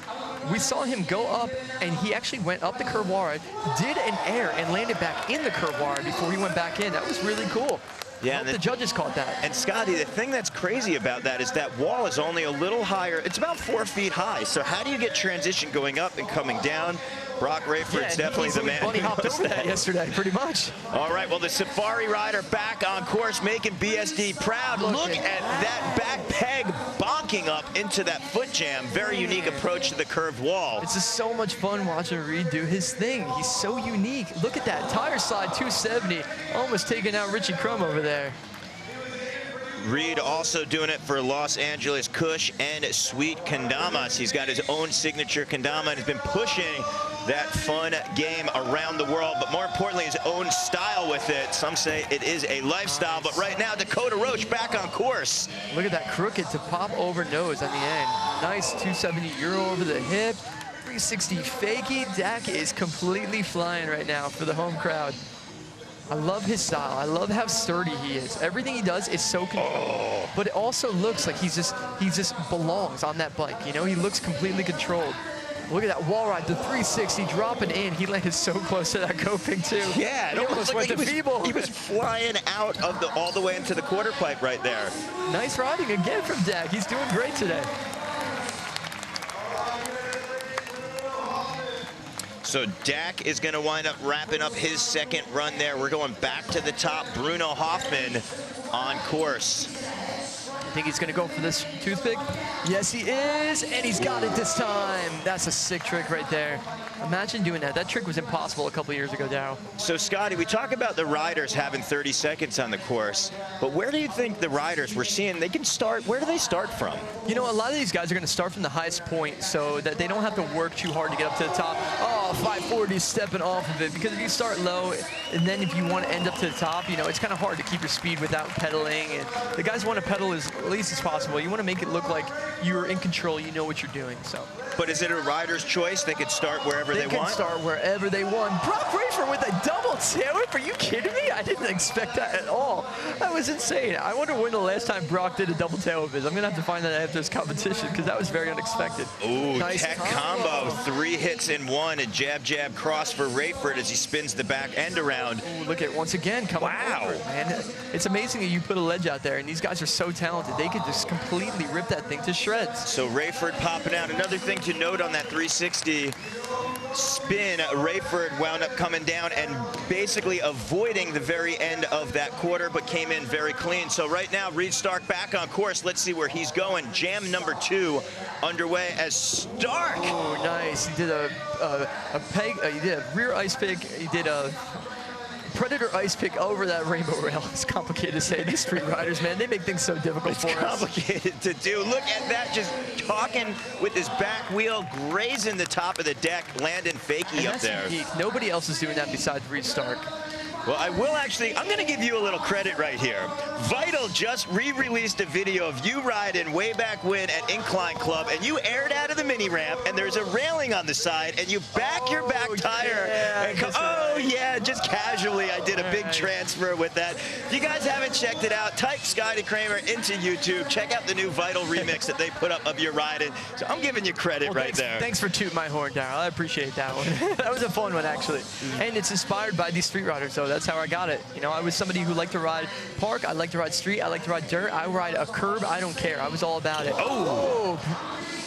We saw him go up, and he actually went up the curve wall ride, did an air, and landed back in the curve wall ride before he went back in. That was really cool. Yeah, the judges caught that. And Scotty, the thing that's crazy about that is that wall is only a little higher. It's about 4 feet high. So how do you get transition going up and coming down? Brock Rayford's definitely the man. Bunny hopped over that yesterday, pretty much. All right, well, the Safari rider back on course, making BSD proud. Look at that back peg bonking up into that foot jam. Very unique approach to the curved wall. It's just so much fun watching Reed do his thing. He's so unique. Look at that tire slide 270, almost taking out Richie Crum over there. Reed also doing it for Los Angeles Kush and Sweet Kendamas. He's got his own signature kendama and has been pushing that fun game around the world, but more importantly, his own style with it. Some say it is a lifestyle, but right now, Dakota Roche back on course. Look at that crooked to pop over nose on the end. Nice 270 Euro over the hip, 360 fakie. Dak is completely flying right now for the home crowd. I love his style. I love how sturdy he is. Everything he does is so controlled, but it also looks like he just belongs on that bike. You know, he looks completely controlled. Look at that wall ride, the 360 dropping in. He landed so close to that coping too. Yeah, he almost went to feeble. He was flying out of all the way into the quarter pipe right there. Nice riding again from Dak. He's doing great today. So Dak is going to wind up wrapping up his second run there. We're going back to the top. Bruno Hoffman on course. Think he's going to go for this toothpick? Yes, he is, and he's got it this time. That's a sick trick right there. Imagine doing that. That trick was impossible a couple years ago, Dow. So, Scotty, we talk about the riders having 30 seconds on the course, but where do you think the riders we're seeing, they can start, where do they start from? You know, a lot of these guys are going to start from the highest point so that they don't have to work too hard to get up to the top. Oh, Oh, 540 stepping off of it, because if you start low and then if you want to end up to the top, you know, it's kind of hard to keep your speed without pedaling. And the guys want to pedal as least as possible. You want to make it look like you're in control, you know what you're doing. So. But is it a rider's choice? They could start wherever they want? They can start wherever they want. Brock Rafer with a double tail whip. Are you kidding me? I didn't expect that at all. That was insane. I wonder when the last time Brock did a double tail whip is. I'm going to have to find that after this competition, because that was very unexpected. Ooh, nice tech combo. 3 hits in 1. A jab, jab, cross for Rayford as he spins the back end around. Ooh, look at once again coming over, man. It's amazing that you put a ledge out there, and these guys are so talented. They could just completely rip that thing to shreds. So Rayford popping out. Another thing to note on that 360 spin, Rayford wound up coming down and basically avoiding the very end of that quarter, but came in very clean. So right now, Reed Stark back on course. Let's see where he's going. Jam number 2 underway as Stark. Oh, nice. He did a peg. He did a rear ice pick. He did a Predator ice pick over that rainbow rail. It's complicated to say. These street riders, man, they make things so difficult for us. It's complicated to do. Look at that, just talking with his back wheel, grazing the top of the deck, landing fakie up there. Unique. Nobody else is doing that besides Reed Stark. Well, I will actually, I'm going to give you a little credit right here. Vital just re-released a video of you riding way back when at Incline Club, and you aired out of the mini ramp, and there's a railing on the side, and you back your back tire. And yeah, just casually, I did a big transfer with that. If you guys haven't checked it out, type Scotty Kramer into YouTube. Check out the new Vital remix that they put up of your riding. So I'm giving you credit there. Thanks for tooting my horn, Darryl. I appreciate that one. That was a fun one, actually. And it's inspired by these street riders, so that's how I got it. You know, I was somebody who liked to ride park. I like to ride street. I like to ride dirt. I ride a curb. I don't care. I was all about it. Oh!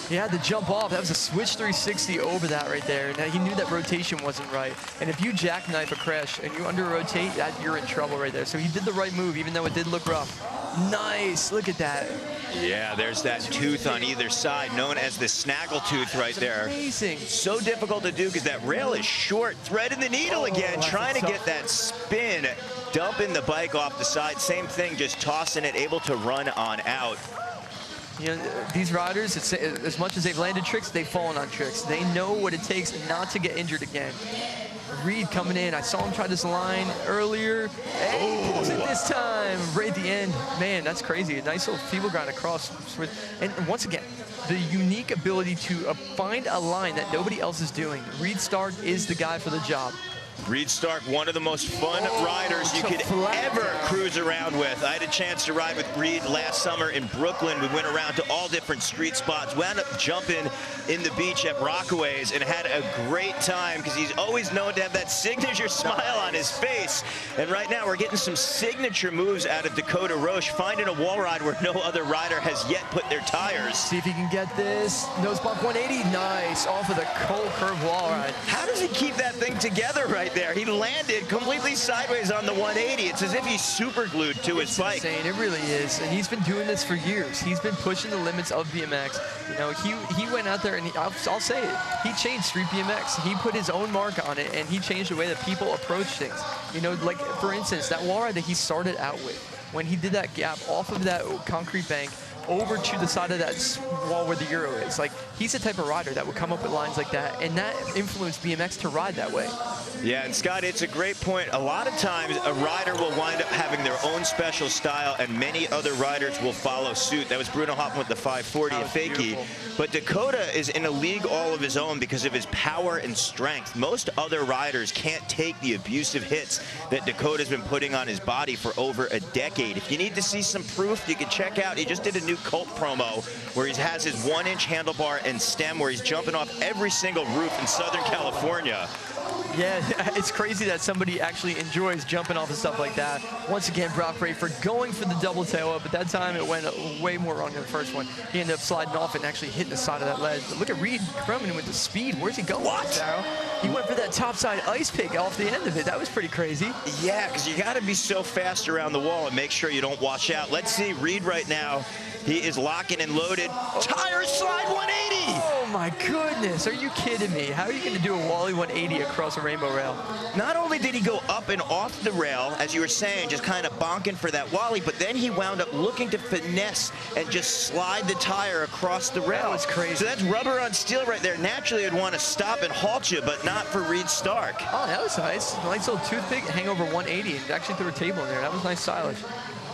He had to jump off. That was a switch 360 over that right there. Now, he knew that rotation wasn't right. And if you jackknife a crash and you under-rotate, you're in trouble right there. So he did the right move, even though it did look rough. Nice. Look at that. Yeah, there's that tooth on either side, known as the snaggle tooth right there. Amazing. So difficult to do because that rail is short. Threading the needle again, trying to get that spin, dumping the bike off the side. Same thing, just tossing it, able to run on out. You know, these riders, as much as they've landed tricks, they've fallen on tricks. They know what it takes not to get injured again. Reed coming in. I saw him try this line earlier. Hey, he pulls it this time. Right at the end. Man, that's crazy. A nice little feeble grind across. And once again, the unique ability to find a line that nobody else is doing. Reed Stark is the guy for the job. Reed Stark, one of the most fun riders you could ever cruise around with. I had a chance to ride with Reed last summer in Brooklyn. We went around to all different street spots, wound up jumping in the beach at Rockaways and had a great time because he's always known to have that signature smile on his face. And right now we're getting some signature moves out of Dakota Roche, finding a wall ride where no other rider has yet put their tires. See if he can get this. Nose bump 180. Nice. Off of the cold curve wall ride. How does he keep that thing together right there? He landed completely sideways on the 180. It's as if he's super glued to his bike. It's insane. It really is. And he's been doing this for years. He's been pushing the limits of BMX. You know, he went out there and I'll say it. He changed street BMX. He put his own mark on it, and he changed the way that people approach things. You know, like for instance, that wall ride that he started out with, when he did that gap off of that concrete bank over to the side of that wall where the Euro is. Like, he's the type of rider that would come up with lines like that, and that influenced BMX to ride that way. Yeah, and Scott, it's a great point. A lot of times, a rider will wind up having their own special style, and many other riders will follow suit. That was Bruno Hoffman with the 540 and fakie. But Dakota is in a league all of his own because of his power and strength. Most other riders can't take the abusive hits that Dakota's been putting on his body for over a decade. If you need to see some proof, you can check out, he just did a new Colt promo where he has his 1-inch handlebar and stem where he's jumping off every single roof in Southern California. Yeah, it's crazy that somebody actually enjoys jumping off of stuff like that. Once again, Brock Rafer going for the double tail up. At that time, it went way more wrong than the first one. He ended up sliding off and actually hitting the side of that ledge. But look at Reed coming with the speed. Where's he going? What? He went for that topside ice pick off the end of it. That was pretty crazy. Yeah, because you got to be so fast around the wall and make sure you don't wash out. Let's see Reed right now. He is locking and loaded. Tire slide 180. Oh my my goodness. Are you kidding me? How are you going to do a Wally 180 across a rainbow rail? Not only did he go up and off the rail, as you were saying, just kind of bonking for that Wally, but then he wound up looking to finesse and just slide the tire across the rail. That was crazy. So that's rubber on steel right there. Naturally, it'd want to stop and halt you, but not for Reed Stark. Oh, that was nice. Nice little toothpick, hangover 180, and actually threw a table in there. That was nice silage.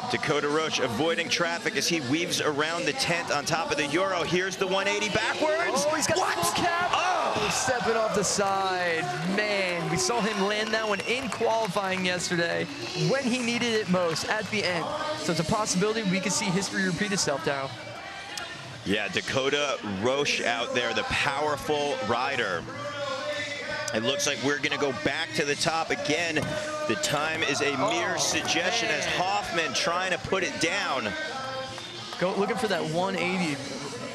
Dakota Roche avoiding traffic as he weaves around the tent on top of the Euro. Here's the 180 backwards. Oh, he's got what? the full cap. Oh! Stepping off the side. Man, we saw him land that one in qualifying yesterday when he needed it most at the end. So it's a possibility we could see history repeat itself, Darryl. Yeah, Dakota Roche out there, the powerful rider. It looks like we're going to go back to the top again. The time is a mere suggestion as Hoffman trying to put it down. Go looking for that 180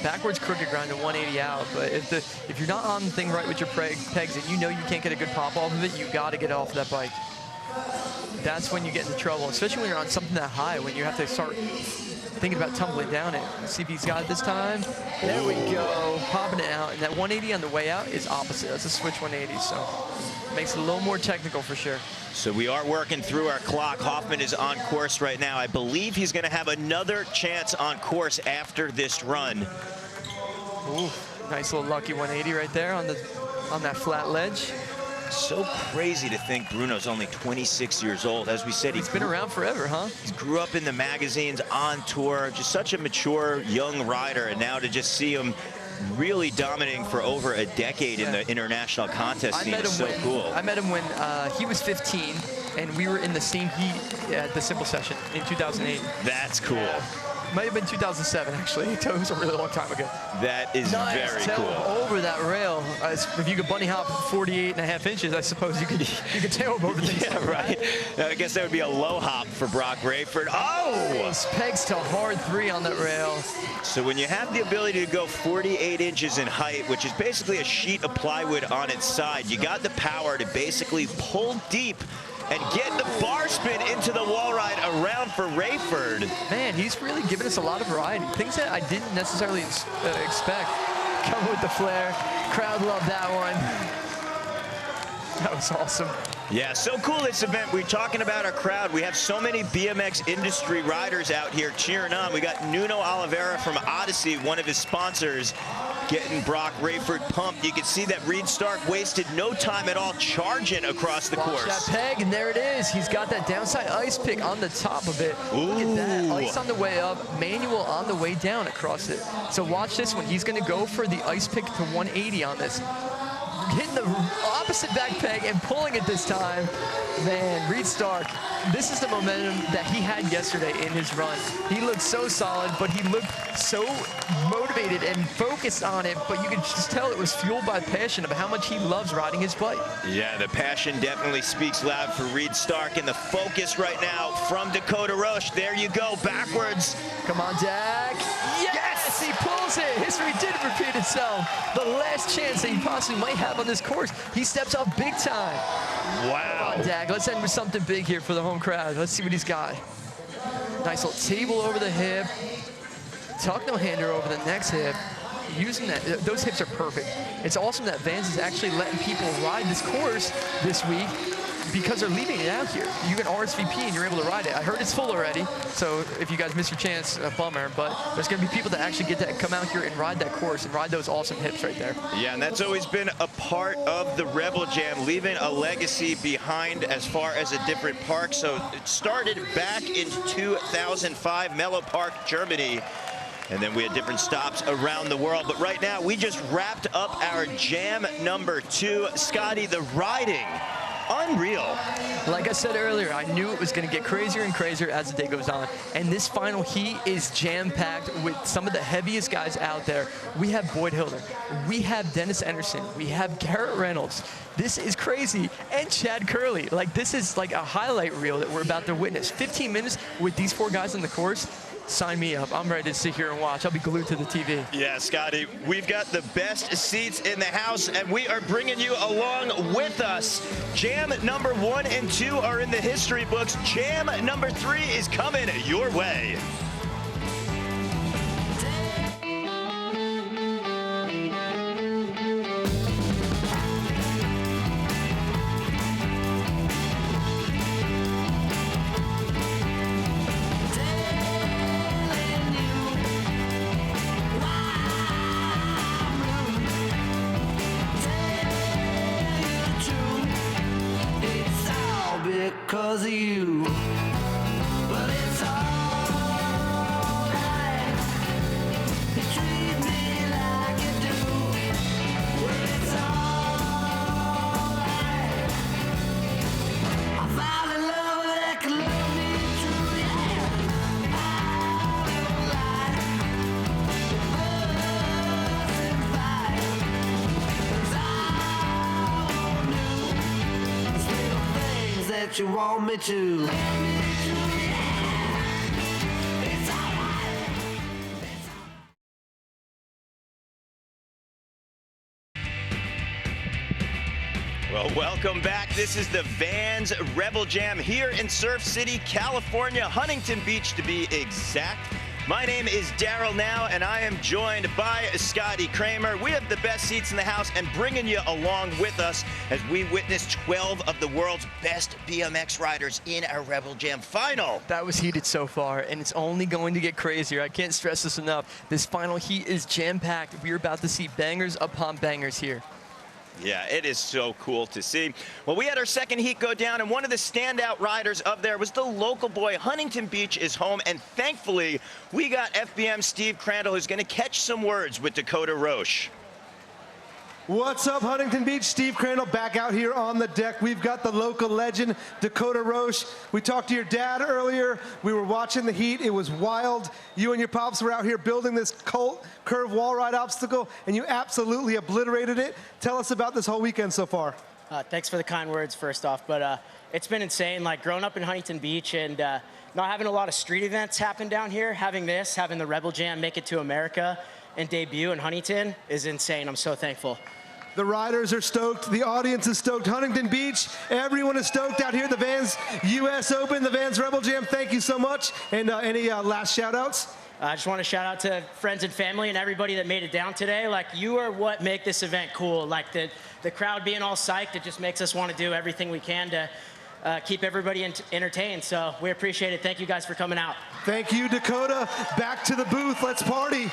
backwards crooked grind to 180 out. But if you're not on the thing right with your pegs and you know you can't get a good pop off of it, you got to get off that bike. That's when you get into trouble, especially when you're on something that high, when you have to start thinking about tumbling down it. Let's see if he's got it this time. There we go, popping it out. And that 180 on the way out is opposite. That's a switch 180, so makes it a little more technical for sure. So we are working through our clock. Hoffman is on course right now. I believe he's going to have another chance on course after this run. Ooh, nice little lucky 180 right there on that flat ledge. So crazy to think Bruno's only 26 years old. As we said, he's been around forever, huh? He grew up in the magazines, on tour, just such a mature young rider, and now to just see him really dominating for over a decade in the international contest scene is so cool. I met him when he was 15, and we were in the same heat at the Simple Session in 2008. That's cool. Might have been 200007, actually. It was a really long time ago. That is very cool. Over that rail. If you could bunny hop 48.5 inches, I suppose you could tail over things. Yeah, right. I guess that would be a low hop for Brock Rayford. Oh! Those pegs to hard 3 on that rail. So when you have the ability to go 48 inches in height, which is basically a sheet of plywood on its side, you got the power to basically pull deep and get the bar spin into the wall ride around for Rayford. Man, he's really given us a lot of variety. Things that I didn't necessarily expect. Coming with the flare. Crowd loved that one. That was awesome. Yeah, so cool this event. We're talking about our crowd. We have so many BMX industry riders out here cheering on. We got Nuno Oliveira from Odyssey, one of his sponsors, getting Brock Rayford pumped. You can see that Reed Stark wasted no time at all charging across the course. Watch that peg, and there it is. He's got that downside ice pick on the top of it. Ooh. Look at that. Ice on the way up, manual on the way down across it. So watch this one. He's going to go for the ice pick to 180 on this. Hitting the opposite back peg and pulling it this time. Man, Reed Stark, this is the momentum that he had yesterday in his run. He looked so solid, but he looked so motivated and focused on it, but you could just tell it was fueled by passion of how much he loves riding his bike. Yeah, the passion definitely speaks loud for Reed Stark, and the focus right now from Dakota Roche. There you go, backwards. Come on, Dak. Yes! He pulls it. History did repeat itself. The last chance that he possibly might have on this course. He steps up big time. Wow. Come on, Dak. Let's end with something big here for the home crowd. Let's see what he's got. Nice little table over the hip. Tuck no hander over the next hip. Using that, those hips are perfect. It's awesome that Vans is actually letting people ride this course this week because they're leaving it out here. You get RSVP and you're able to ride it. I heard it's full already, so if you guys miss your chance, a bummer, but there's gonna be people that actually get to come out here and ride that course and ride those awesome hips right there. Yeah, and that's always been a part of the Rebel Jam, leaving a legacy behind as far as a different park. So it started back in 2005, Mellow Park, Germany. And then we had different stops around the world. But right now, we just wrapped up our Jam #2. Scotty, the riding, unreal. Like I said earlier, I knew it was going to get crazier and crazier as the day goes on. And this final heat is jam-packed with some of the heaviest guys out there. We have Boyd Hilder. We have Dennis Anderson. We have Garrett Reynolds. This is crazy. And Chad Kerley. Like, this is like a highlight reel that we're about to witness. 15 minutes with these 4 guys on the course. Sign me up. I'm ready to sit here and watch. I'll be glued to the TV. Yeah, Scotty, we've got the best seats in the house, and we are bringing you along with us. Jam #1 and 2 are in the history books. Jam #3 is coming your way. because of you. But it's alright. You treat me like you do. Well, it's alright. I found a love that can love me true, yeah. I don't lie. Fuss and fight. 'Cause I won't do these little things that you want me to. Well, welcome back. This is the Vans Rebel Jam here in Surf City, California, Huntington Beach to be exact. My name is Daryl Now, and I am joined by Scotty Kramer. We have the best seats in the house and bringing you along with us as we witness 12 of the world's best BMX riders in our Rebel Jam final. That was heated so far, and it's only going to get crazier. I can't stress this enough. This final heat is jam-packed. We're about to see bangers upon bangers here. Yeah, it is so cool to see. Well, we had our second heat go down, and one of the standout riders up there was the local boy. Huntington Beach is home, and thankfully, we got FBM Steve Crandall, who's going to catch some words with Dakota Roche. What's up, Huntington Beach? Steve Crandall back out here on the deck. We've got the local legend, Dakota Roche. We talked to your dad earlier. We were watching the heat. It was wild. You and your pops were out here building this Colt curve wall ride obstacle, and you absolutely obliterated it. Tell us about this whole weekend so far. Thanks for the kind words, first off. But it's been insane. Like, growing up in Huntington Beach and not having a lot of street events happen down here, having the Rebel Jam make it to America and debut in Huntington is insane. I'm so thankful. The riders are stoked. The audience is stoked. Huntington Beach, everyone is stoked out here at the Vans US Open, the Vans Rebel Jam. Thank you so much. And any last shout-outs? I just want to shout out to friends and family and everybody that made it down today. Like, you are what make this event cool. Like, the crowd being all psyched, it just makes us want to do everything we can to keep everybody entertained. So we appreciate it. Thank you guys for coming out. Thank you, Dakota. Back to the booth. Let's party.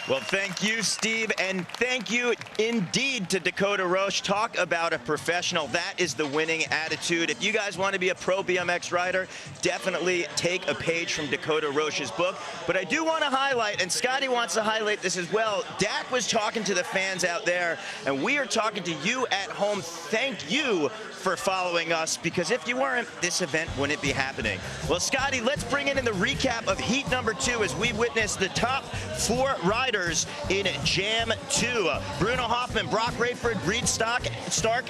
Well, thank you, Steve, and thank you indeed to Dakota Roche. Talk about a professional. That is the winning attitude. If you guys want to be a pro BMX rider, definitely take a page from Dakota Roche's book. But I do want to highlight, and Scotty wants to highlight this as well, Dak was talking to the fans out there, and we are talking to you at home. Thank you for following us, because if you weren't, this event wouldn't be happening. Well, Scotty, let's bring in the recap of heat number 2 as we witness the top 4 riders in Jam 2. Bruno Hoffman, Brock Rayford, Reed Stark,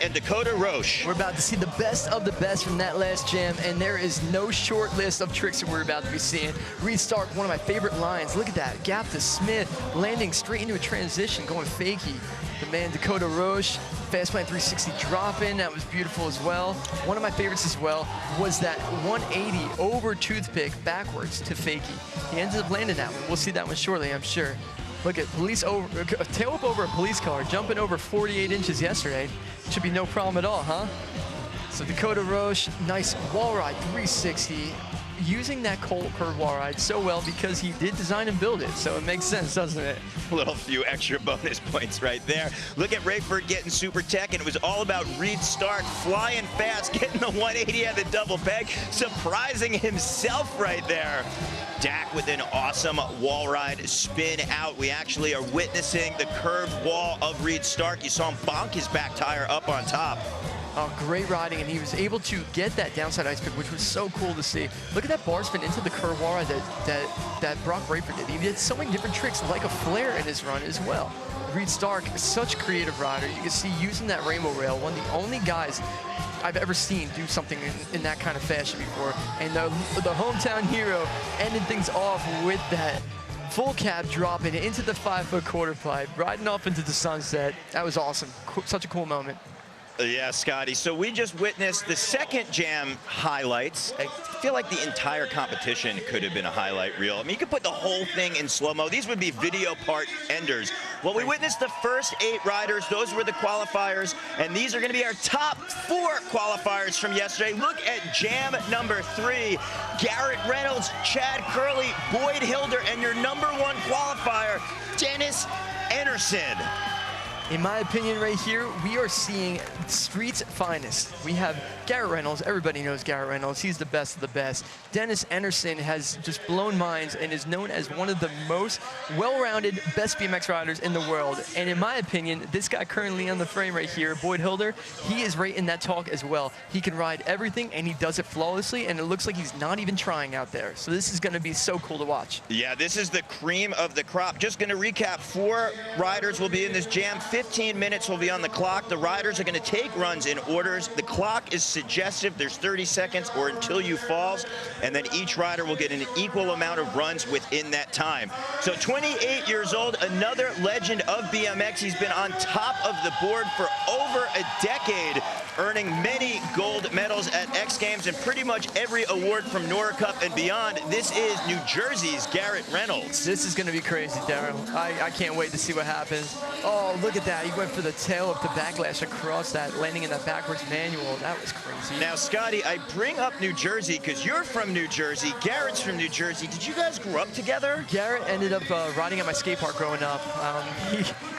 and Dakota Roche. We're about to see the best of the best from that last jam, and there is no short list of tricks that we're about to be seeing. Reed Stark, one of my favorite lines. Look at that. Gap to Smith, landing straight into a transition, going fakie. The man Dakota Roche, fast plant 360 drop in, that was beautiful as well. One of my favorites as well was that 180 over toothpick backwards to fakie. He ended up landing that one. We'll see that one shortly, I'm sure. Look at tail up over a police car, jumping over 48 inches yesterday. Should be no problem at all, huh? So Dakota Roche, nice wall ride 360. Using that Colt curve wall ride so well because he did design and build it, so it makes sense, doesn't it? A little few extra bonus points right there. Look at Rayford getting super tech, and it was all about Reed Stark flying fast, getting the 180 at the double peg, surprising himself right there. Dak with an awesome wall ride spin out. We actually are witnessing the curved wall of Reed Stark. You saw him bonk his back tire up on top. Oh, great riding, and he was able to get that downside ice pick, which was so cool to see. Look at that bar spin into the curve wall ride that Brock Rayford did. He did so many different tricks, like a flare in his run as well. Reed Stark, such a creative rider. You can see using that rainbow rail, one of the only guys I've ever seen do something in that kind of fashion before. And the hometown hero ended things off with that full cap dropping into the 5-foot quarter pipe, riding off into the sunset. That was awesome. Such a cool moment. Yeah, Scotty. So we just witnessed the second jam highlights. I feel like the entire competition could have been a highlight reel. I mean, you could put the whole thing in slow-mo. These would be video part enders. Well, we witnessed the first 8 riders. Those were the qualifiers. And these are going to be our top 4 qualifiers from yesterday. Look at jam number 3. Garrett Reynolds, Chad Kerley, Boyd Hilder, and your number 1 qualifier, Dennis Anderson. In my opinion right here, we are seeing street's finest. We have Garrett Reynolds. Everybody knows Garrett Reynolds. He's the best of the best. Dennis Anderson has just blown minds and is known as one of the most well-rounded best BMX riders in the world. And in my opinion, this guy currently on the frame right here, Boyd Hilder, he is right in that talk as well. He can ride everything and he does it flawlessly, and it looks like he's not even trying out there. So this is going to be so cool to watch. Yeah, this is the cream of the crop. Just going to recap, 4 riders will be in this jam. 15 minutes will be on the clock. The riders are going to take runs in orders. The clock is suggestive. There's 30 seconds or until you falls, and then each rider will get an equal amount of runs within that time. So 28 years old, another legend of BMX. He's been on top of the board for over a decade, earning many gold medals at X Games and pretty much every award from Nora Cup and beyond. This is New Jersey's Garrett Reynolds. This is going to be crazy, Daryl. I can't wait to see what happens. Oh, look at that. He went for the tail up the backlash across that, landing in that backwards manual. That was crazy. Now, Scotty, I bring up New Jersey because you're from New Jersey. Garrett's from New Jersey. Did you guys grow up together? Garrett ended up riding at my skate park growing up.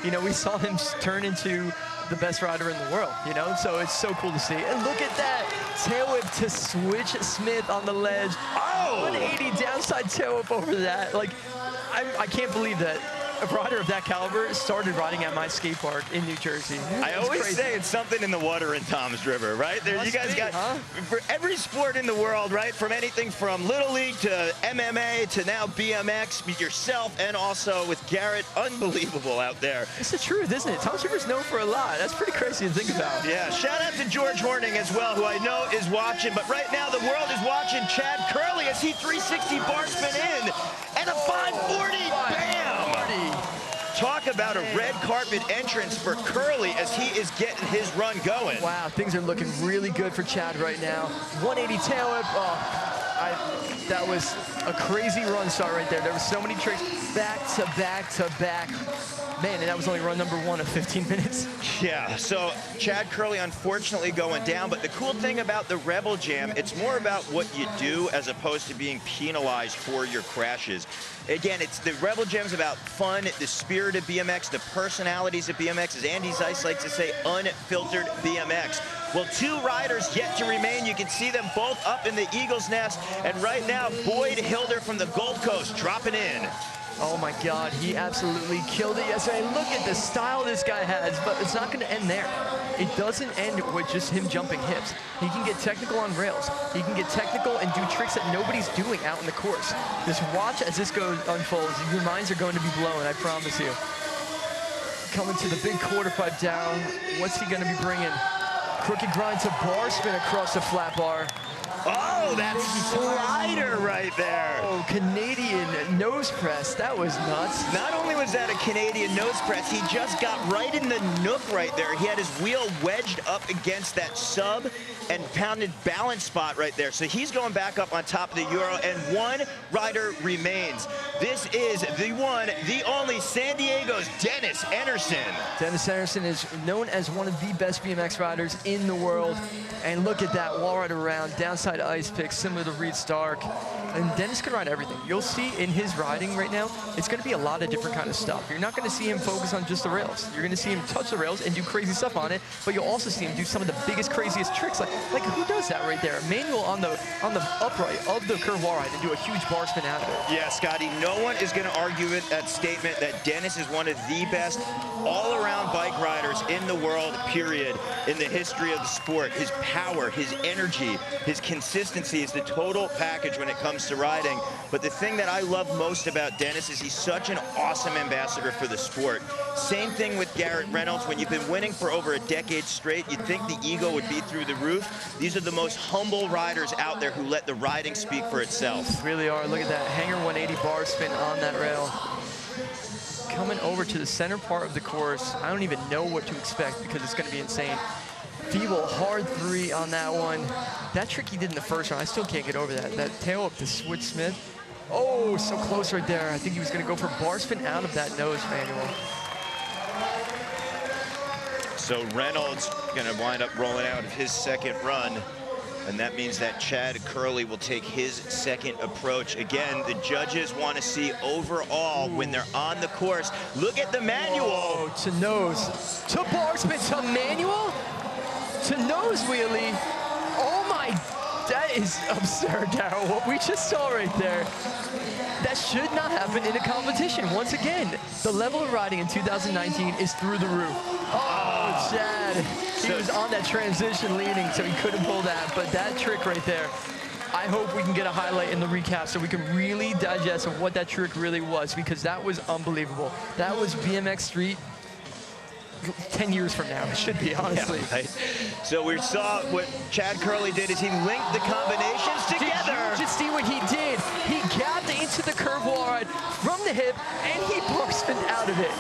We saw him turn into the best rider in the world, so it's so cool to see. And look at that tail whip to Switch Smith on the ledge. Oh! 180 downside tail whip over that. Like, I can't believe that a rider of that caliber started riding at my skate park in New Jersey. I always say it's something in the water in Tom's River, right? You guys got, for every sport in the world, right? From anything from Little League to MMA to now BMX, yourself, and also with Garrett, unbelievable out there. It's the truth, isn't it? Tom's River's known for a lot. That's pretty crazy to think about. Yeah, shout out to George Horning as well, who I know is watching, but right now the world is watching Chad Kerley as he 360 bar spin in, and a 540, bam! Talk about a red carpet entrance for Kerley as he is getting his run going. Wow, things are looking really good for Chad right now. 180 tail whip. Oh, that was a crazy run start right there. There were so many tricks back to back to back. Man, and that was only run number 1 of 15 minutes. Yeah, so Chad Kerley unfortunately going down, but the cool thing about the Rebel Jam, it's more about what you do as opposed to being penalized for your crashes. Again, it's the Rebel Jam's about fun, the spirit of BMX, the personalities of BMX, as Andy Zeiss likes to say, unfiltered BMX. Well, 2 riders yet to remain. You can see them both up in the Eagle's Nest, and right now, Boyd Hilder from the Gold Coast dropping in. Oh my God, he absolutely killed it yesterday. Look at the style this guy has, but it's not gonna end there. It doesn't end with just him jumping hips. He can get technical on rails. He can get technical and do tricks that nobody's doing out in the course. Just watch as this unfolds. Your minds are going to be blown, I promise you. Coming to the big quarter pipe down. What's he gonna be bringing? Crooked grind to bar spin across the flat bar. Oh, that slider right there. Oh, Canadian nose press. That was nuts. Not only was that a Canadian nose press, he just got right in the nook right there. He had his wheel wedged up against that sub and pounded balance spot right there. So he's going back up on top of the Euro, and 1 rider remains. This is the one, the only San Diego's Dennis Anderson. Dennis Anderson is known as one of the best BMX riders in the world. And look at that wall ride around, downside ice pick, similar to Reed Stark. And Dennis can ride everything. You'll see in his riding right now, it's going to be a lot of different kind of stuff. You're not going to see him focus on just the rails. You're going to see him touch the rails and do crazy stuff on it, but you'll also see him do some of the biggest, craziest tricks. Like who does that right there? Manual on the upright of the curve wall ride and do a huge bar spin out of it. Yeah, Scotty, no one is going to argue with that statement that Dennis is one of the best all-around bike riders in the world, period, in the history of the sport. His power, his energy, his consistency is the total package when it comes to riding. But the thing that I love most about Dennis is he's such an awesome ambassador for the sport. Same thing with Garrett Reynolds. When you've been winning for over a decade straight, you'd think the ego would be through the roof. These are the most humble riders out there who let the riding speak for itself. Really are. Look at that hanger 180 bar spin on that rail. Coming over to the center part of the course. I don't even know what to expect because it's going to be insane. Feeble, hard 3 on that one. That trick he did in the first round, I still can't get over that. That tail up to Switch Smith. Oh, so close right there. I think he was going to go for bar spin out of that nose manual. So Reynolds going to wind up rolling out of his second run. And that means that Chad Kerley will take his second approach. Again, the judges want to see overall when they're on the course. Look at the manual. Whoa, to nose, to bar spin, to manual, to nose wheelie. Oh my, that is absurd, Darryl. What we just saw right there. That should not happen in a competition. Once again, the level of riding in 2019 is through the roof. Oh, Chad. He was on that transition leading, so he couldn't pull that. But that trick right there, I hope we can get a highlight in the recap so we can really digest of what that trick really was, because that was unbelievable. That was BMX Street 10 years from now, it should be, honestly. Yeah, right. So we saw what Chad Kerley did is he linked the combinations together. Did you just see what he did? He gapped into the curve wall ride from the hip, and he bar spun out of it.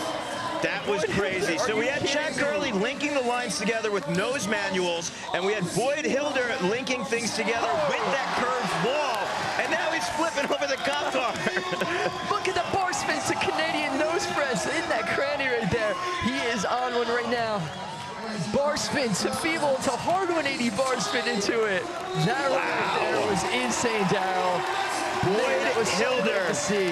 That was crazy. So we had Chad Kerley linking the lines together with nose manuals, and we had Boyd Hilder linking things together with that curved wall, and now he's flipping over the cop car. Look at the bar spins to Canadian nose press in that cranny right there. He is on one right now. Bar spin to feeble to hard 180 bar spin into it. That right there was insane, Darryl. Boyd Hilder,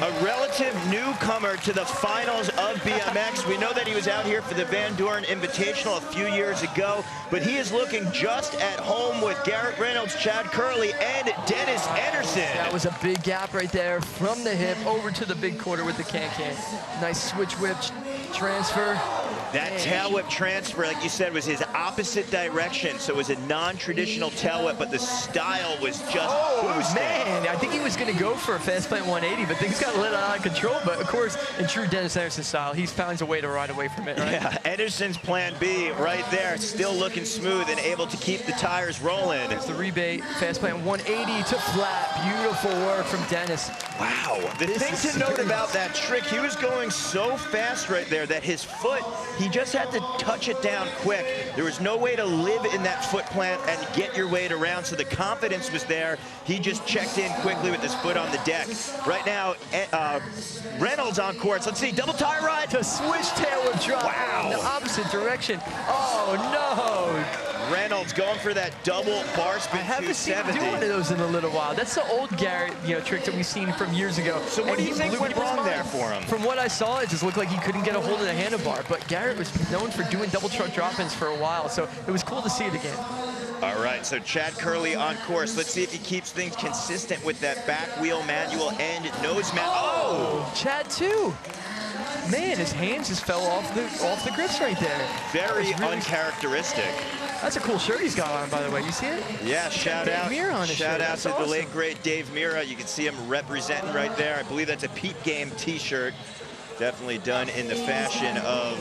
a relative newcomer to the finals of BMX. We know that he was out here for the Van Doren Invitational a few years ago, but he is looking just at home with Garrett Reynolds, Chad Kerley, and Dennis Ederson. That was a big gap right there from the hip over to the big quarter with the can-can. Nice switch whip transfer. That tail whip transfer, like you said, was his opposite direction, so it was a non-traditional tail whip, but the style was just boosting. Man, I think he was going to go for a fast plant 180, but things got a little out of control. But of course, in true Dennis Ederson style, he finds a way to ride away from it, right? Yeah, Ederson's plan B right there, still looking smooth and able to keep the tires rolling. It's the rebate, fast plant 180 to flat. Beautiful work from Dennis. Wow. The thing to note about that trick, he was going so fast right there that his foot, he just had to touch it down quick. There was no way to live in that foot plant and get your weight around, so the confidence was there. He just checked in quickly with his foot on the deck. Right now, Reynolds on course. Let's see, double tire ride. To switch tail whip drop. Wow. In the opposite direction. Oh, no. Reynolds going for that double bar spin 270. I haven't seen him do one of those in a little while. That's the old Garrett, trick that we've seen from years ago. So what do you think went wrong there for him? From what I saw, it just looked like he couldn't get a hold of the handlebar. But Garrett was known for doing double truck drop-ins for a while, so it was cool to see it again. All right, so Chad Kerley on course. Let's see if he keeps things consistent with that back wheel manual and nose manual. Oh, Chad too. Man, his hands just fell off the grips right there. Very really uncharacteristic. That's a cool shirt he's got on, by the way. You see it? Yeah, shout out to awesome. the late, great Dave Mira. You can see him representing right there. I believe that's a Peep Game t-shirt. Definitely done in the fashion of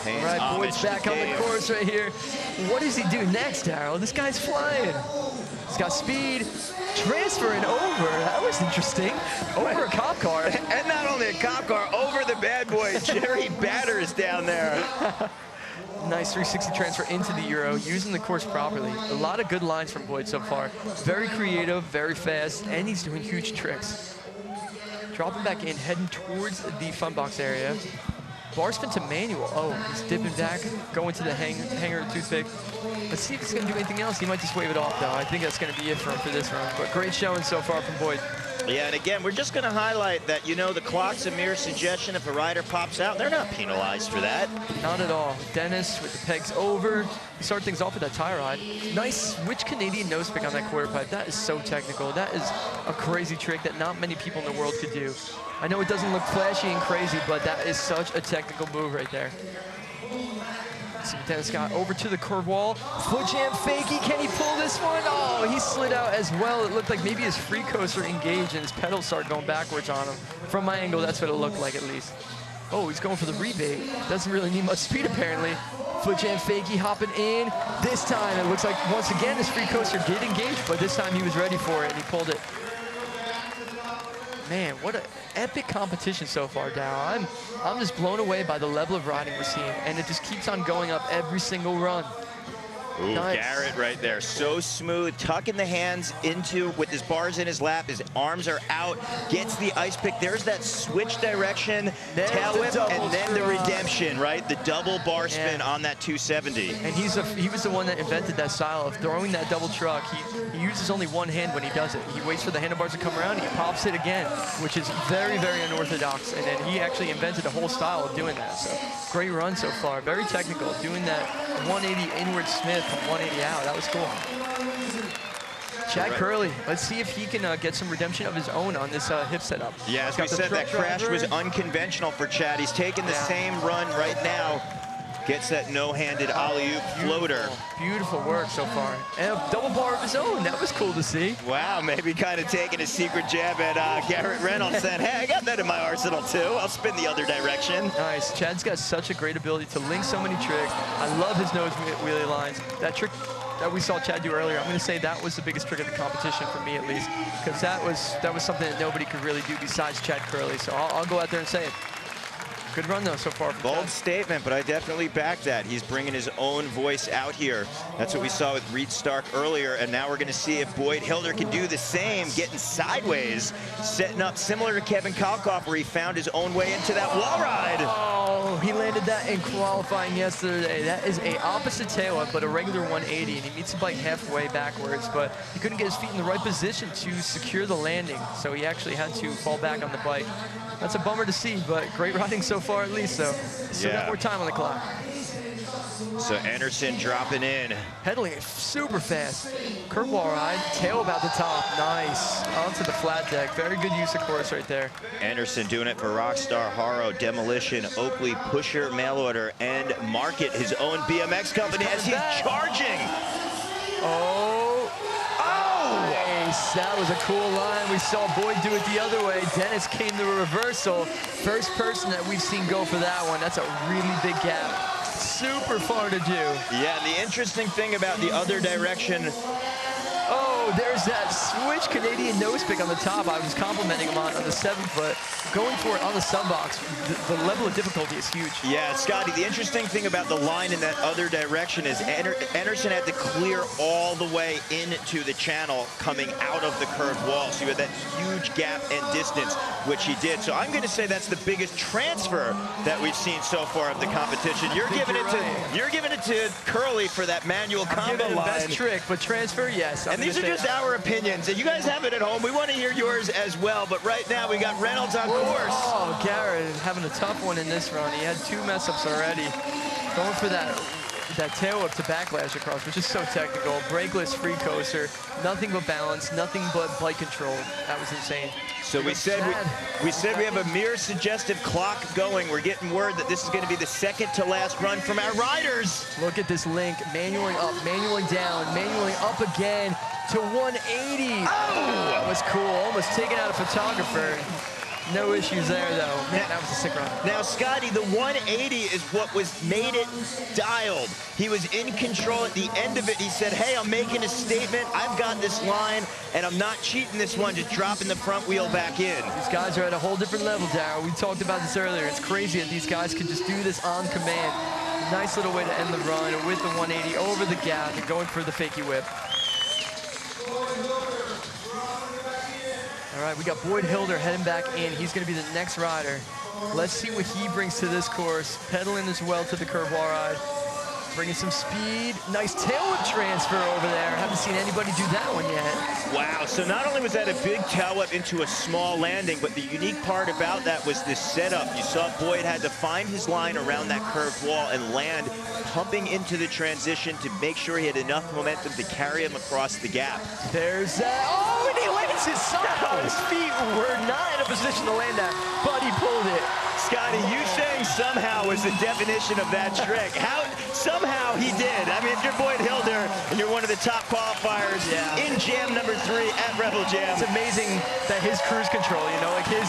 All right, Boyd's back on the course right here. What does he do next, Darryl? This guy's flying. He's got speed, transferring over. That was interesting. Over a cop car. And not only a cop car, over the bad boy, Jerry Batters down there. Nice 360 transfer into the Euro, using the course properly. A lot of good lines from Boyd so far. Very creative, very fast, and he's doing huge tricks. Dropping back in, heading towards the fun box area. Bar spin to manual. Oh, he's dipping back, going to the hanger toothpick. Let's see if he's going to do anything else. He might just wave it off, though. I think that's going to be it for him for this round. But great showing so far from Boyd. Yeah, and again, we're just going to highlight that, the clock's a mere suggestion. If a rider pops out, they're not penalized for that. Not at all. Dennis with the pegs over. He started things off with that tie rod. Nice switch Canadian nose pick on that quarter pipe. That is so technical. That is a crazy trick that not many people in the world could do. I know it doesn't look flashy and crazy, but that is such a technical move right there. See Dennis got over to the curve wall. Foot jam fakie. Can he pull this one? Oh, he slid out as well. It looked like maybe his free coaster engaged and his pedals started going backwards on him. From my angle, that's what it looked like at least. Oh, he's going for the rebate. Doesn't really need much speed apparently. Foot jam fakie hopping in. This time it looks like once again his free coaster did engage, but this time he was ready for it and he pulled it. Man, what an epic competition so far, Darryl. I'm just blown away by the level of riding we're seeing, and it just keeps on going up every single run. Ooh, nice. Garrett right there, so smooth, tucking the hands into with his bars in his lap, his arms are out, gets the ice pick. There's that switch direction, tail whip, and then the redemption. innovation, right? The double bar spin on that 270. And he was the one that invented that style of throwing that double truck. He uses only one hand when he does it. He waits for the handlebars to come around, he pops it again, which is very, very unorthodox. And then he actually invented a whole style of doing that. So great run so far. Very technical, doing that 180 inward Smith from 180 out. That was cool. Chad Kerley, let's see if he can get some redemption of his own on this hip setup. Yeah, as we said, that crash was unconventional for Chad. He's taking the same run right now. Gets that no-handed alley-oop floater. Beautiful work so far. And a double bar of his own. That was cool to see. Wow, maybe kind of taking a secret jab at Garrett Reynolds, saying, hey, I got that in my arsenal too. I'll spin the other direction. Nice. Chad's got such a great ability to link so many tricks. I love his nose wheelie lines. That trick that we saw Chad do earlier, I'm going to say that was the biggest trick of the competition for me, at least, because that was something that nobody could really do besides Chad Kerley. So I'll go out there and say it. Good run, though, so far. Bold statement, but I definitely back that. He's bringing his own voice out here. That's what we saw with Reed Stark earlier, and now we're going to see if Boyd Hilder can do the same, getting sideways, setting up similar to Kevin Kalkoff, where he found his own way into that wall ride. Oh, he landed that in qualifying yesterday. That is a opposite tail up, but a regular 180, and he meets the bike halfway backwards, but he couldn't get his feet in the right position to secure the landing, so he actually had to fall back on the bike. That's a bummer to see, but great riding so far at least, so still got more time on the clock. So Anderson dropping in. Pedaling it super fast. Curb wall ride, tail about the top, nice. Onto the flat deck, very good use of course right there. Anderson doing it for Rockstar, Haro, Demolition, Oakley, Pusher, Mail Order, and Market, his own BMX company as he's charging. Nice. That was a cool line. We saw Boyd do it the other way. Dennis came to a reversal. First person that we've seen go for that one. That's a really big gap. Super far to do. Yeah, and the interesting thing about the other direction. Oh, there's that switch Canadian nose pick on the top. I was complimenting him on the 7-foot. Going for it on the sub box, the level of difficulty is huge. Yeah, Scotty, the interesting thing about the line in that other direction is Anderson had to clear all the way into the channel coming out of the curved wall. So you had that huge gap and distance, which he did. So I'm going to say that's the biggest transfer that we've seen so far of the competition. You're giving it to Kerley for that manual combo line. Best trick, but transfer, yes. And these are just our opinions. And you guys have it at home. We want to hear yours as well. But right now we got Reynolds on course. Oh, Garrett having a tough one in this run. He had 2 mess-ups already. Going for that tail up to backlash across, which is so technical. Brakeless free coaster, nothing but balance, nothing but bike control. That was insane. So we said we have a mere suggestive clock going. We're getting word that this is going to be the second to last run from our riders. Look at this link, manualing up, manualing down, manualing up again to 180. Oh! That was cool, almost taken out a photographer. No issues there, though. Man, that was a sick run. Now, Scotty, the 180 is what made it dialed. He was in control at the end of it. He said, hey, I'm making a statement. I've got this line, and I'm not cheating this one, just dropping the front wheel back in. These guys are at a whole different level, Darryl. We talked about this earlier. It's crazy that these guys can just do this on command. Nice little way to end the run with the 180 over the gap and going for the fakie whip. All right, we got Boyd Hilder heading back in. He's going to be the next rider. Let's see what he brings to this course. Pedaling as well to the curve wall ride. Bringing some speed. Nice tailwhip transfer over there. Haven't seen anybody do that one yet. Wow, so not only was that a big tailwhip into a small landing, but the unique part about that was this setup. You saw Boyd had to find his line around that curved wall and land, pumping into the transition to make sure he had enough momentum to carry him across the gap. There's that. Oh, and he lands his somehow. His feet were not in a position to land that, but he pulled it. Scotty, you saying somehow was the definition of that trick. How somehow he did. I mean, if you're Boyd Hilder and you're one of the top qualifiers in jam number 3 at Rebel Jam. It's amazing that his cruise control, you know, like his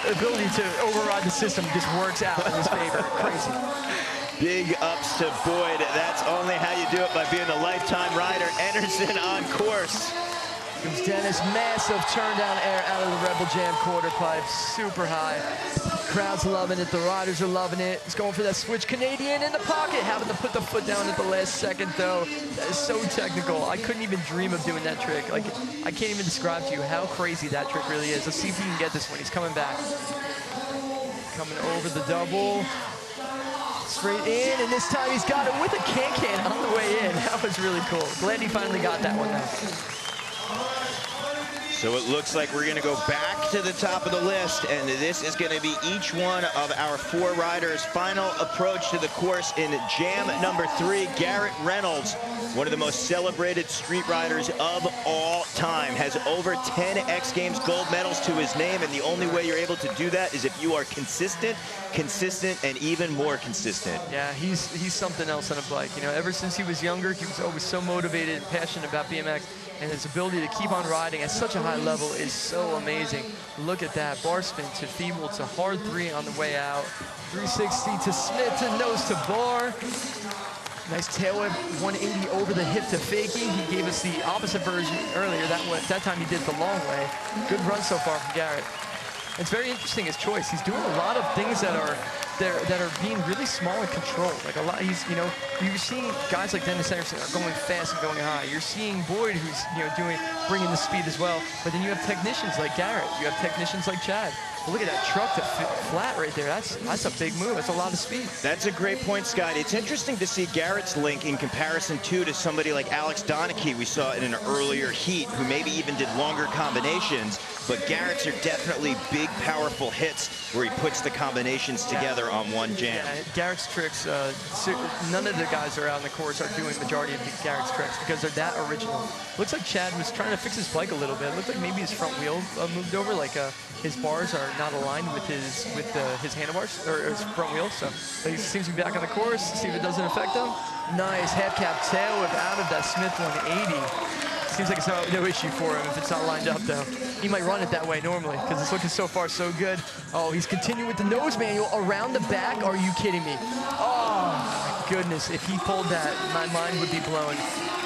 ability to override the system just works out in his favor. Crazy. Big ups to Boyd. That's only how you do it, by being a lifetime rider. Anderson on course. Comes Dennis, massive turn down air out of the Rebel Jam quarter pipe, super high. Crowd's loving it, the riders are loving it. He's going for that switch Canadian in the pocket, having to put the foot down at the last second though. That is so technical. I couldn't even dream of doing that trick. Like, I can't even describe to you how crazy that trick really is. Let's see if he can get this one. He's coming back. Coming over the double. Straight in, and this time he's got it with a can on the way in. That was really cool. Glad he finally got that one though. So it looks like we're going to go back to the top of the list, and this is going to be each one of our 4 riders' final approach to the course in jam number 3. Garrett Reynolds, one of the most celebrated street riders of all time, has over 10 X Games gold medals to his name, and the only way you're able to do that is if you are consistent, and even more consistent. Yeah, he's something else on a bike. You know, ever since he was younger, he was always so motivated and passionate about BMX, and his ability to keep on riding at such a high level is so amazing. Look at that, bar spin to feeble to hard 3 on the way out. 360 to Smith to nose to bar. Nice tail whip, 180 over the hip to fakie. He gave us the opposite version earlier. That time he did the long way. Good run so far from Garrett. It's very interesting, his choice. He's doing a lot of things that are being really small and controlled. Like a lot, you're seeing guys like Dennis Anderson are going fast and going high. You're seeing Boyd, who's bringing the speed as well. But then you have technicians like Garrett. You have technicians like Chad. But look at that truck to flat right there. That's a big move. That's a lot of speed. That's a great point, Scott. It's interesting to see Garrett's link in comparison to somebody like Alex Donachie we saw in an earlier heat, who maybe even did longer combinations. But Garrett's are definitely big, powerful hits where he puts the combinations together on one jam. Yeah, Garrett's tricks, none of the guys that are out on the course are doing majority of Garrett's tricks because they're that original. Looks like Chad was trying to fix his bike a little bit. It looked like maybe his front wheel moved over, like his bars are not aligned with his handlebars or his front wheel. So he seems to be back on the course. See if it doesn't affect him. Nice half cap tail whip out of that Smith 180. Seems like it's no issue for him if it's not lined up, though. He might run it that way normally because it's looking so far so good. Oh, he's continuing with the nose manual around the back. Are you kidding me? Oh, my goodness. If he pulled that, my mind would be blown.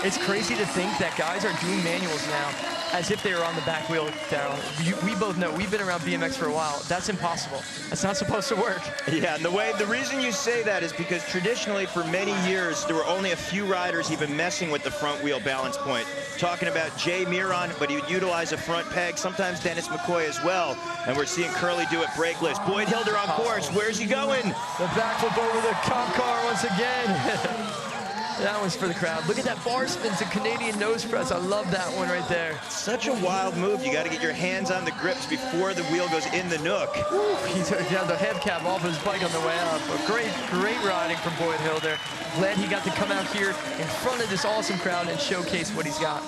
It's crazy to think that guys are doing manuals now as if they were on the back wheel, Daryl. We both know, we've been around BMX for a while. That's impossible. That's not supposed to work. Yeah, and the reason you say that is because traditionally for many years, there were only a few riders even messing with the front wheel balance point. Talking about Jay Miron, but he would utilize a front peg, sometimes Dennis McCoy as well. And we're seeing Kerley do it brakeless. Boyd Hilder on course, where's he going? The backflip over the cop car once again. That one's for the crowd. Look at that bar spin to Canadian nose press. I love that one right there. Such a wild move. You got to get your hands on the grips before the wheel goes in the nook. Woo, he had the head cap off his bike on the way up. But great riding from Boyd Hilder. Glad he got to come out here in front of this awesome crowd and showcase what he's got.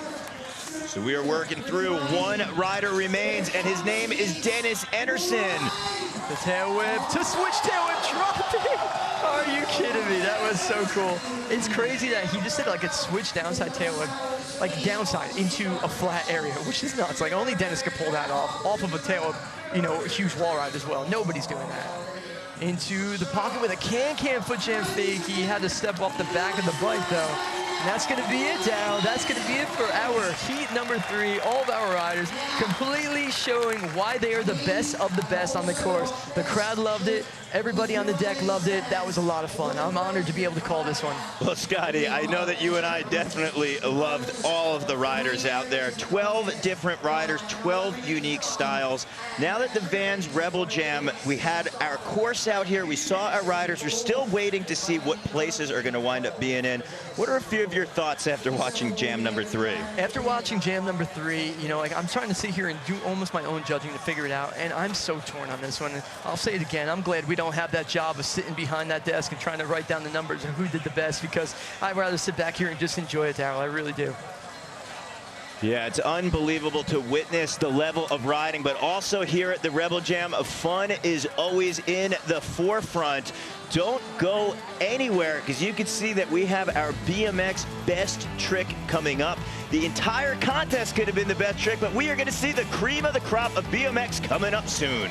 So we are working through. One rider remains, and his name is Dennis Anderson. The tail whip to switch tail whip, dropped it. Are you kidding me? That was so cool. It's crazy that he just did like a switch downside tail whip, like downside into a flat area, which is nuts. Like only Dennis could pull that off of a tail whip, huge wall ride as well. Nobody's doing that. Into the pocket with a can foot jam fake. He had to step off the back of the bike though. And that's going to be it, Dow. That's going to be it for our heat number 3. All of our riders completely showing why they are the best of the best on the course. The crowd loved it. Everybody on the deck loved it. That was a lot of fun. I'm honored to be able to call this one. Well, Scotty, I know that you and I definitely loved all of the riders out there. 12 different riders, 12 unique styles. Now that the Vans Rebel Jam, we had our course out here. We saw our riders. We're still waiting to see what places are going to wind up being in. What are a few of your thoughts after watching jam number 3? After watching jam number 3, I'm trying to sit here and do almost my own judging to figure it out, and I'm so torn on this one. I'll say it again. I'm glad we don't have that job of sitting behind that desk and trying to write down the numbers and who did the best, because I'd rather sit back here and just enjoy it, Daryl. I really do. Yeah, it's unbelievable to witness the level of riding, but also here at the Rebel Jam, fun is always in the forefront. Don't go anywhere, because you can see that we have our BMX best trick coming up. The entire contest could have been the best trick, but we are going to see the cream of the crop of BMX coming up soon.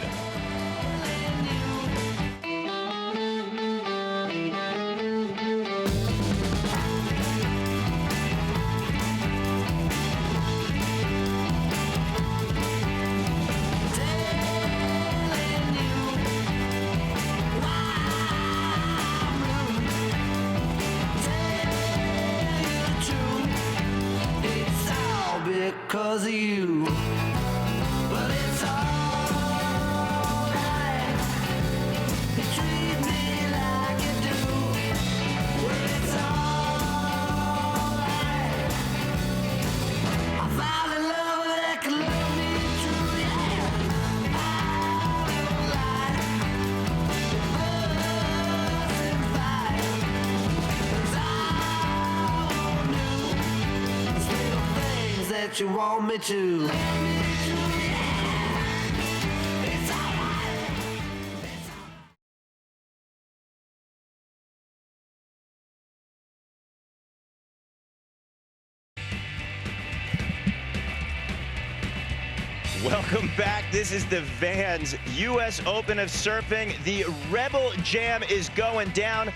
Because of you, but it's all that you want me to. Welcome back. This is the Vans U.S. Open of Surfing. The Rebel Jam is going down.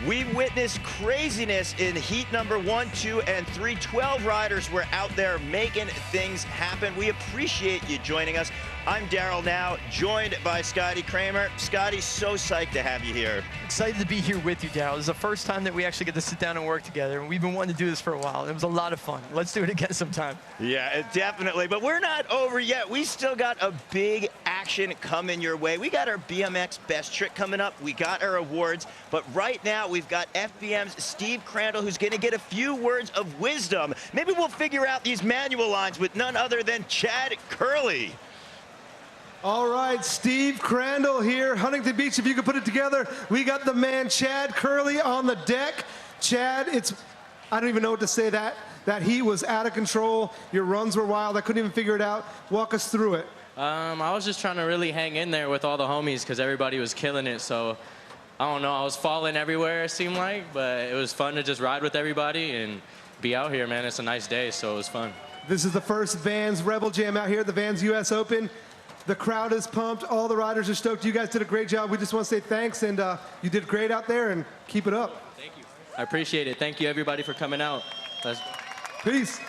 We witnessed craziness in heat number 1, 2, and 3. 12 riders were out there making things happen. We appreciate you joining us. I'm Daryl Now, joined by Scotty Kramer. Scotty, so psyched to have you here. Excited to be here with you, Daryl. This is the first time that we actually get to sit down and work together, and we've been wanting to do this for a while. It was a lot of fun. Let's do it again sometime. Yeah, definitely. But we're not over yet. We still got a big action coming your way. We got our BMX Best Trick coming up. We got our awards. But right now, we've got FBM's Steve Crandall, who's going to get a few words of wisdom. Maybe we'll figure out these manual lines with none other than Chad Kerley. All right, Steve Crandall here, Huntington Beach. If you could put it together, we got the man Chad Kerley on the deck. Chad, I don't even know what to say. That heat was out of control. Your runs were wild. I couldn't even figure it out. Walk us through it. I was just trying to really hang in there with all the homies because everybody was killing it. So I don't know, I was falling everywhere, it seemed like, but it was fun to just ride with everybody and be out here, man. It's a nice day, so it was fun. This is the first Vans Rebel Jam out here at the Vans US Open. The crowd is pumped. All the riders are stoked. You guys did a great job. We just want to say thanks, and you did great out there, and keep it up. Thank you. I appreciate it. Thank you, everybody, for coming out. Peace.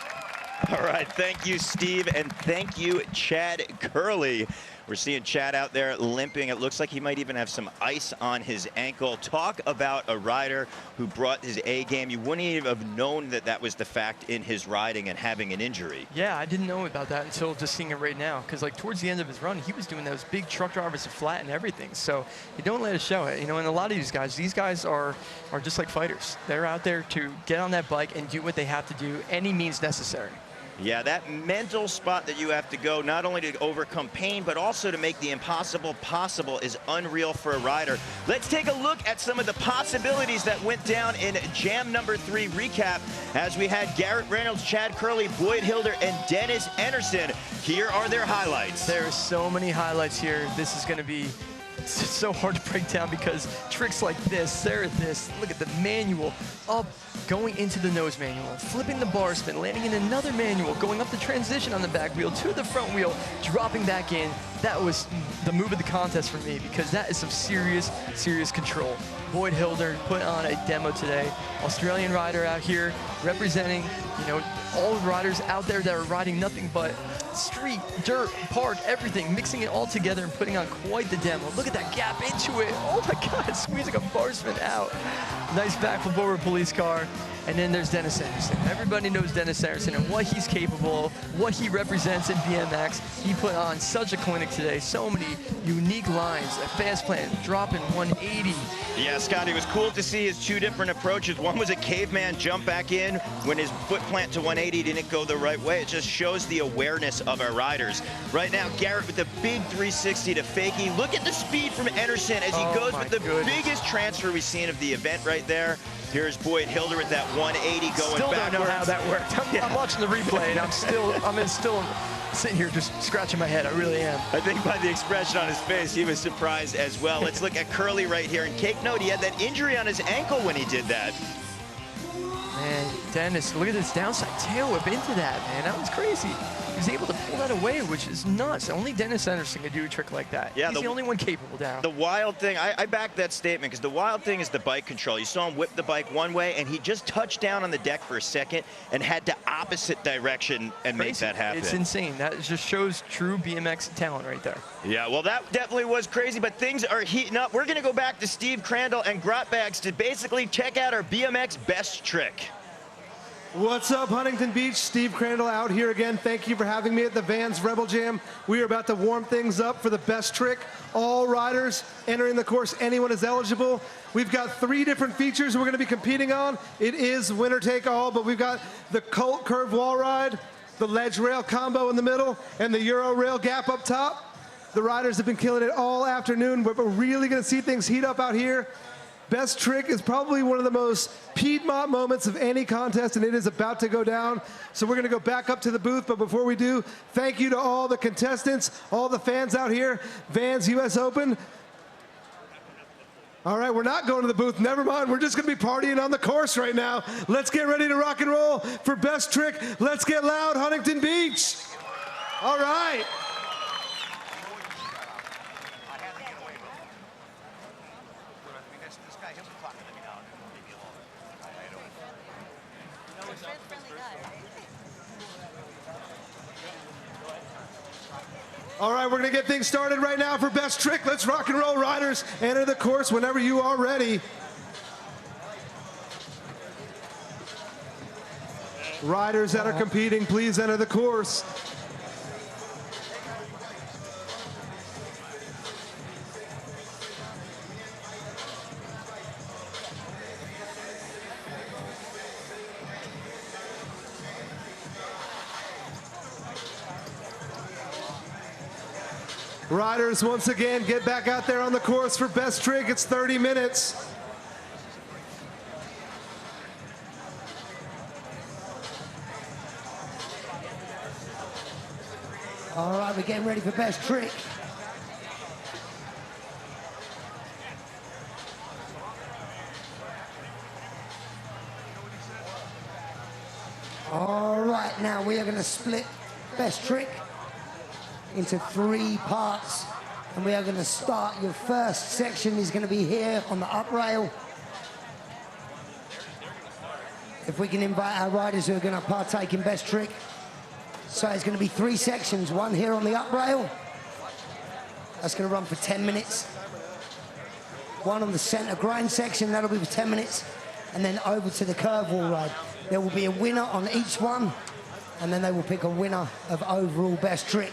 All right, thank you, Steve, and thank you, Chad Kerley. We're seeing Chad out there limping. It looks like he might even have some ice on his ankle. Talk about a rider who brought his A game. You wouldn't even have known that that was the fact in his riding and having an injury. Yeah, I didn't know about that until just seeing it right now. Because like towards the end of his run, he was doing those big truck drivers to flat and everything. So you don't let it show it. You know, and a lot of these guys are just like fighters. They're out there to get on that bike and do what they have to do, any means necessary. Yeah, that mental spot that you have to go, not only to overcome pain, but also to make the impossible possible, is unreal for a rider. Let's take a look at some of the possibilities that went down in Jam number 3 recap, as we had Garrett Reynolds, Chad Kerley, Boyd Hilder, and Dennis Anderson. Here are their highlights. There are so many highlights here. This is going to be so hard to break down because tricks like this, look at the manual, up, going into the nose manual, flipping the bar spin, landing in another manual, going up the transition on the back wheel to the front wheel, dropping back in. That was the move of the contest for me because that is some serious control. Boyd Hilder put on a demo today. Australian rider out here representing, you know, all the riders out there that are riding nothing but street, dirt, park, everything, mixing it all together and putting on quite the demo. Look at that gap into it. Oh my God, squeezing a bar spin out. Nice backflip over a police car. And then there's Dennis Anderson. Everybody knows Dennis Anderson and what he's capable of, what he represents in BMX. He put on such a clinic today. So many unique lines, a fast plan, dropping 180. Yeah, Scotty, it was cool to see his 2 different approaches. One was a caveman jump back in when his foot plant to 180 didn't go the right way. It just shows the awareness of our riders. Right now, Garrett with the big 360 to fakie. Look at the speed from Anderson as he goes with the biggest transfer we've seen of the event right there. Here's Boyd Hilder with that 180 going still backwards. Don't know how that worked. I'm watching the replay and I'm still sitting here just scratching my head. I really am. I think by the expression on his face, he was surprised as well. Let's look at Kerley right here. And take note, he had that injury on his ankle when he did that. Man, Dennis, look at this downside tail whip into that, man. That was crazy. He was able to pull that away, which is nuts. Only Dennis Anderson can do a trick like that. Yeah, he's the only one capable down. The wild thing, I back that statement, because the wild thing is the bike control. You saw him whip the bike one way, and he just touched down on the deck for a second and had to opposite direction and make that happen. It's insane. That just shows true BMX talent right there. Yeah, well, that definitely was crazy, but things are heating up. We're going to go back to Steve Crandall and Grotbags to basically check out our BMX best trick. What's up, Huntington Beach? Steve Crandall out here again. Thank you for having me at the Vans Rebel Jam. We are about to warm things up for the best trick. All riders entering the course, anyone is eligible. We've got 3 different features we're going to be competing on. It is winner take all, but we've got the Colt curve wall ride, the ledge rail combo in the middle, and the Euro rail gap up top. The riders have been killing it all afternoon, but we're really going to see things heat up out here. Best trick is probably one of the most Piedmont moments of any contest, and it is about to go down. So we're gonna go back up to the booth, but before we do, thank you to all the contestants, all the fans out here, Vans US Open. All right, we're not going to the booth, never mind. We're just gonna be partying on the course right now. Let's get ready to rock and roll for best trick. Let's get loud, Huntington Beach. All right. All right, we're gonna get things started right now for best trick. Let's rock and roll, riders. Enter the course whenever you are ready. Riders that are competing, please enter the course. Riders, once again, get back out there on the course for best trick. It's 30 minutes. All right, we're getting ready for best trick. All right, now we are going to split best trick into 3 parts, and we are going to start. Your first section is going to be here on the up rail. If we can invite our riders who are going to partake in best trick. So it's going to be 3 sections, 1 here on the up rail. That's going to run for 10 minutes. 1 on the center grind section, that'll be for 10 minutes. And then over to the curve wall ride. There will be a winner on each one, and then they will pick a winner of overall best trick.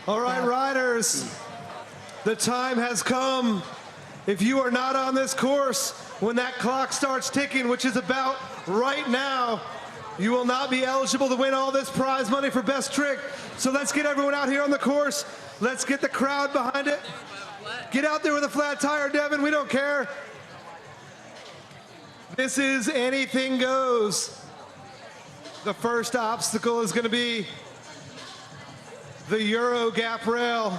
All right, riders, the time has come. If you are not on this course when that clock starts ticking, which is about right now, you will not be eligible to win all this prize money for best trick. So let's get everyone out here on the course. Let's get the crowd behind it. Get out there with a flat tire, Devon, we don't care. This is anything goes. The first obstacle is gonna be the Euro gap rail.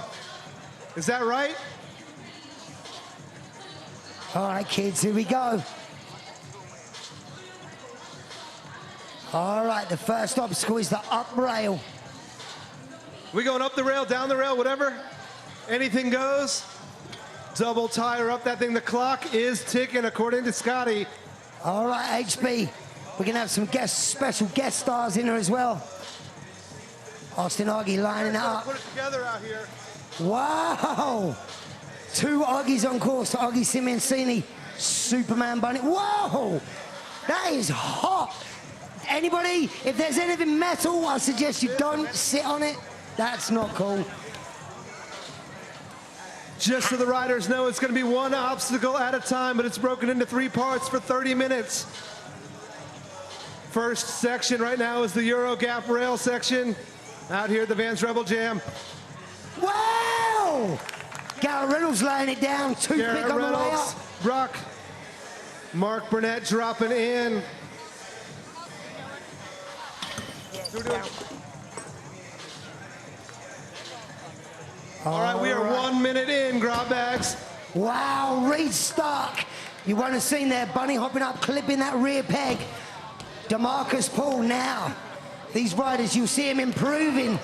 Is that right? All right, kids, here we go. All right, the first obstacle is the up rail. We going up the rail, down the rail, whatever? Anything goes. Double tire up that thing. The clock is ticking according to Scotty. All right, HB. We're gonna have some special guest stars in here as well. Austin Augie lining it up. Put it together out here. Wow! 2 Augies on course. Augie Simoncini, Superman Bunny. Whoa! That is hot. Anybody, if there's anything metal, I suggest you don't sit on it. That's not cool. Just so the riders know, it's going to be 1 obstacle at a time, but it's broken into 3 parts for 30 minutes. First section right now is the Euro Gap Rail section out here at the Vans Rebel Jam. Wow! Garrett Reynolds laying it down. Toothpick on the way up. Brock, Mark Burnett dropping in. All right, we are 1 minute in, grab bags. Wow, Reed Stark. You won't have seen there, bunny hopping up, clipping that rear peg. DeMarcus Paul now. These riders, you'll see him improving.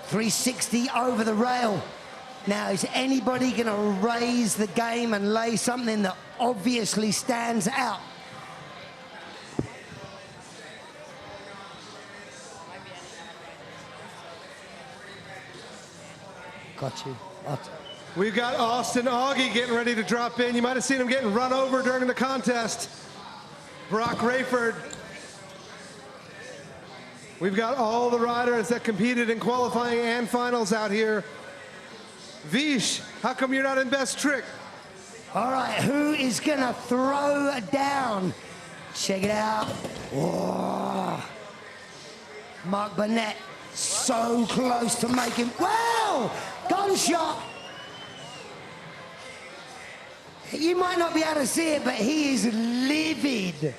360 over the rail. Now, is anybody going to raise the game and lay something that obviously stands out? Got you. We've got Austin Augie getting ready to drop in. You might have seen him getting run over during the contest. Brock Rayford. We've got all the riders that competed in qualifying and finals out here. Vish, how come you're not in best trick? All right, who is gonna throw down? Check it out. Whoa. Mark Burnett, so close to making, wow! Gunshot! You might not be able to see it, but he is livid.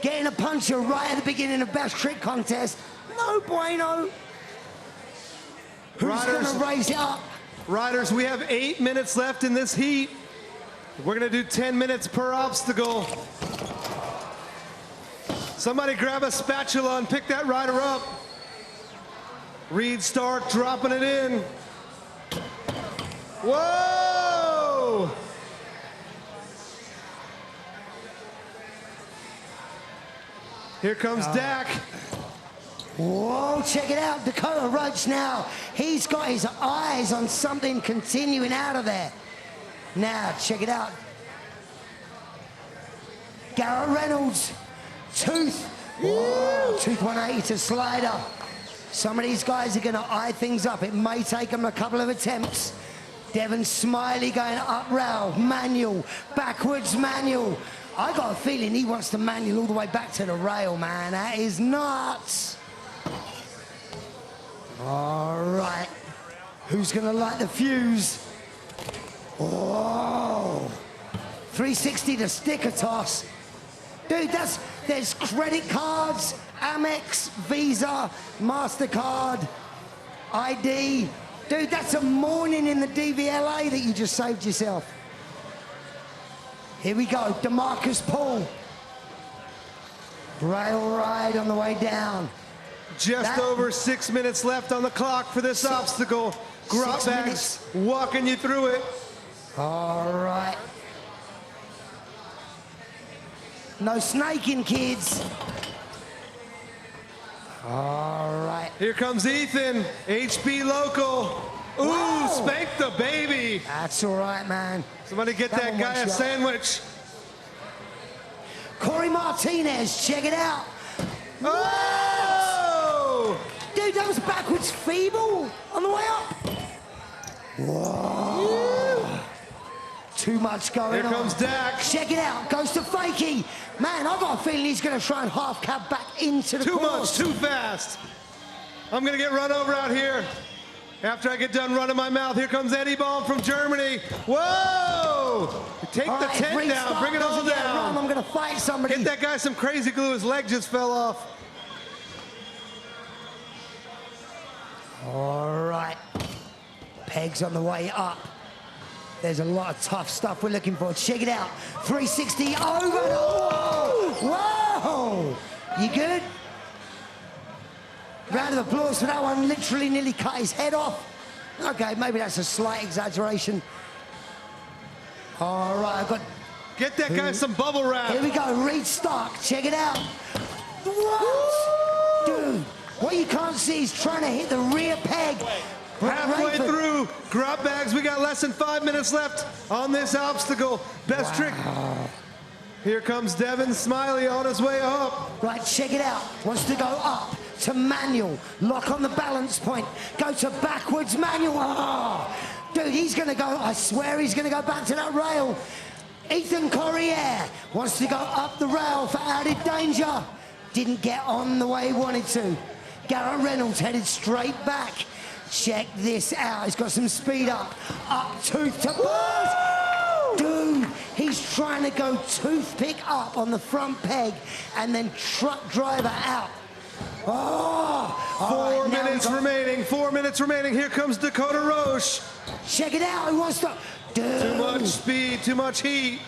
Getting a puncher right at the beginning of best trick contest. No bueno. Who's going to raise it up? Riders, we have 8 minutes left in this heat. We're going to do 10 minutes per obstacle. Somebody grab a spatula and pick that rider up. Reed Stark dropping it in. Whoa! Here comes Dak. Whoa, check it out. Dakota Roche now. He's got his eyes on something continuing out of there. Now, check it out. Garrett Reynolds. Tooth. Whoa, Tooth 180 to slider. Some of these guys are going to eye things up. It may take them a couple of attempts. Devon Smiley going up rail. Manual. Backwards manual. I got a feeling he wants to manual all the way back to the rail, man. That is nuts. All right. Who's going to light the fuse? Oh. 360 to sticker toss. Dude, there's credit cards, Amex, Visa, MasterCard, ID. Dude, that's a morning in the DVLA that you just saved yourself. Here we go, DeMarcus Paul. Rail ride on the way down. Just over 6 minutes left on the clock for this obstacle. Grotbags walking you through it. All right. No snaking, kids. All right. Here comes Ethan, HB local. Ooh, Whoa. spank the baby. That's all right, man. Somebody get that guy a sandwich. Corey Martinez, check it out. Oh! Dude, that was backwards feeble on the way up. Whoa. Too much going on. Here comes Dak. Check it out. Goes to Fakey. Man, I've got a feeling he's going to try and half cab back into the course. Too much, too fast. I'm going to get run over out here. After I get done running my mouth, here comes Eddie Baum from Germany. Whoa! Take the tent down. Bring it all down. I'm going to fight somebody. Get that guy some crazy glue. His leg just fell off. All right. Pegs on the way up. There's a lot of tough stuff we're looking for. Check it out. 360 over. Whoa! Whoa! You good? Round of applause for that one. Literally nearly cut his head off. Okay, maybe that's a slight exaggeration. All right, I've got... Get that guy some bubble wrap. Here we go, Reed Stark. Check it out. What? Dude, what you can't see is trying to hit the rear peg. Halfway through, grub bags. We got less than 5 minutes left on this obstacle. Best trick. Here comes Devon Smiley on his way up. Right, check it out. Wants to go up to manual. Lock on the balance point. Go to backwards manual. Oh, dude, he's going to go. I swear he's going to go back to that rail. Ethan Corriere wants to go up the rail for added danger. Didn't get on the way he wanted to. Garrett Reynolds headed straight back. Check this out. He's got some speed up. Up tooth to bars. Dude, he's trying to go toothpick up on the front peg and then truck driver out. Oh! 4 minutes remaining. 4 minutes remaining. Here comes Dakota Roche. Check it out. He wants to... Dude. Too much speed, too much heat.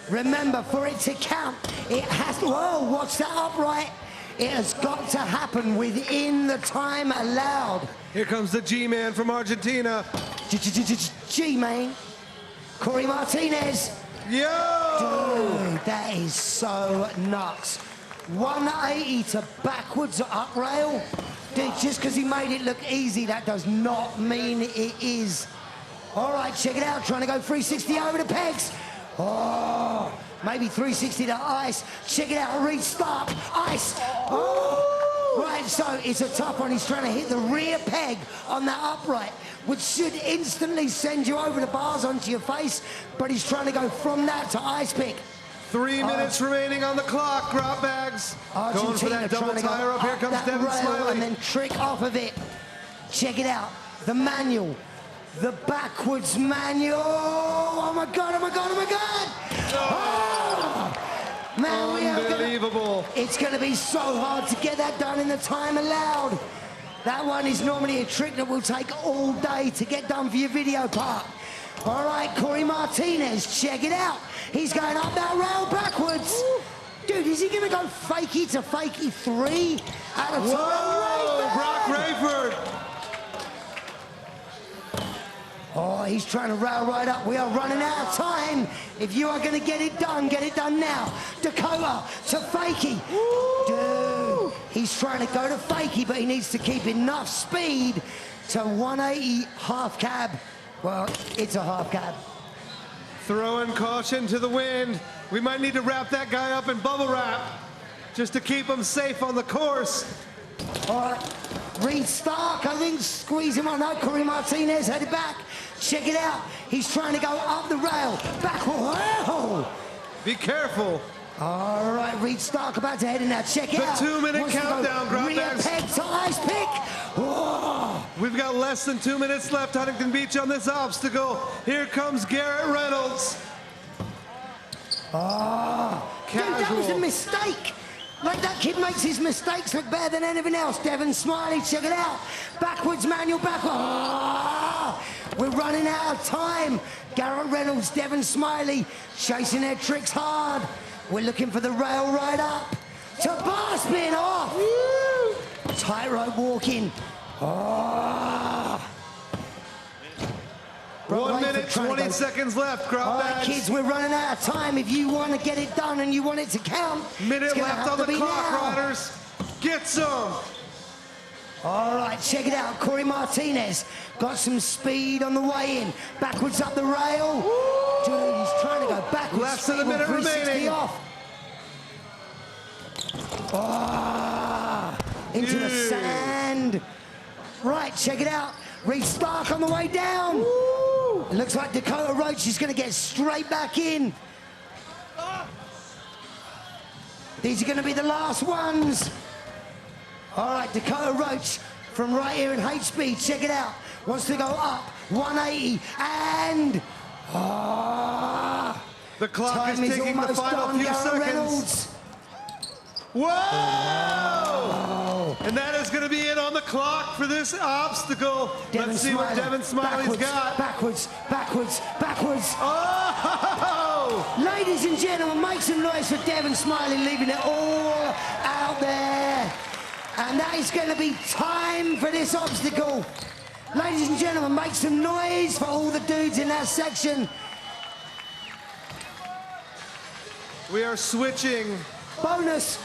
Remember, for it to count, it has to... Whoa, watch that upright. It has got to happen within the time allowed. Here comes the G-Man from Argentina. G-Man. Corey Martinez. Yo! Dude, that is so nuts. 180 to backwards up rail. Dude, just because he made it look easy, that does not mean it is. All right, check it out. Trying to go 360 over the pegs. Oh, maybe 360 to ice. Check it out, Reed Stark. Ice. Oh. Right, so it's a tough one. He's trying to hit the rear peg on that upright, which should instantly send you over the bars onto your face, but he's trying to go from that to ice pick. 3 minutes remaining on the clock, grab bags. Argentina going for that double tire up. Here comes Devon Smiley. And then trick off of it. Check it out. The manual. The backwards manual. Oh my God, oh my God, oh my God. Oh, man, unbelievable. It's going to be so hard to get that done in the time allowed. That one is normally a trick that will take all day to get done for your video part. All right, Corey Martinez, check it out. He's going up that rail backwards. Dude, is he going to go fakie to fakie 3 at a time? Whoa, Brock Rayford. Oh, he's trying to rail right up. We are running out of time. If you are going to get it done now. Dakota to fakie. Dude, he's trying to go to fakie, but he needs to keep enough speed to 180 half cab. Well, it's a half cab. Throwing caution to the wind. We might need to wrap that guy up in bubble wrap just to keep him safe on the course. All right, Reed Stark, I think, squeeze him on. No, Corey Martinez headed back. Check it out. He's trying to go up the rail. Back. Whoa. Be careful. All right, Reed Stark about to head in now. Check it out. The 2-minute countdown, Rear Grotbags. peg to ice pick. Whoa. We've got less than 2 minutes left, Huntington Beach, on this obstacle. Here comes Garrett Reynolds. Dude, that was a mistake. Like, that kid makes his mistakes look better than anything else. Devon Smiley, check it out. Backwards manual, we're running out of time. Garrett Reynolds, Devon Smiley, chasing their tricks hard. We're looking for the rail right up. To bar spin off. Tightrope walking. 1 minute, 20 seconds left, All right, Grotbags. kids, we're running out of time. If you want to get it done and you want it to count, Minute it's gonna left have on to the be clock, now. riders. Get some. All right, check it out. Corey Martinez got some speed on the way in. Backwards up the rail. Dude, he's trying to go backwards. Less than a minute 360 remaining. off. Into the sand. Right, check it out. Reed Stark on the way down. It looks like Dakota Roche is going to get straight back in. These are going to be the last ones. All right, Dakota Roche from right here in HB, check it out. Wants to go up, 180, and... the clock time is ticking the almost final done. few Garrett seconds. Reynolds. Whoa! And that is going to be it on the clock for this obstacle. Let's see what Devon Smiley's got. Backwards, backwards, backwards. Oh! Ladies and gentlemen, make some noise for Devon Smiley, leaving it all out there. And that is going to be time for this obstacle. Ladies and gentlemen, make some noise for all the dudes in that section. We are switching. Bonus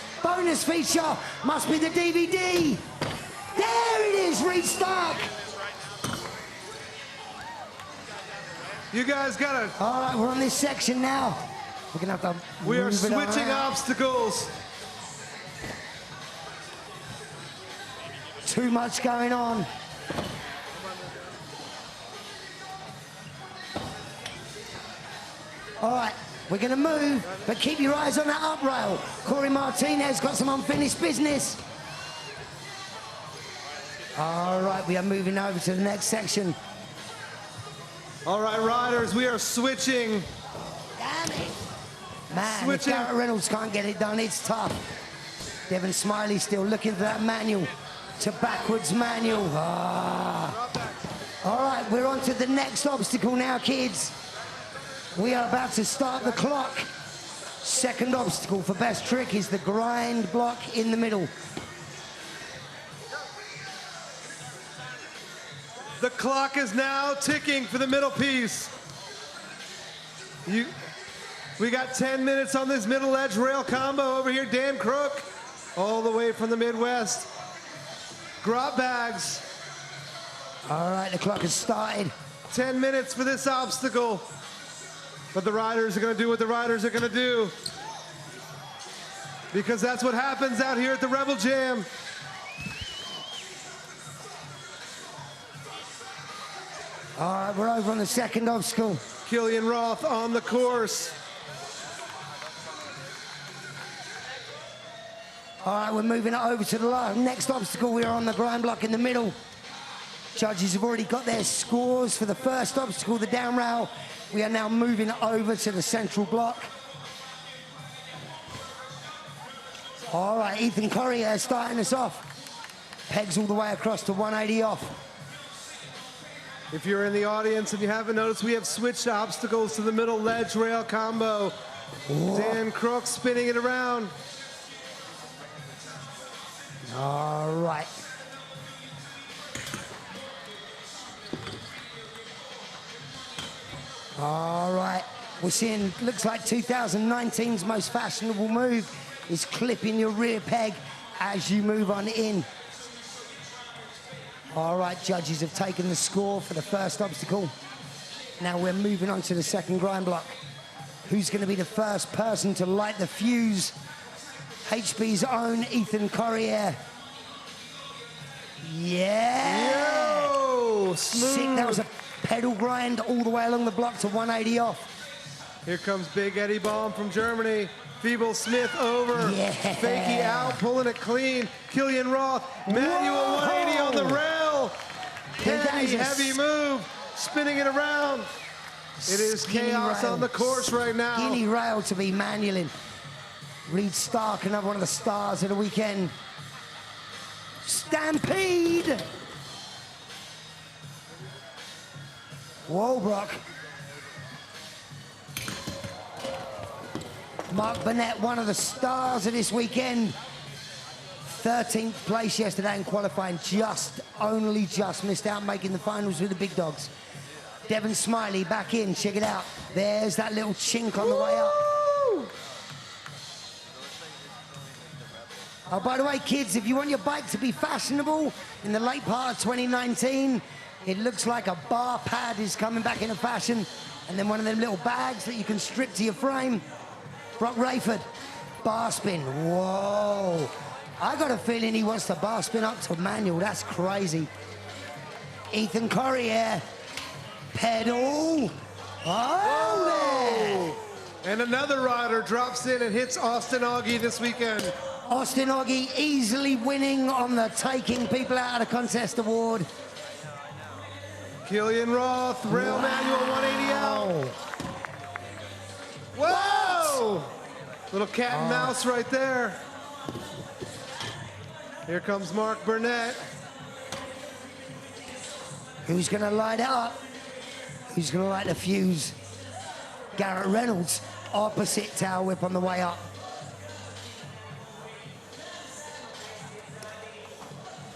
feature must be the DVD. There it is, Reed Stark. You guys got it. All right, we're on this section now. We're gonna have to We are move it switching around. obstacles. Too much going on. All right, we're gonna move, but keep your eyes on that up rail. Corey Martinez got some unfinished business. All right, we are moving over to the next section. All right, riders, we are switching. Damn it. Man, Switching. if Garrett Reynolds can't get it done, it's tough. Devon Smiley still looking for that manual. To backwards manual. All right, we're on to the next obstacle now, kids. We are about to start the clock. Second obstacle for best trick is the grind block in the middle. The clock is now ticking for the middle piece. We got 10 minutes on this middle edge rail combo over here. Dan Crook, all the way from the Midwest. Grotbags. All right, the clock has started. 10 minutes for this obstacle. But the riders are going to do what the riders are going to do. Because that's what happens out here at the Rebel Jam. All right, we're over on the second obstacle. Killian Roth on the course. All right, we're moving it over to the next obstacle. We are on the grind block in the middle. Judges have already got their scores for the first obstacle, the down rail. We are now moving over to the central block. All right, Ethan Corrier starting us off. Pegs all the way across to 180 off. If you're in the audience and you haven't noticed, we have switched obstacles to the middle ledge rail combo. Whoa. Dan Crook spinning it around. All right. All right. We're seeing, looks like 2019's most fashionable move is clipping your rear peg as you move on in. All right, judges have taken the score for the first obstacle. Now we're moving on to the second grind block. Who's going to be the first person to light the fuse? HB's own Ethan Corrier. Yeah! Yo, smooth. Sick, that was a pedal grind all the way along the block to 180 off. Here comes Big Eddie Baum from Germany. Feeble Smith over. Yeah. Fakey out, pulling it clean. Killian Roth, manual 180 on the rail. Heavy move, spinning it around. It is chaos on the course right now. Skinny rail to be manualing. Reed Stark, another one of the stars of the weekend. Stampede. Whoa, Brock. Mark Burnett, one of the stars of this weekend. 13th place yesterday in qualifying, only just missed out making the finals with the big dogs. Devon Smiley back in, check it out. There's that little chink on the way up. Oh, by the way, kids, if you want your bike to be fashionable in the late part of 2019, it looks like a bar pad is coming back into fashion, and then one of them little bags that you can strip to your frame. Brock Rayford, bar spin, whoa. I got a feeling he wants to bar spin up to manual, that's crazy. Ethan Corrier, pedal, oh there. And another rider drops in and hits Austin Augie this weekend. Austin Augie easily winning on the Taking People Out of the Contest award. Killian Roth, rail manual 180 out. Whoa! Little cat and mouse right there. Here comes Mark Burnett. Who's gonna light it up? Who's gonna light the fuse? Garrett Reynolds, opposite tail whip on the way up.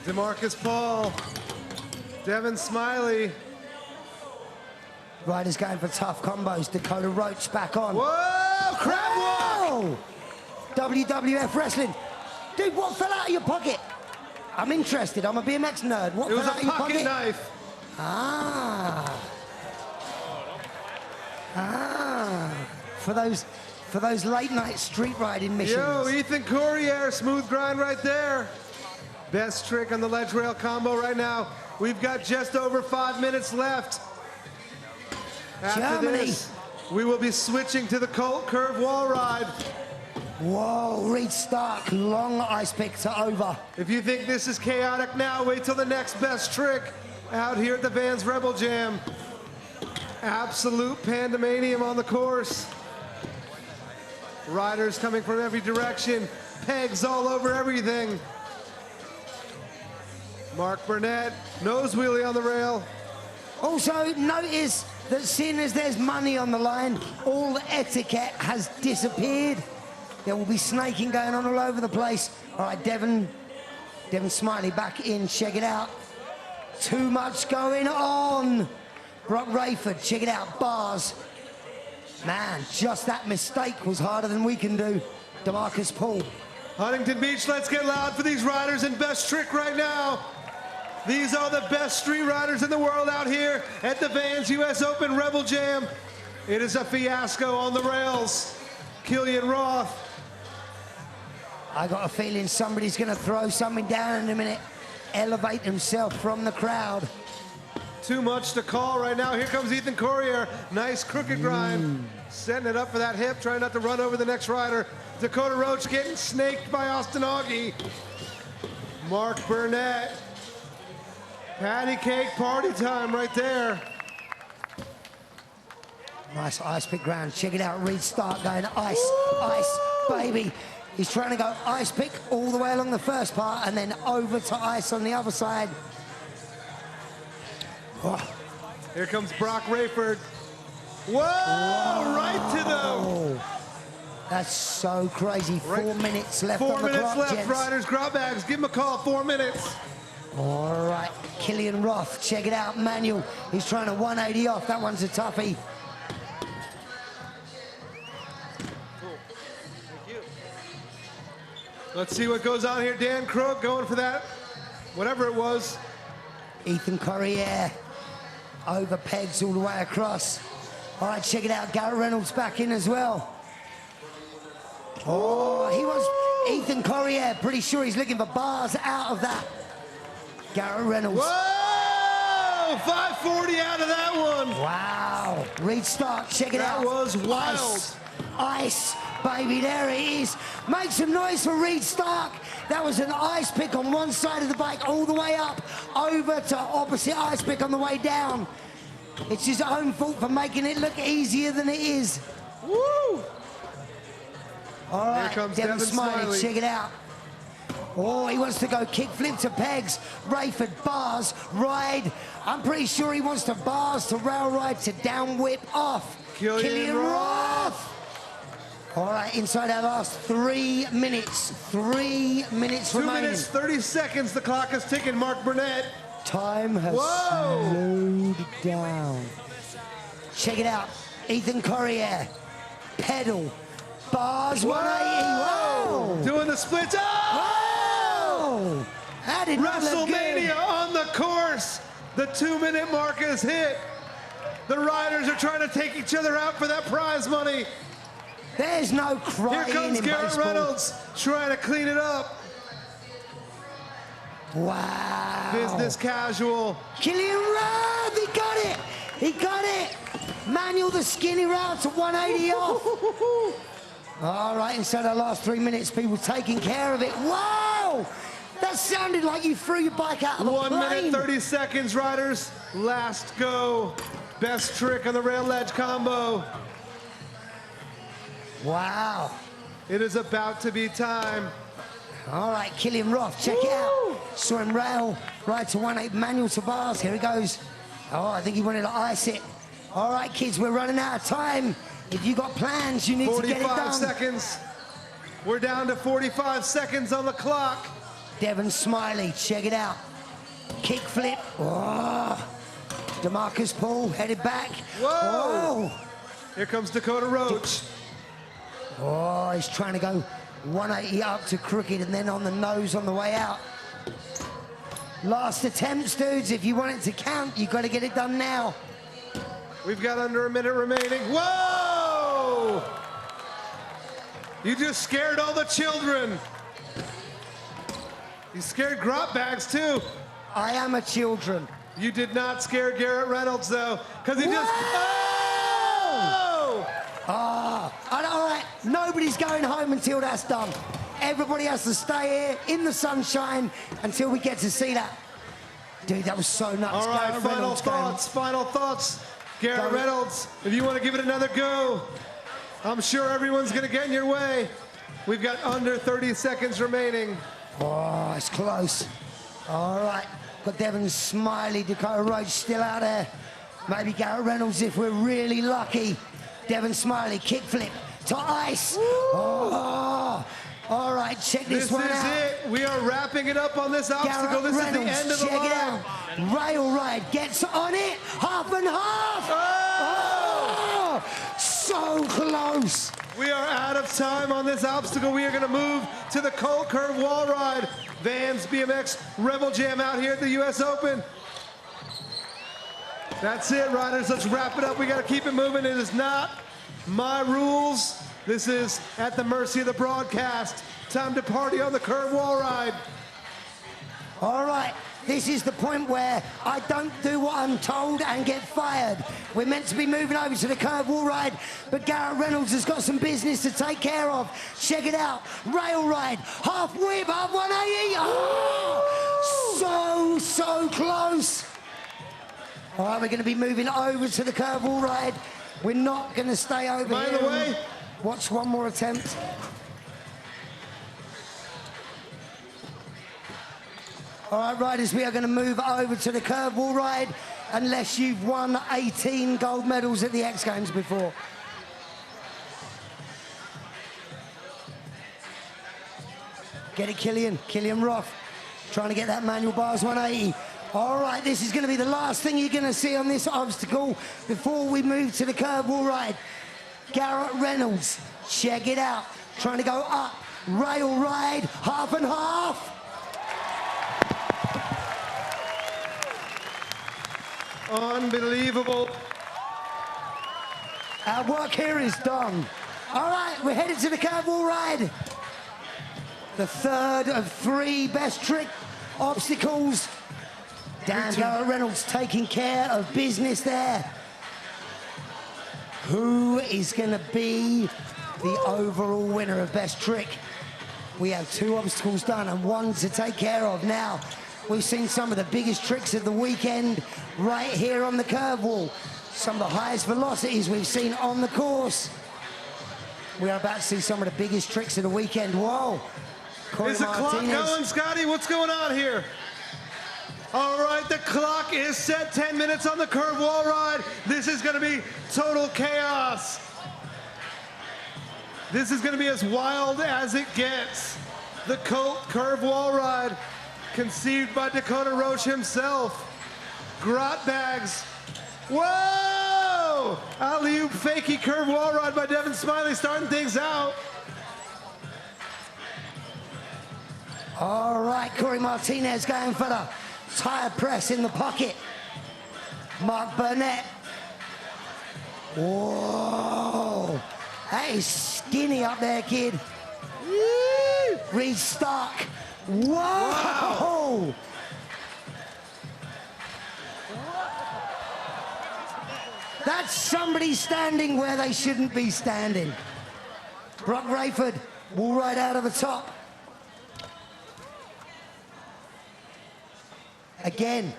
DeMarcus Paul, Devon Smiley. Riders going for tough combos. Dakota Roche back on. Whoa, crab walk! WWF wrestling. Dude, what fell out of your pocket? I'm interested, I'm a BMX nerd. What It was fell out a of your pocket pocket? knife. For those late night street riding missions. Yo, Ethan Corrier, smooth grind right there. Best trick on the ledge rail combo right now. We've got just over 5 minutes left. After Germany. this, we will be switching to the Colt Curve wall ride. Whoa, Reed Stark, long ice pick to over. If you think this is chaotic now, wait till the next best trick out here at the Vans Rebel Jam. Absolute pandemonium on the course. Riders coming from every direction. Pegs all over everything. Mark Burnett, nose wheelie on the rail. Also, notice that seeing as there's money on the line, all etiquette has disappeared. There will be snaking going on all over the place. All right, Devon Smiley back in, check it out. Too much going on. Brock Rayford, check it out, bars. Man, just that mistake was harder than we can do. DeMarcus Paul. Huntington Beach, let's get loud for these riders in best trick right now. These are the best street riders in the world out here at the Vans US Open Rebel Jam. It is a fiasco on the rails. Killian Roth. I got a feeling somebody's gonna throw something down in a minute. Elevate himself from the crowd. Too much to call right now. Here comes Ethan Corrier. Nice crooked grind. Setting it up for that hip, trying not to run over the next rider. Dakota Roche getting snaked by Austin Augie. Mark Burnett. Patty cake party time right there. Nice ice pick ground. Check it out. Reed Stark going ice, ice, baby. He's trying to go ice pick all the way along the first part and then over to ice on the other side. Oh. Here comes Brock Rayford. Whoa! Right to the... That's so crazy. 4 minutes left 4 on the minutes clock, left, gents. riders, grab bags. Give him a call, 4 minutes. All right, Killian Roth, check it out. Manuel, he's trying to 180 off. That one's a toughie. Let's see what goes on here. Dan Crook going for that, whatever it was. Ethan Corriere over pegs all the way across. All right, check it out. Garrett Reynolds back in as well. Oh, he was Ethan Corriere. Pretty sure he's looking for bars out of that. Garrett Reynolds. Whoa! 540 out of that one. Wow. Reed Stark, check it out. That was wild. Ice, baby, there he is. Make some noise for Reed Stark. That was an ice pick on one side of the bike all the way up, over to opposite ice pick on the way down. It's his own fault for making it look easier than it is. Woo! All right, here comes Devon Smiley, check it out. Oh, he wants to go kickflip to pegs. Rayford, bars, ride. I'm pretty sure he wants to bars to rail ride to down whip off. Killian Roth. All right, inside our last 3 minutes. 3 minutes 2 remaining. 2 minutes, 30 seconds. The clock is ticking. Mark Burnett. Time has slowed down. Check it out. Ethan Corriere. Pedal. Bars 180. Whoa! Doing the splits. Whoa! That did not look good. WrestleMania on the course. The 2 minute mark is hit. The riders are trying to take each other out for that prize money. There's no crying. Here comes in Garrett baseball. Reynolds trying to clean it up. Wow. Business casual. Killian Roth, he got it. He got it. Manuel the skinny route to 180 off. All right, inside our last 3 minutes, people taking care of it. Whoa! That sounded like you threw your bike out of a 1 plane. minute, 30 seconds, riders. Last go. Best trick on the rail ledge combo. Wow. It is about to be time. All right, Killian Roth, check it out. Saw him rail, right to 180, Manuel to bars. Here he goes. Oh, I think he wanted to ice it. All right, kids, we're running out of time. If you got plans, you need to get it done. 45 seconds. We're down to 45 seconds on the clock. Devon Smiley, check it out. Kick flip. Oh. DeMarcus Paul headed back. Whoa! Oh. Here comes Dakota Roche. Oh, he's trying to go 180 up to crooked and then on the nose on the way out. Last attempts, dudes. If you want it to count, you've got to get it done now. We've got under a minute remaining. Whoa! You just scared all the children. You scared grot bags too. I am a children. You did not scare Garrett Reynolds though, because he just. Oh! All right, nobody's going home until that's done. Everybody has to stay here in the sunshine until we get to see that. Dude, that was so nuts. All right, Garrett final Reynolds thoughts, final thoughts. Garrett Reynolds, if you want to give it another go, I'm sure everyone's going to get in your way. We've got under 30 seconds remaining. Oh, it's close. All right, got Devon Smiley, Dakota Roche still out there. Maybe Garrett Reynolds if we're really lucky. Devon Smiley, kickflip to ice. Oh, all right, check this one out. This is it. We are wrapping it up on this obstacle. This is the end of the line. Check it out. Rail ride gets on it. Half and half. Oh, so close. We are out of time on this obstacle. We are going to move to the Cold Curve Wall Ride. Vans BMX Rebel Jam out here at the US Open. That's it, riders. Let's wrap it up. We got to keep it moving. It is not my rules. This is at the mercy of the broadcast. Time to party on the curve wall ride. All right, this is the point where I don't do what I'm told and get fired. We're meant to be moving over to the curve wall ride, but Garrett Reynolds has got some business to take care of. Check it out. Rail ride, half whip, half 180. Oh, so close. All right, we're going to be moving over to the curve wall ride. We're not going to stay over By here. the way, watch one more attempt. All right, riders, we are going to move over to the curve wall ride unless you've won 18 gold medals at the X Games before. Get it, Killian Roth, trying to get that manual bars 180. All right, this is going to be the last thing you're going to see on this obstacle before we move to the curve wall ride. Garrett Reynolds, check it out, trying to go up, rail ride, half and half. Unbelievable. Our work here is done. All right, we're headed to the curve wall ride. The third of 3 best trick obstacles. Damn, Garrett Reynolds taking care of business there. Who is going to be the overall winner of best trick? We have 2 obstacles done and 1 to take care of now. We've seen some of the biggest tricks of the weekend right here on the curve wall. Some of the highest velocities we've seen on the course. We are about to see some of the biggest tricks of the weekend. Whoa. Is the clock going, Scotty? What's going on here? All right, the clock is set. 10 minutes on the curve wall ride. This is going to be total chaos. This is going to be as wild as it gets. The curve wall ride, conceived by Dakota Roche himself. Grot bags. Whoa! Alley-oop fakey curve wall ride by Devon Smiley starting things out. All right, Corey Martinez going for the tire press in the pocket. Mark Burnett. Whoa. That is skinny up there, kid. Reed Stark. Whoa. Wow. That's somebody standing where they shouldn't be standing. Brock Rayford will ride out of the top. Again.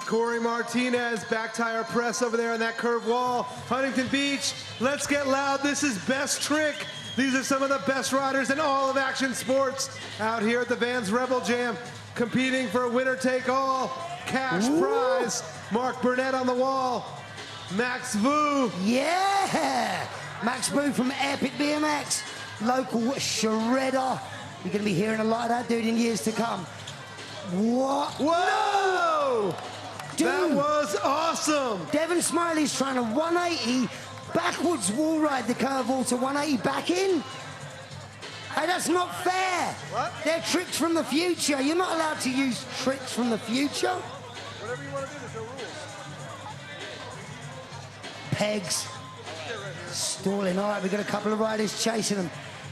Corey Martinez, back tire press over there on that curve wall. Huntington Beach, let's get loud. This is best trick. These are some of the best riders in all of action sports out here at the Vans Rebel Jam, competing for a winner-take-all cash prize. Mark Burnett on the wall. Max Vu. Yeah! Max Vu from Epic BMX, local shredder. You're going to be hearing a lot of that dude in years to come. What? Whoa! Dude, that was awesome. Devon Smiley's trying to 180 backwards wall ride the curve wall to 180 back in. Hey, that's not fair. What? They're tricks from the future. You're not allowed to use tricks from the future. Whatever you want to do, there's no rules. Pegs. Stalling. All right, we've got a couple of riders chasing them.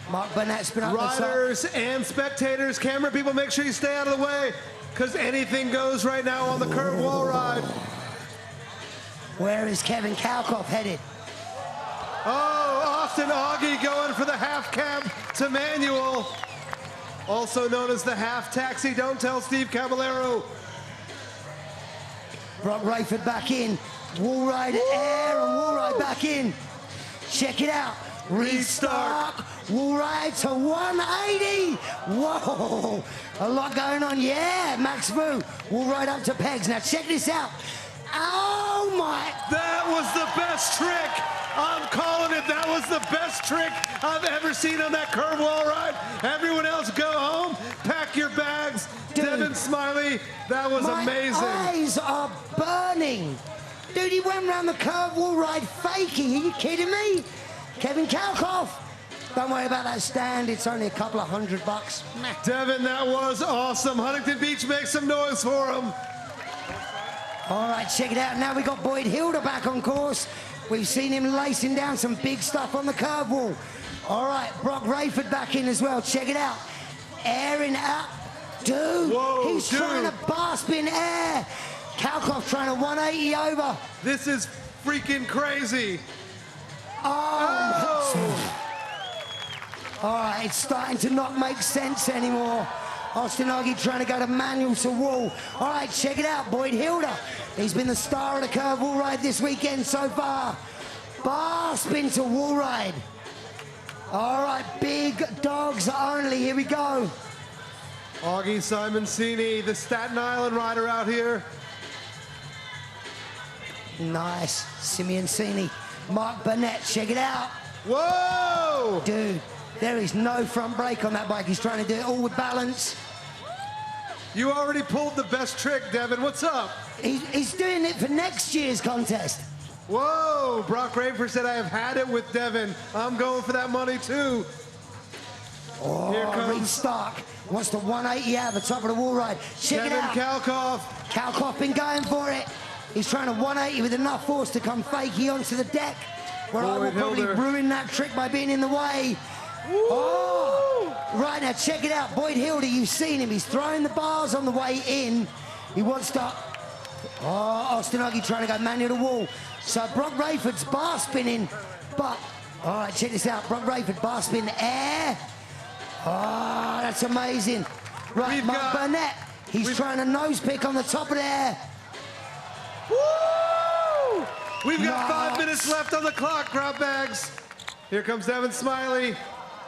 Mark Burnett's been up the top. Riders and spectators, camera people, make sure you stay out of the way, because anything goes right now on the curve wall ride. Where is Kevin Kalkoff headed? Oh, Austin Augie going for the half cab to manual. Also known as the half taxi. Don't tell Steve Caballero. Brock Rayford back in. Wall ride air and wall ride back in. Check it out. Restart. Wall ride to 180. Whoa. A lot going on. Yeah, Max Vu. Wall ride up to pegs. Now check this out. Oh my. That was the best trick. I'm calling it. That was the best trick I've ever seen on that curve wall ride. Everyone else go home. Pack your bags. Dude, Devon Smiley. That was amazing. My eyes are burning. Dude, he went around the curve wall ride faking. Are you kidding me? Kevin Kalkoff. Don't worry about that stand. It's only a couple of $100. Devon, that was awesome. Huntington Beach, make some noise for him. All right, check it out. Now we got Boyd Hilda back on course. We've seen him lacing down some big stuff on the curve wall. All right, Brock Rayford back in as well. Check it out. Airing out. Dude, whoa, he's trying to basp in air. Kalkoff trying to 180 over. This is freaking crazy. Oh. All right, it's starting to not make sense anymore. Austin Oggy trying to go to manual to wall. All right, check it out, Boyd Hilda. He's been the star of the curve wall ride this weekend so far. Bar spin to wall ride. All right, big dogs only, here we go. Augie Simoncini, the Staten Island rider out here. Nice, Simoncini. Mark Burnett, check it out. Whoa! Dude, there is no front brake on that bike. He's trying to do it all with balance. You already pulled the best trick, Devon. What's up? He's doing it for next year's contest. Whoa! Brock Rafer said, I have had it with Devon. I'm going for that money too. Oh, here comes Reed Stark. Wants the 180 out of the top of the wall ride. Check Devon it out. Kalkoff. Kalkoff been going for it. He's trying to 180 with enough force to come fakey onto the deck. Where I will probably ruin that trick by being in the way. Woo! Oh! Right now, check it out. Boyd Hilda, you've seen him. He's throwing the bars on the way in. He wants to... Oh, Austin Oggy trying to go manual to wall. So Brock Rayford's bar spinning, but... All right, check this out. Brock Rayford, bar spin air. Oh, that's amazing. Right, Mark Burnett. He's trying to nose pick on the top of the air. Woo! We've got 5 minutes left on the clock, grab bags. Here comes Devon Smiley.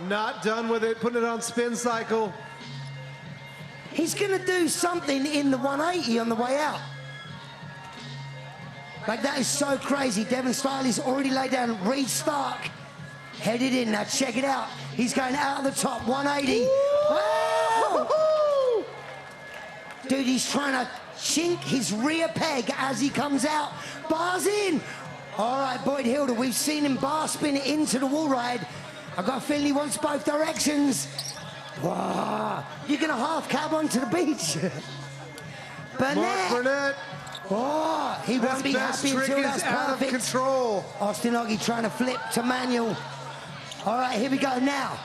Not done with it, putting it on spin cycle. He's gonna do something in the 180 on the way out. Like, that is so crazy. Devon Smiley's already laid down. Reed Stark headed in. Now check it out. He's going out of the top, 180. Wow! Dude, he's trying to chink his rear peg as he comes out. Bars in. All right, Boyd Hilda, we've seen him bar spin into the wall ride. I've got a feeling he wants both directions. Wow. You're going to half cab onto the beach. Burnett. Mark Burnett. Oh, he won't be happy until that's out perfect. Of control. Austin Oggy trying to flip to manual. All right, here we go now.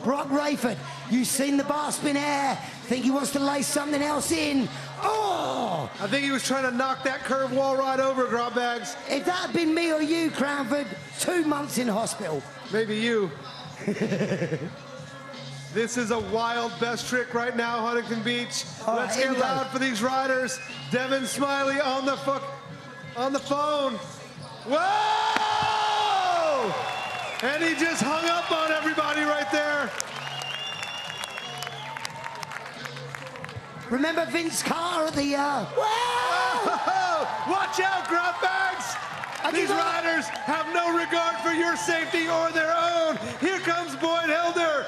Brock Rayford, you've seen the bar spin air. Think he wants to lay something else in. Oh! I think he was trying to knock that curve wall right over, grab bags. If that had been me or you, Cranford, 2 months in hospital. Maybe you. This is a wild best trick right now, Huntington Beach. Let's get loud for these riders. Devon Smiley on the phone. Whoa! And he just hung up on everybody right there. Remember Vince Carter at the... Whoa! Watch out, grab bags! These riders have no regard for your safety or their own. Here comes Boyd Hilder.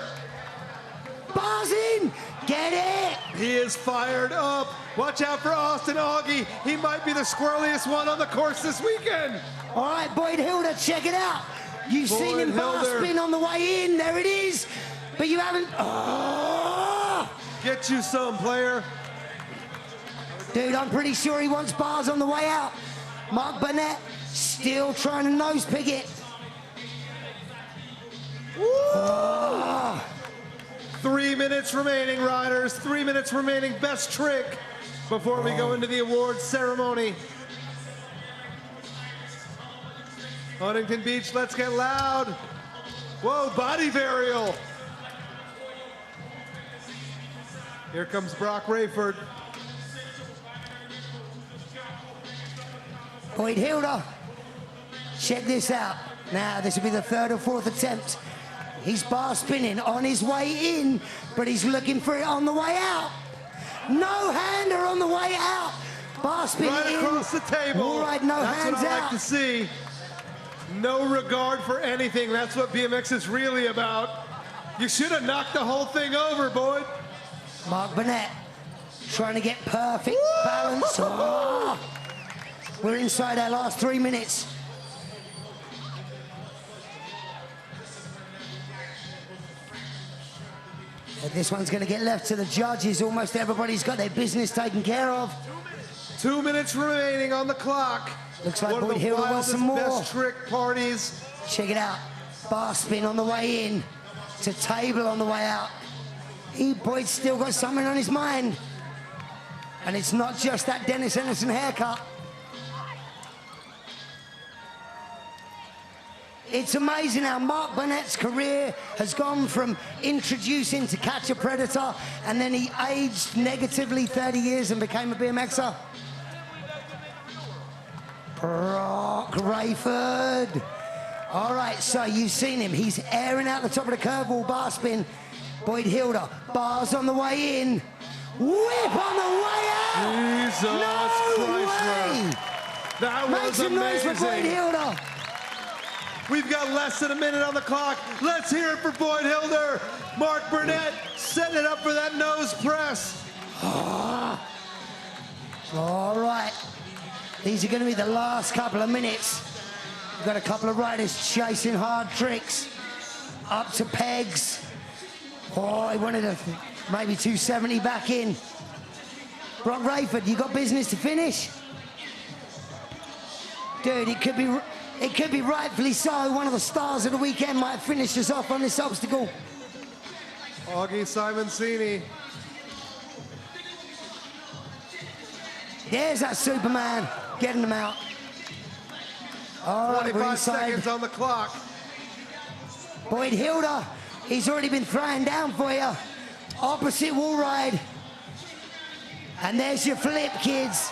Bars in! Get it! He is fired up. Watch out for Austin Oggy. He might be the squirreliest one on the course this weekend. All right, Boyd Hilder, check it out. You've seen him bar spin on the way in. There it is. But you haven't... Oh! Get you some, player. Dude, I'm pretty sure he wants bars on the way out. Mark Burnett still trying to nose pick it. Oh. 3 minutes remaining, riders. 3 minutes remaining. Best trick before we go into the awards ceremony. Huntington Beach, let's get loud. Whoa, body varial. Here comes Brock Rayford. Boyd Hilda, check this out. Now, this will be the third or fourth attempt. He's bar spinning on his way in, but he's looking for it on the way out. No hander on the way out. Bar spin right across the table. All right, no hands That's what I like out. to see. No regard for anything. That's what BMX is really about. You should have knocked the whole thing over, Boyd. Mark Burnett trying to get perfect balance. Oh. We're inside our last 3 minutes. And this one's going to get left to the judges. Almost everybody's got their business taken care of. 2 minutes remaining on the clock. Looks like one Boyd of the Hilda wants some more. best trick parties. Check it out. Bar spin on the way in to table on the way out. Boyd's still got something on his mind. And it's not just that Dennis Anderson haircut. It's amazing how Mark Burnett's career has gone from introducing to Catch a Predator, and then he aged negatively 30 years and became a BMXer. Brock Rayford. All right, so you've seen him. He's airing out the top of the curve wall bar spin. Boyd Hilda, bars on the way in. Whip on the way out. Jesus no Christ, way. That Make was some noise amazing. for Boyd Hilda. We've got less than a minute on the clock. Let's hear it for Boyd Hilder. Mark Burnett setting it up for that nose press. All right. These are going to be the last couple of minutes. We've got a couple of riders chasing hard tricks. Up to pegs. Oh, he wanted a maybe 270 back in. Brock Rayford, you got business to finish? Dude, it could be rightfully so. One of the stars of the weekend might finish us off on this obstacle. Augie Simoncini. There's that Superman, getting them out. All right, 25 seconds on the clock. Boyd Hilda, he's already been thrown down for you. Opposite wall ride. And there's your flip, kids.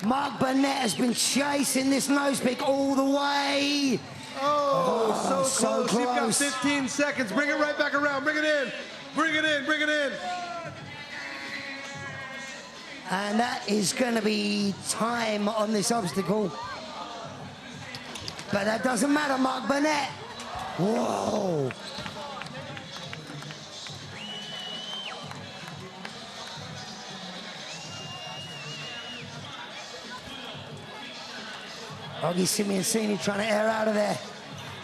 Mark Burnett has been chasing this nose pick all the way. Oh, so close. So You've got close. 15 seconds. Bring it right back around. Bring it in. Bring it in. Bring it in. And that is going to be time on this obstacle. But that doesn't matter, Mark Burnett. Whoa. Augie Simoncini trying to air out of there.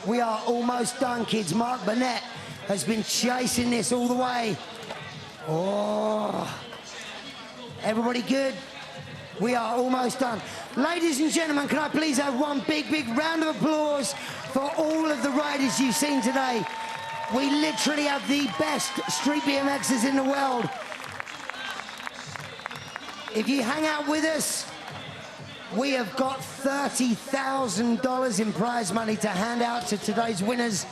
We are almost done, kids. Mark Burnett has been chasing this all the way. Oh. Everybody good? We are almost done. Ladies and gentlemen, can I please have one big, big round of applause for all of the riders you've seen today. We literally have the best street BMXers in the world. If you hang out with us, we have got $30,000 in prize money to hand out to today's winners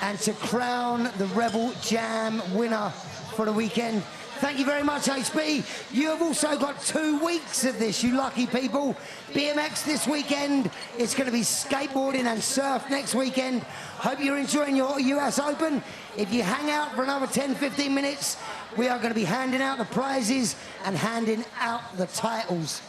and to crown the Rebel Jam winner for the weekend. Thank you very much, HB. You have also got 2 weeks of this, you lucky people. BMX this weekend. It's going to be skateboarding and surf next weekend. Hope you're enjoying your US Open. If you hang out for another 10, 15 minutes, we are going to be handing out the prizes and handing out the titles.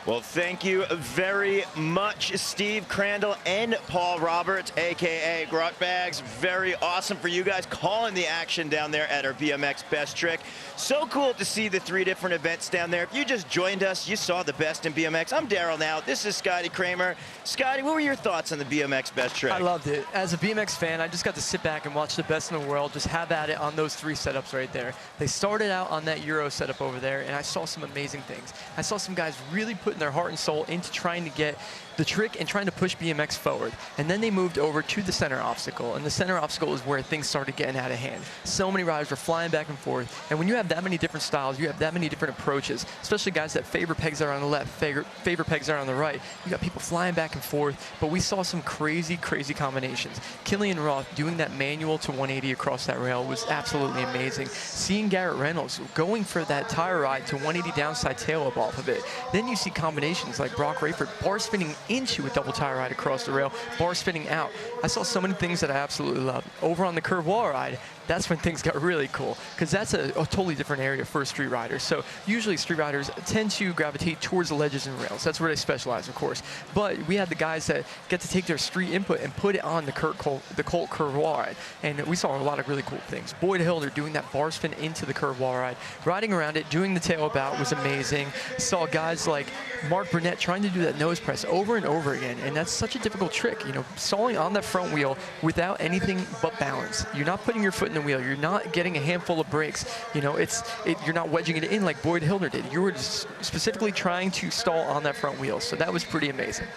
Well, thank you very much, Steve Crandall and Paul Roberts, a.k.a. Grotbags. Very awesome for you guys calling the action down there at our BMX Best Trick. So cool to see the 3 different events down there. If you just joined us, you saw the best in BMX. I'm Daryl now. This is Scotty Kramer. Scotty, what were your thoughts on the BMX Best Trick? I loved it. As a BMX fan, I just got to sit back and watch the best in the world, just have at it on those 3 setups right there. They started out on that Euro setup over there, and I saw some amazing things. I saw some guys really putting their heart and soul into trying to get the trick and trying to push BMX forward. And then they moved over to the center obstacle, and the center obstacle is where things started getting out of hand. So many riders were flying back and forth, and when you have that many different styles, you have that many different approaches, especially guys that favor pegs that are on the left, favor pegs that are on the right, you got people flying back and forth, but we saw some crazy, crazy combinations. Killian Roth doing that manual to 180 across that rail was absolutely amazing. Seeing Garrett Reynolds going for that tire ride to 180 downside tail up off of it. Then you see combinations like Brock Rayford bar spinning into a double tire ride across the rail, bar spinning out. I saw so many things that I absolutely loved. Over on the curve wall ride, that's when things got really cool, because that's a totally different area for street riders. So usually street riders tend to gravitate towards the ledges and rails. That's where they specialize, of course. But we had the guys that get to take their street input and put it on the Colt curve wall ride. And we saw a lot of really cool things. Boyd Hilder doing that bar spin into the curve wall ride, riding around it, doing the tail about was amazing. Saw guys like Mark Burnett trying to do that nose press over and over again. And that's such a difficult trick, you know, stalling on that front wheel without anything but balance. You're not putting your foot in the wheel. You're not getting a handful of brakes. You know, you're not wedging it in like Boyd Hilder did. You were just specifically trying to stall on that front wheel. So that was pretty amazing.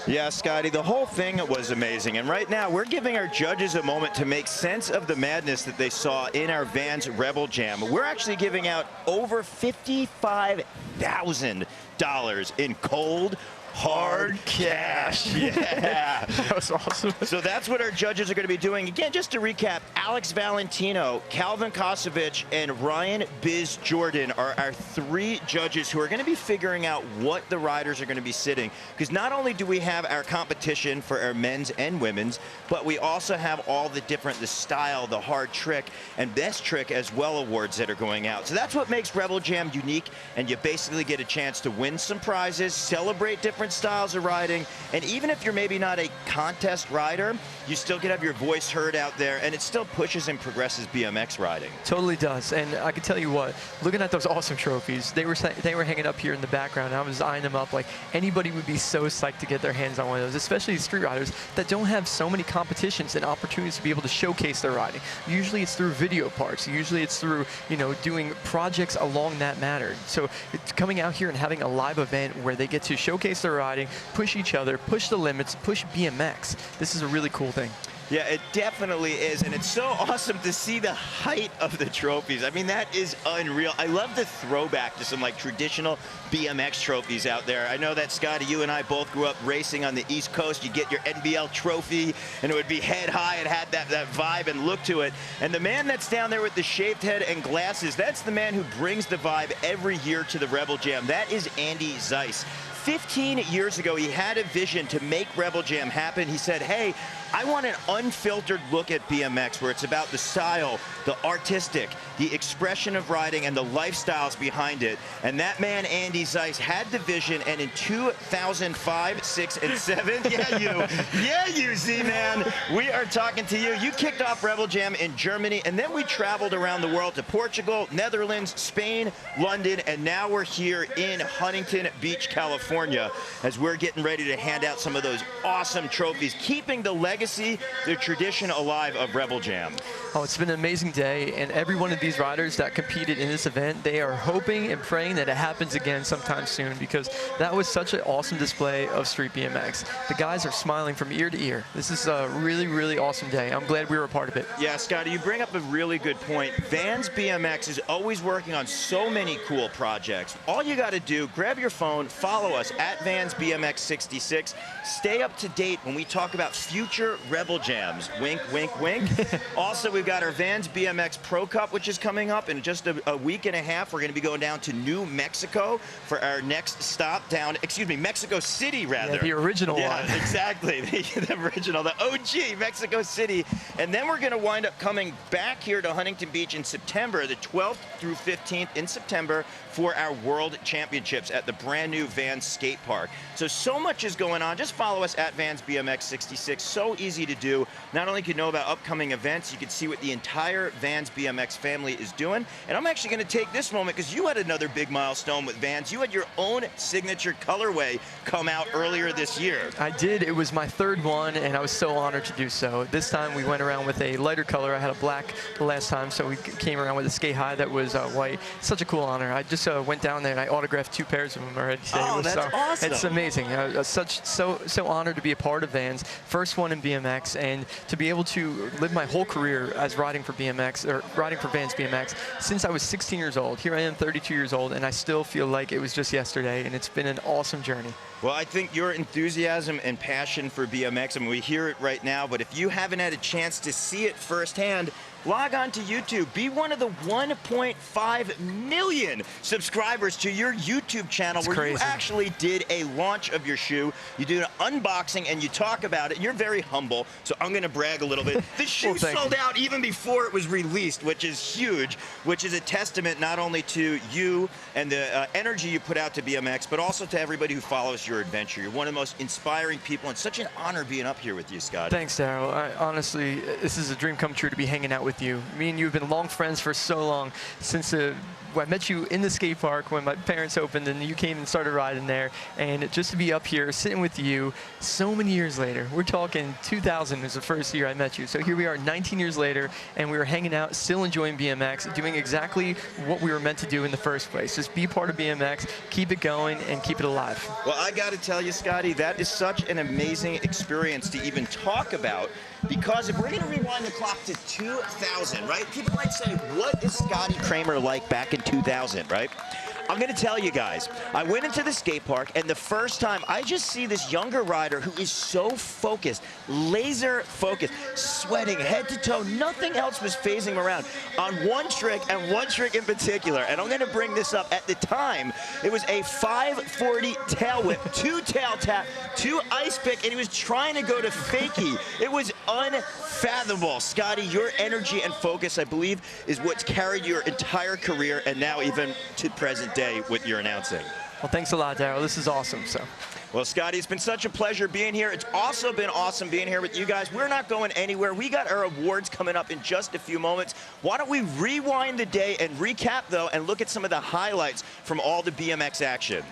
Yeah, Scotty, the whole thing was amazing. And right now, we're giving our judges a moment to make sense of the madness that they saw in our Vans Rebel Jam. We're actually giving out over $55,000 in cold, hard cash. Yeah. That was awesome. So that's what our judges are going to be doing. Again, just to recap, Alex Valentino, Calvin Kasich, and Ryan Biz Jordan are our 3 judges who are going to be figuring out what the riders are going to be sitting. Because not only do we have our competition for our men's and women's, but we also have all the different, the style, the hard trick, and best trick as well awards that are going out. So that's what makes Rebel Jam unique, and you basically get a chance to win some prizes, celebrate different styles of riding, and even if you're maybe not a contest rider, you still can have your voice heard out there, and it still pushes and progresses BMX riding. Totally does. And I can tell you what, looking at those awesome trophies, they were hanging up here in the background, and I was eyeing them up like anybody would be so psyched to get their hands on one of those, especially street riders that don't have so many competitions and opportunities to be able to showcase their riding. Usually it's through video parts. Usually it's through, you know, doing projects along that matter. So it's coming out here and having a live event where they get to showcase their riding, push each other, push the limits, push BMX. This is a really cool thing. Yeah, it definitely is, and it's so awesome to see the height of the trophies. I mean, that is unreal. I love the throwback to some like traditional BMX trophies out there. I know that, Scotty, you and I both grew up racing on the East Coast. You get your NBL trophy, and it would be head high. It had that vibe and look to it. And the man that's down there with the shaved head and glasses, that's the man who brings the vibe every year to the Rebel Jam. That is Andy Zeiss. 15 years ago, he had a vision to make Rebel Jam happen. He said, hey, I want an unfiltered look at BMX where it's about the style, the artistic, the expression of riding, and the lifestyles behind it. And that man, Andy Zeiss, had the vision, and in 2005, 6, and 7, yeah, you, Z-Man, we are talking to you. You kicked off Rebel Jam in Germany, and then we traveled around the world to Portugal, Netherlands, Spain, London, and now we're here in Huntington Beach, California, as we're getting ready to hand out some of those awesome trophies, keeping the legacy, the tradition alive of Rebel Jam. Oh, it's been an amazing day, and every one of these riders that competed in this event, they are hoping and praying that it happens again sometime soon, because that was such an awesome display of street BMX. The guys are smiling from ear to ear. This is a really, really awesome day. I'm glad we were a part of it. Yeah, Scotty, you bring up a really good point. Vans BMX is always working on so many cool projects. All you got to do, grab your phone, follow us at Vans BMX 66. Stay up to date when we talk about future Rebel Jams. Wink, wink, wink. Also, we've got our Vans BMX Pro Cup, which is coming up in just a week and a half. We're going to be going down to New Mexico for our next stop down, Mexico City, rather. Yeah, the original one. Yeah, exactly. The original, the OG, Mexico City. And then we're going to wind up coming back here to Huntington Beach in September, the 12th through 15th in September, for our World Championships at the brand new Vans Skate Park. So much is going on. Just follow us at Vans BMX 66. So easy to do. Not only can you know about upcoming events, you can see what the entire Vans BMX family is doing. And I'm actually going to take this moment because you had another big milestone with Vans. You had your own signature colorway come out earlier this year. I did. It was my 3rd one, and I was so honored to do so. This time we went around with a lighter color. I had a black the last time, so we came around with a skate high that was white. Such a cool honor. I just went down there and I autographed 2 pairs of them already today. Oh, that's awesome. It's amazing. So honored to be a part of Vans. First one in BMX, and to be able to live my whole career as riding for BMX, or riding for Vans BMX, since I was 16 years old. Here I am, 32 years old, and I still feel like it was just yesterday, and it's been an awesome journey. Well, I think your enthusiasm and passion for BMX, I mean, we hear it right now, but if you haven't had a chance to see it firsthand, log on to YouTube. Be one of the 1.5 million subscribers to your YouTube channel. That's where crazy. You actually did a launch of your shoe. You do an unboxing and you talk about it. You're very humble, so I'm going to brag a little bit. The shoe sold out even before it was released, which is huge, which is a testament not only to you and the energy you put out to BMX, but also to everybody who follows your adventure. You're one of the most inspiring people, and such an honor being up here with you, Scott. Thanks, Darryl. Honestly, this is a dream come true to be hanging out with you. Me and you have been long friends for so long, since I met you in the skate park when my parents opened and you came and started riding there, and just to be up here sitting with you so many years later. We're talking 2000 was the first year I met you, so here we are 19 years later, and we were hanging out, still enjoying BMX, doing exactly what we were meant to do in the first place. Just be part of BMX, keep it going, and keep it alive. Well, I got to tell you, Scotty, that is such an amazing experience to even talk about, because if we're going to rewind the clock to 2000, right? People might say, what is Scotty Kramer like back in 2000, right? I'm going to tell you guys, I went into the skate park, and the first time, I just see this younger rider who is so focused, laser focused, sweating head to toe. Nothing else was phasing him around on one trick, and one trick in particular. And I'm going to bring this up. At the time, it was a 540 tail whip, 2 tail tap, 2 ice pick, and he was trying to go to fakie. It was unfathomable. Scotty, your energy and focus, I believe, is what's carried your entire career, and now even to present day with your announcing. Well, thanks a lot, Daryl. This is awesome. Well, Scotty, it's been such a pleasure being here. It's also been awesome being here with you guys. We're not going anywhere. We got our awards coming up in just a few moments. Why don't we rewind the day and recap, though, and look at some of the highlights from all the BMX action.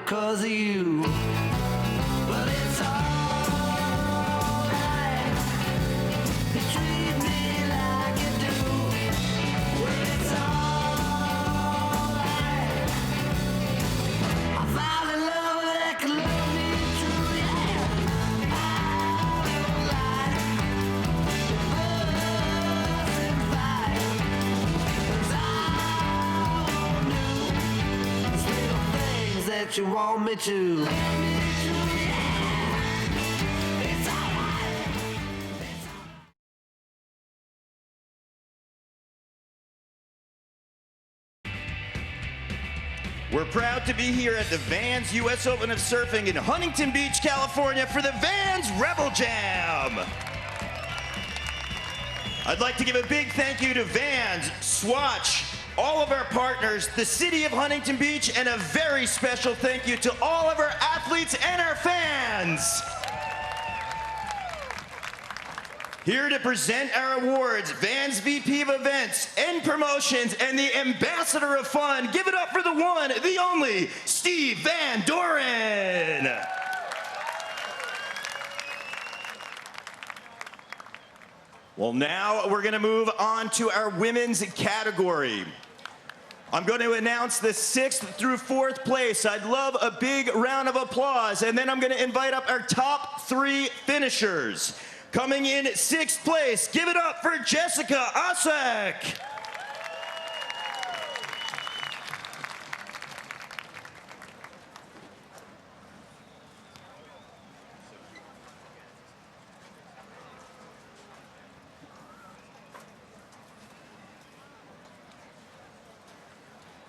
Because of you, but it's alright. You treat me like you do. Well, it's alright. I found a love that can love me true, yeah. I don't lie. Fuss and fight. 'Cause I won't do still things that you want me to. We're proud to be here at the Vans U.S. Open of Surfing in Huntington Beach, California for the Vans Rebel Jam. I'd like to give a big thank you to Vans, Swatch, all of our partners, the city of Huntington Beach, and a very special thank you to all of our athletes and our fans. Here to present our awards, Vans VP of Events and Promotions and the Ambassador of Fun. Give it up for the one, the only, Steve Van Doren. Well, now we're going to move on to our women's category. I'm going to announce the 6th through 4th place. I'd love a big round of applause, and then I'm going to invite up our top 3 finishers. Coming in 6th place, give it up for Jessica Kasich.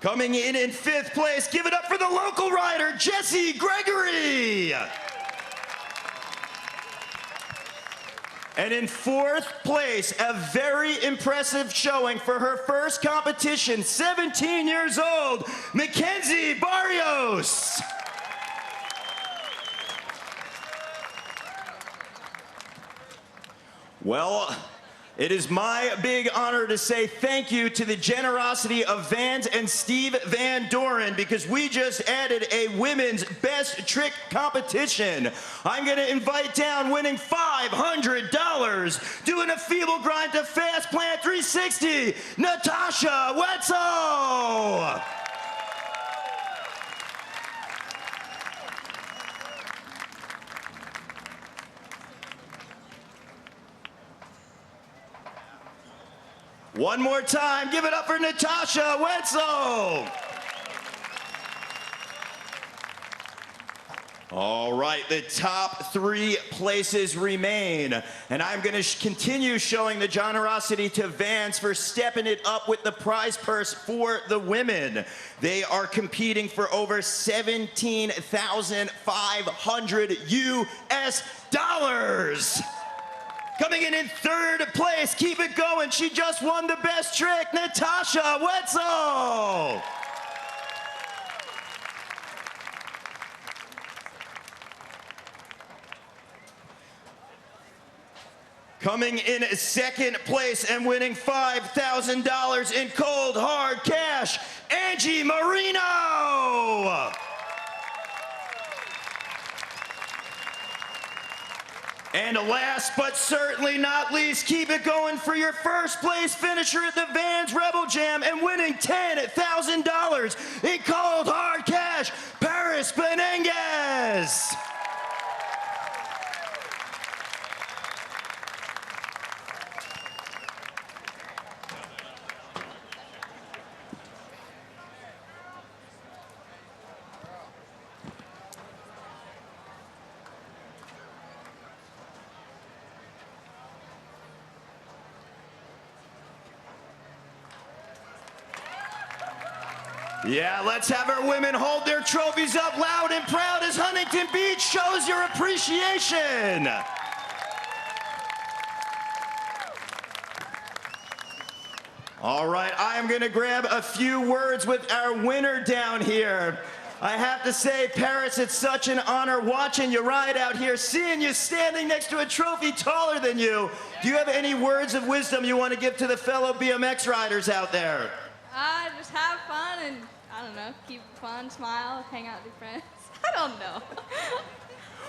Coming in 5th place, give it up for the local rider, Gregory. And in 4th place, a very impressive showing for her first competition, 17 years old, Mackenzie Barrios. Well, it is my big honor to say thank you to the generosity of Vans and Steve Van Doren, because we just added a women's best trick competition. I'm going to invite down, winning $500, doing a feeble grind to fast plant 360, Natasha Wetzel. One more time, give it up for Natasha Wetzel. All right, the top 3 places remain. And I'm going to continue showing the generosity to Vans for stepping it up with the prize purse for the women. They are competing for over $17,500 US dollars. Coming in 3rd place, keep it going. She just won the best trick, Natasha Wetzel. Coming in 2nd place and winning $5,000 in cold hard cash, Angie Moreno. And last but certainly not least, keep it going for your first place finisher at the Vans Rebel Jam and winning $10,000 in cold hard cash, Paris Venegas. Yeah, let's have our women hold their trophies up loud and proud as Huntington Beach shows your appreciation. All right, I am gonna grab a few words with our winner down here. I have to say, Paris, it's such an honor watching you ride out here, seeing you standing next to a trophy taller than you. Do you have any words of wisdom you want to give to the fellow BMX riders out there? Just have fun and, I don't know, keep it fun, smile, hang out with your friends. I don't know.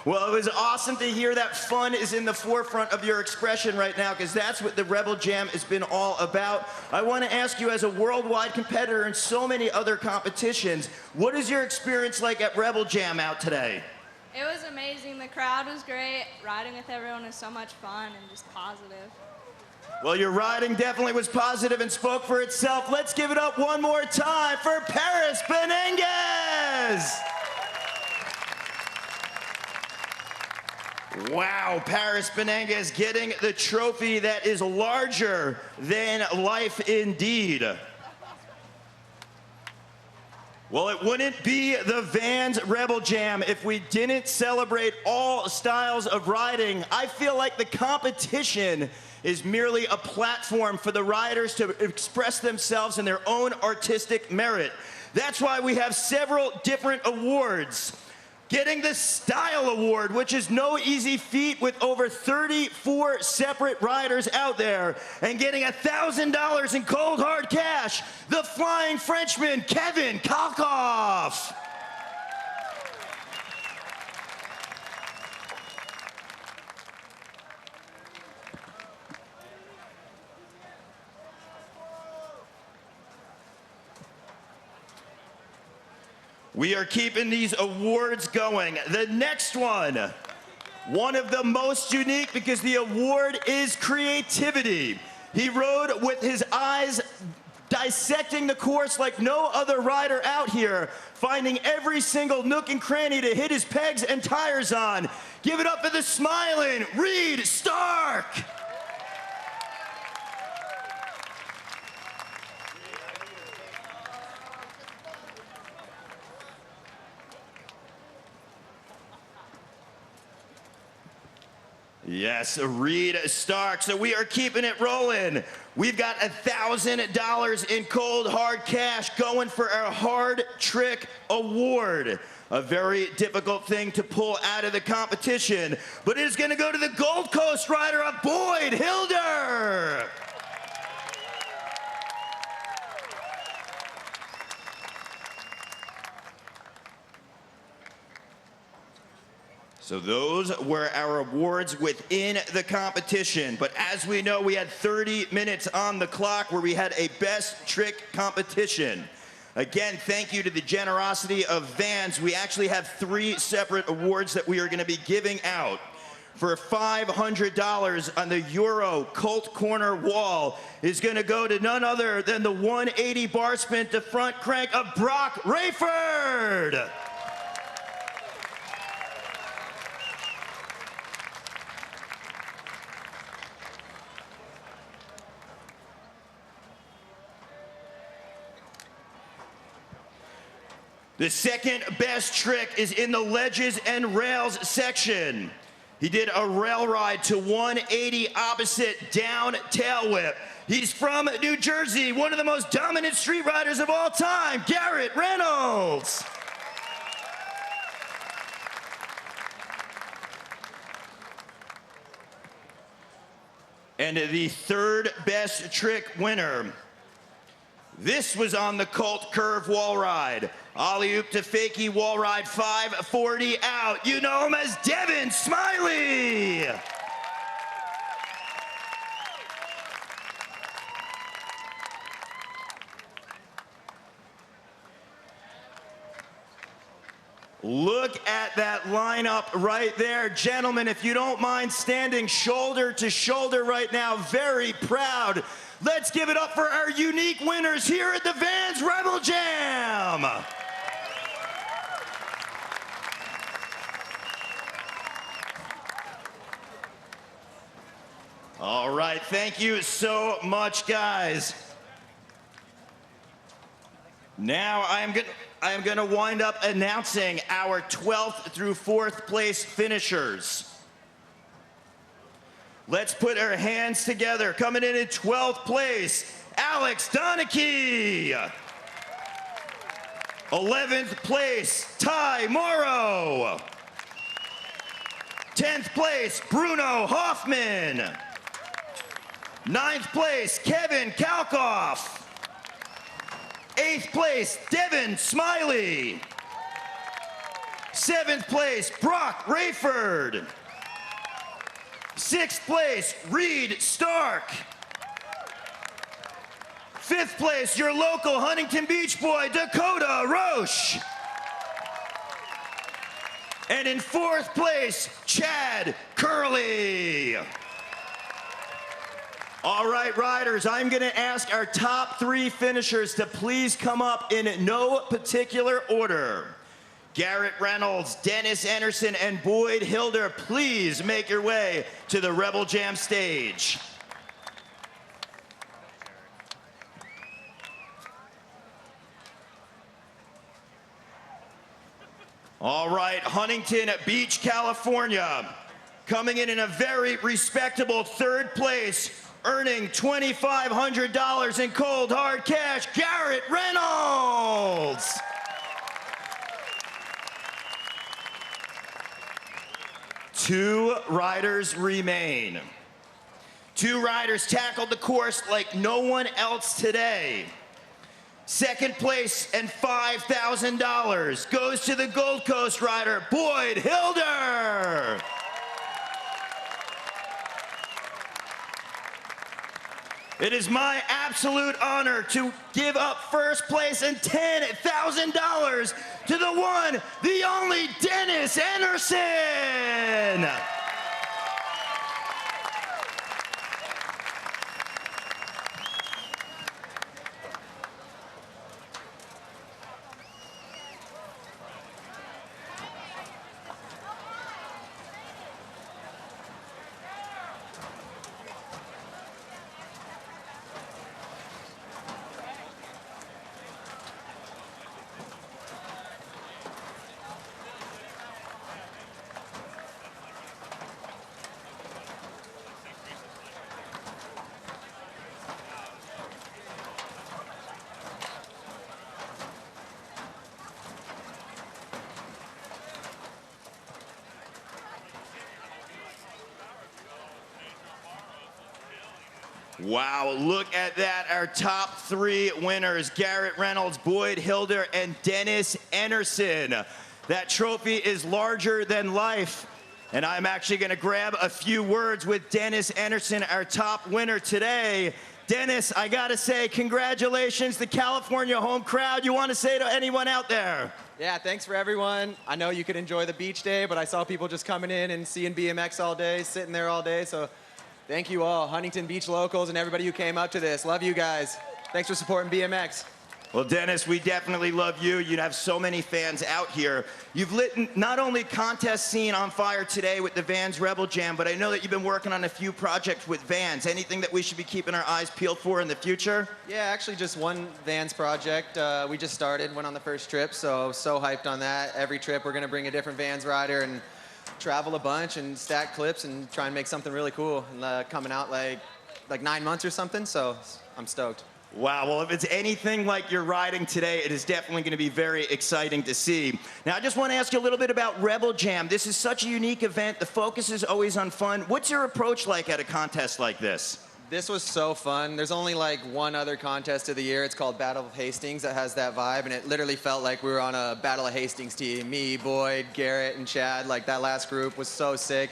Well, it was awesome to hear that fun is in the forefront of your expression right now, because that's what the Rebel Jam has been all about. I want to ask you, as a worldwide competitor in so many other competitions, what is your experience like at Rebel Jam out today? It was amazing. The crowd was great. Riding with everyone was so much fun and just positive. Well, your riding definitely was positive and spoke for itself. Let's give it up one more time for Paris Venegas. Wow, Paris Venegas getting the trophy that is larger than life indeed. Well, it wouldn't be the Vans Rebel Jam if we didn't celebrate all styles of riding. I feel like the competition is merely a platform for the riders to express themselves in their own artistic merit. That's why we have several different awards. Getting the Style Award, which is no easy feat with over 34 separate riders out there, and getting $1,000 in cold hard cash, the Flying Frenchman, Kevin Kalkoff. We are keeping these awards going. The next one of the most unique because the award is creativity. He rode with his eyes dissecting the course like no other rider out here, finding every single nook and cranny to hit his pegs and tires on. Give it up for the smiling Reed Stark. Yes, Reed Stark. So we are keeping it rolling. We've got $1,000 in cold hard cash going for our Hard Trick Award. A very difficult thing to pull out of the competition, but it is going to go to the Gold Coast rider of Boyd Hilder. So those were our awards within the competition. But as we know, we had 30 minutes on the clock where we had a best trick competition. Again, thank you to the generosity of Vans. We actually have 3 separate awards that we are going to be giving out. For $500 on the Euro Colt Corner wall is going to go to none other than the 180 bar spin to front crank of Brock Rayford. The second best trick is in the ledges and rails section. He did a rail ride to 180 opposite down tail whip. He's from New Jersey, one of the most dominant street riders of all time, Garrett Reynolds. And the third best trick winner. This was on the Colt Curve wall ride. Ollie-oop to fakie wall ride 540 out. You know him as Devon Smiley. Look at that lineup right there. Gentlemen, if you don't mind standing shoulder to shoulder right now, very proud. Let's give it up for our unique winners here at the Vans Rebel Jam. All right, thank you so much, guys. Now I am gonna wind up announcing our 12th through 4th place finishers. Let's put our hands together. Coming in 12th place, Alex Donachie. 11th place, Ty Morrow. 10th place, Bruno Hoffman. 9th place, Kevin Kalkoff. 8th place, Devon Smiley. 7th place, Brock Rayford. 6th place, Reed Stark. 5th place, your local Huntington Beach boy, Dakota Roche. And in 4th place, Chad Kerley. All right, riders, I'm gonna ask our top 3 finishers to please come up in no particular order. Garrett Reynolds, Dennis Anderson, and Boyd Hilder, please make your way to the Rebel Jam stage. All right, Huntington Beach, California, coming in a very respectable 3rd place, earning $2,500 in cold hard cash, Garrett Reynolds. Two riders remain. 2 riders tackled the course like no one else today. 2nd place and $5,000 goes to the Gold Coast rider, Boyd Hilder. It is my absolute honor to give up first place and $10,000 to the one, the only Dennis Anderson. Wow, look at that. Our top three winners, Garrett Reynolds, Boyd Hilder, and Dennis Anderson. That trophy is larger than life. And I'm actually gonna grab a few words with Dennis Anderson, our top winner today. Dennis, I gotta say, congratulations, the California home crowd. You wanna say to anyone out there? Yeah, thanks for everyone. I know you could enjoy the beach day, but I saw people just coming in and seeing BMX all day, sitting there all day, so thank you all, Huntington Beach locals and everybody who came up to this. Love you guys. Thanks for supporting BMX. Well, Dennis, we definitely love you. You have so many fans out here. You've lit not only contest scene on fire today with the Vans Rebel Jam, but I know that you've been working on a few projects with Vans. Anything that we should be keeping our eyes peeled for in the future? Yeah, actually just one Vans project. We just started, went on the first trip, so hyped on that. Every trip we're gonna bring a different Vans rider and travel a bunch and stack clips and try and make something really cool. And coming out like 9 months or something, so I'm stoked. Wow, well, if it's anything like you're riding today, it is definitely going to be very exciting to see. Now, I just want to ask you a little bit about Rebel Jam. This is such a unique event. The focus is always on fun. What's your approach like at a contest like this? This was so fun. There's only like one other contest of the year. It's called Battle of Hastings that has that vibe, and it literally felt like we were on a Battle of Hastings team. Me, Boyd, Garrett, and Chad. Like, that last group was so sick.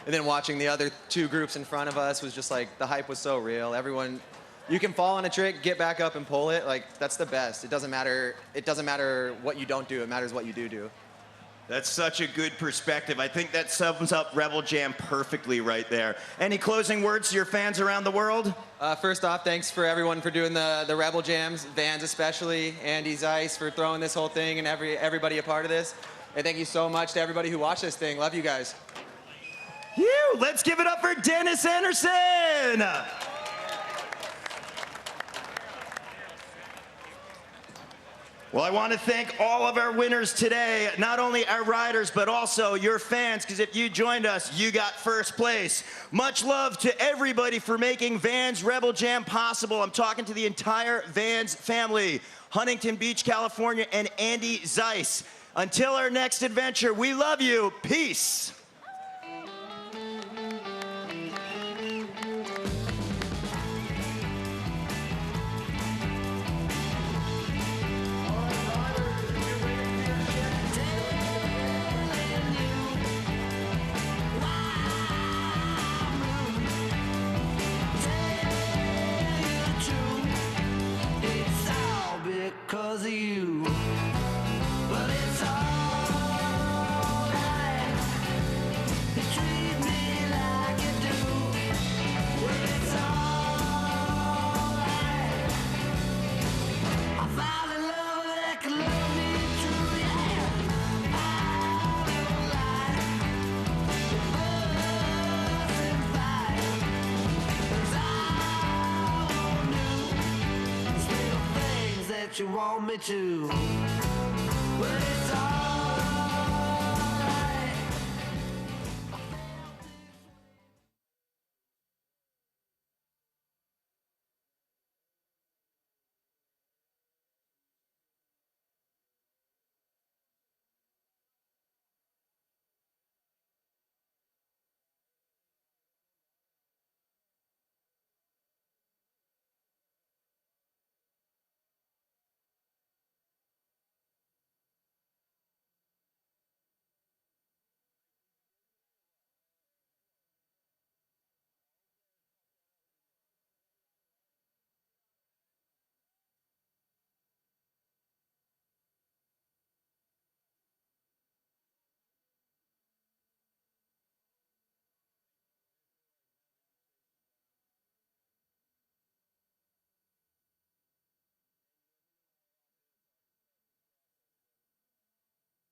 And then watching the other two groups in front of us was just like, the hype was so real. Everyone, you can fall on a trick, get back up and pull it. Like, that's the best. It doesn't matter what you don't do. It matters what you do. That's such a good perspective. I think that sums up Rebel Jam perfectly right there. Any closing words to your fans around the world? First off, thanks for everyone for doing the Rebel Jams, Vans especially, Andy Zeiss for throwing this whole thing and everybody a part of this. And thank you so much to everybody who watched this thing. Love you guys. Let's give it up for Dennis Anderson. Well, I want to thank all of our winners today, not only our riders, but also your fans, because if you joined us, you got first place. Much love to everybody for making Vans Rebel Jam possible. I'm talking to the entire Vans family, Huntington Beach, California, and Andy Zeiss. Until our next adventure, we love you. Peace. Because of you, but it's alright. You treat me like you do, well, it's alright. I found a love that can love me true, yeah. I don't lie. The fuss and fight, 'cause I won't do these little things that you want me to. Well, it's all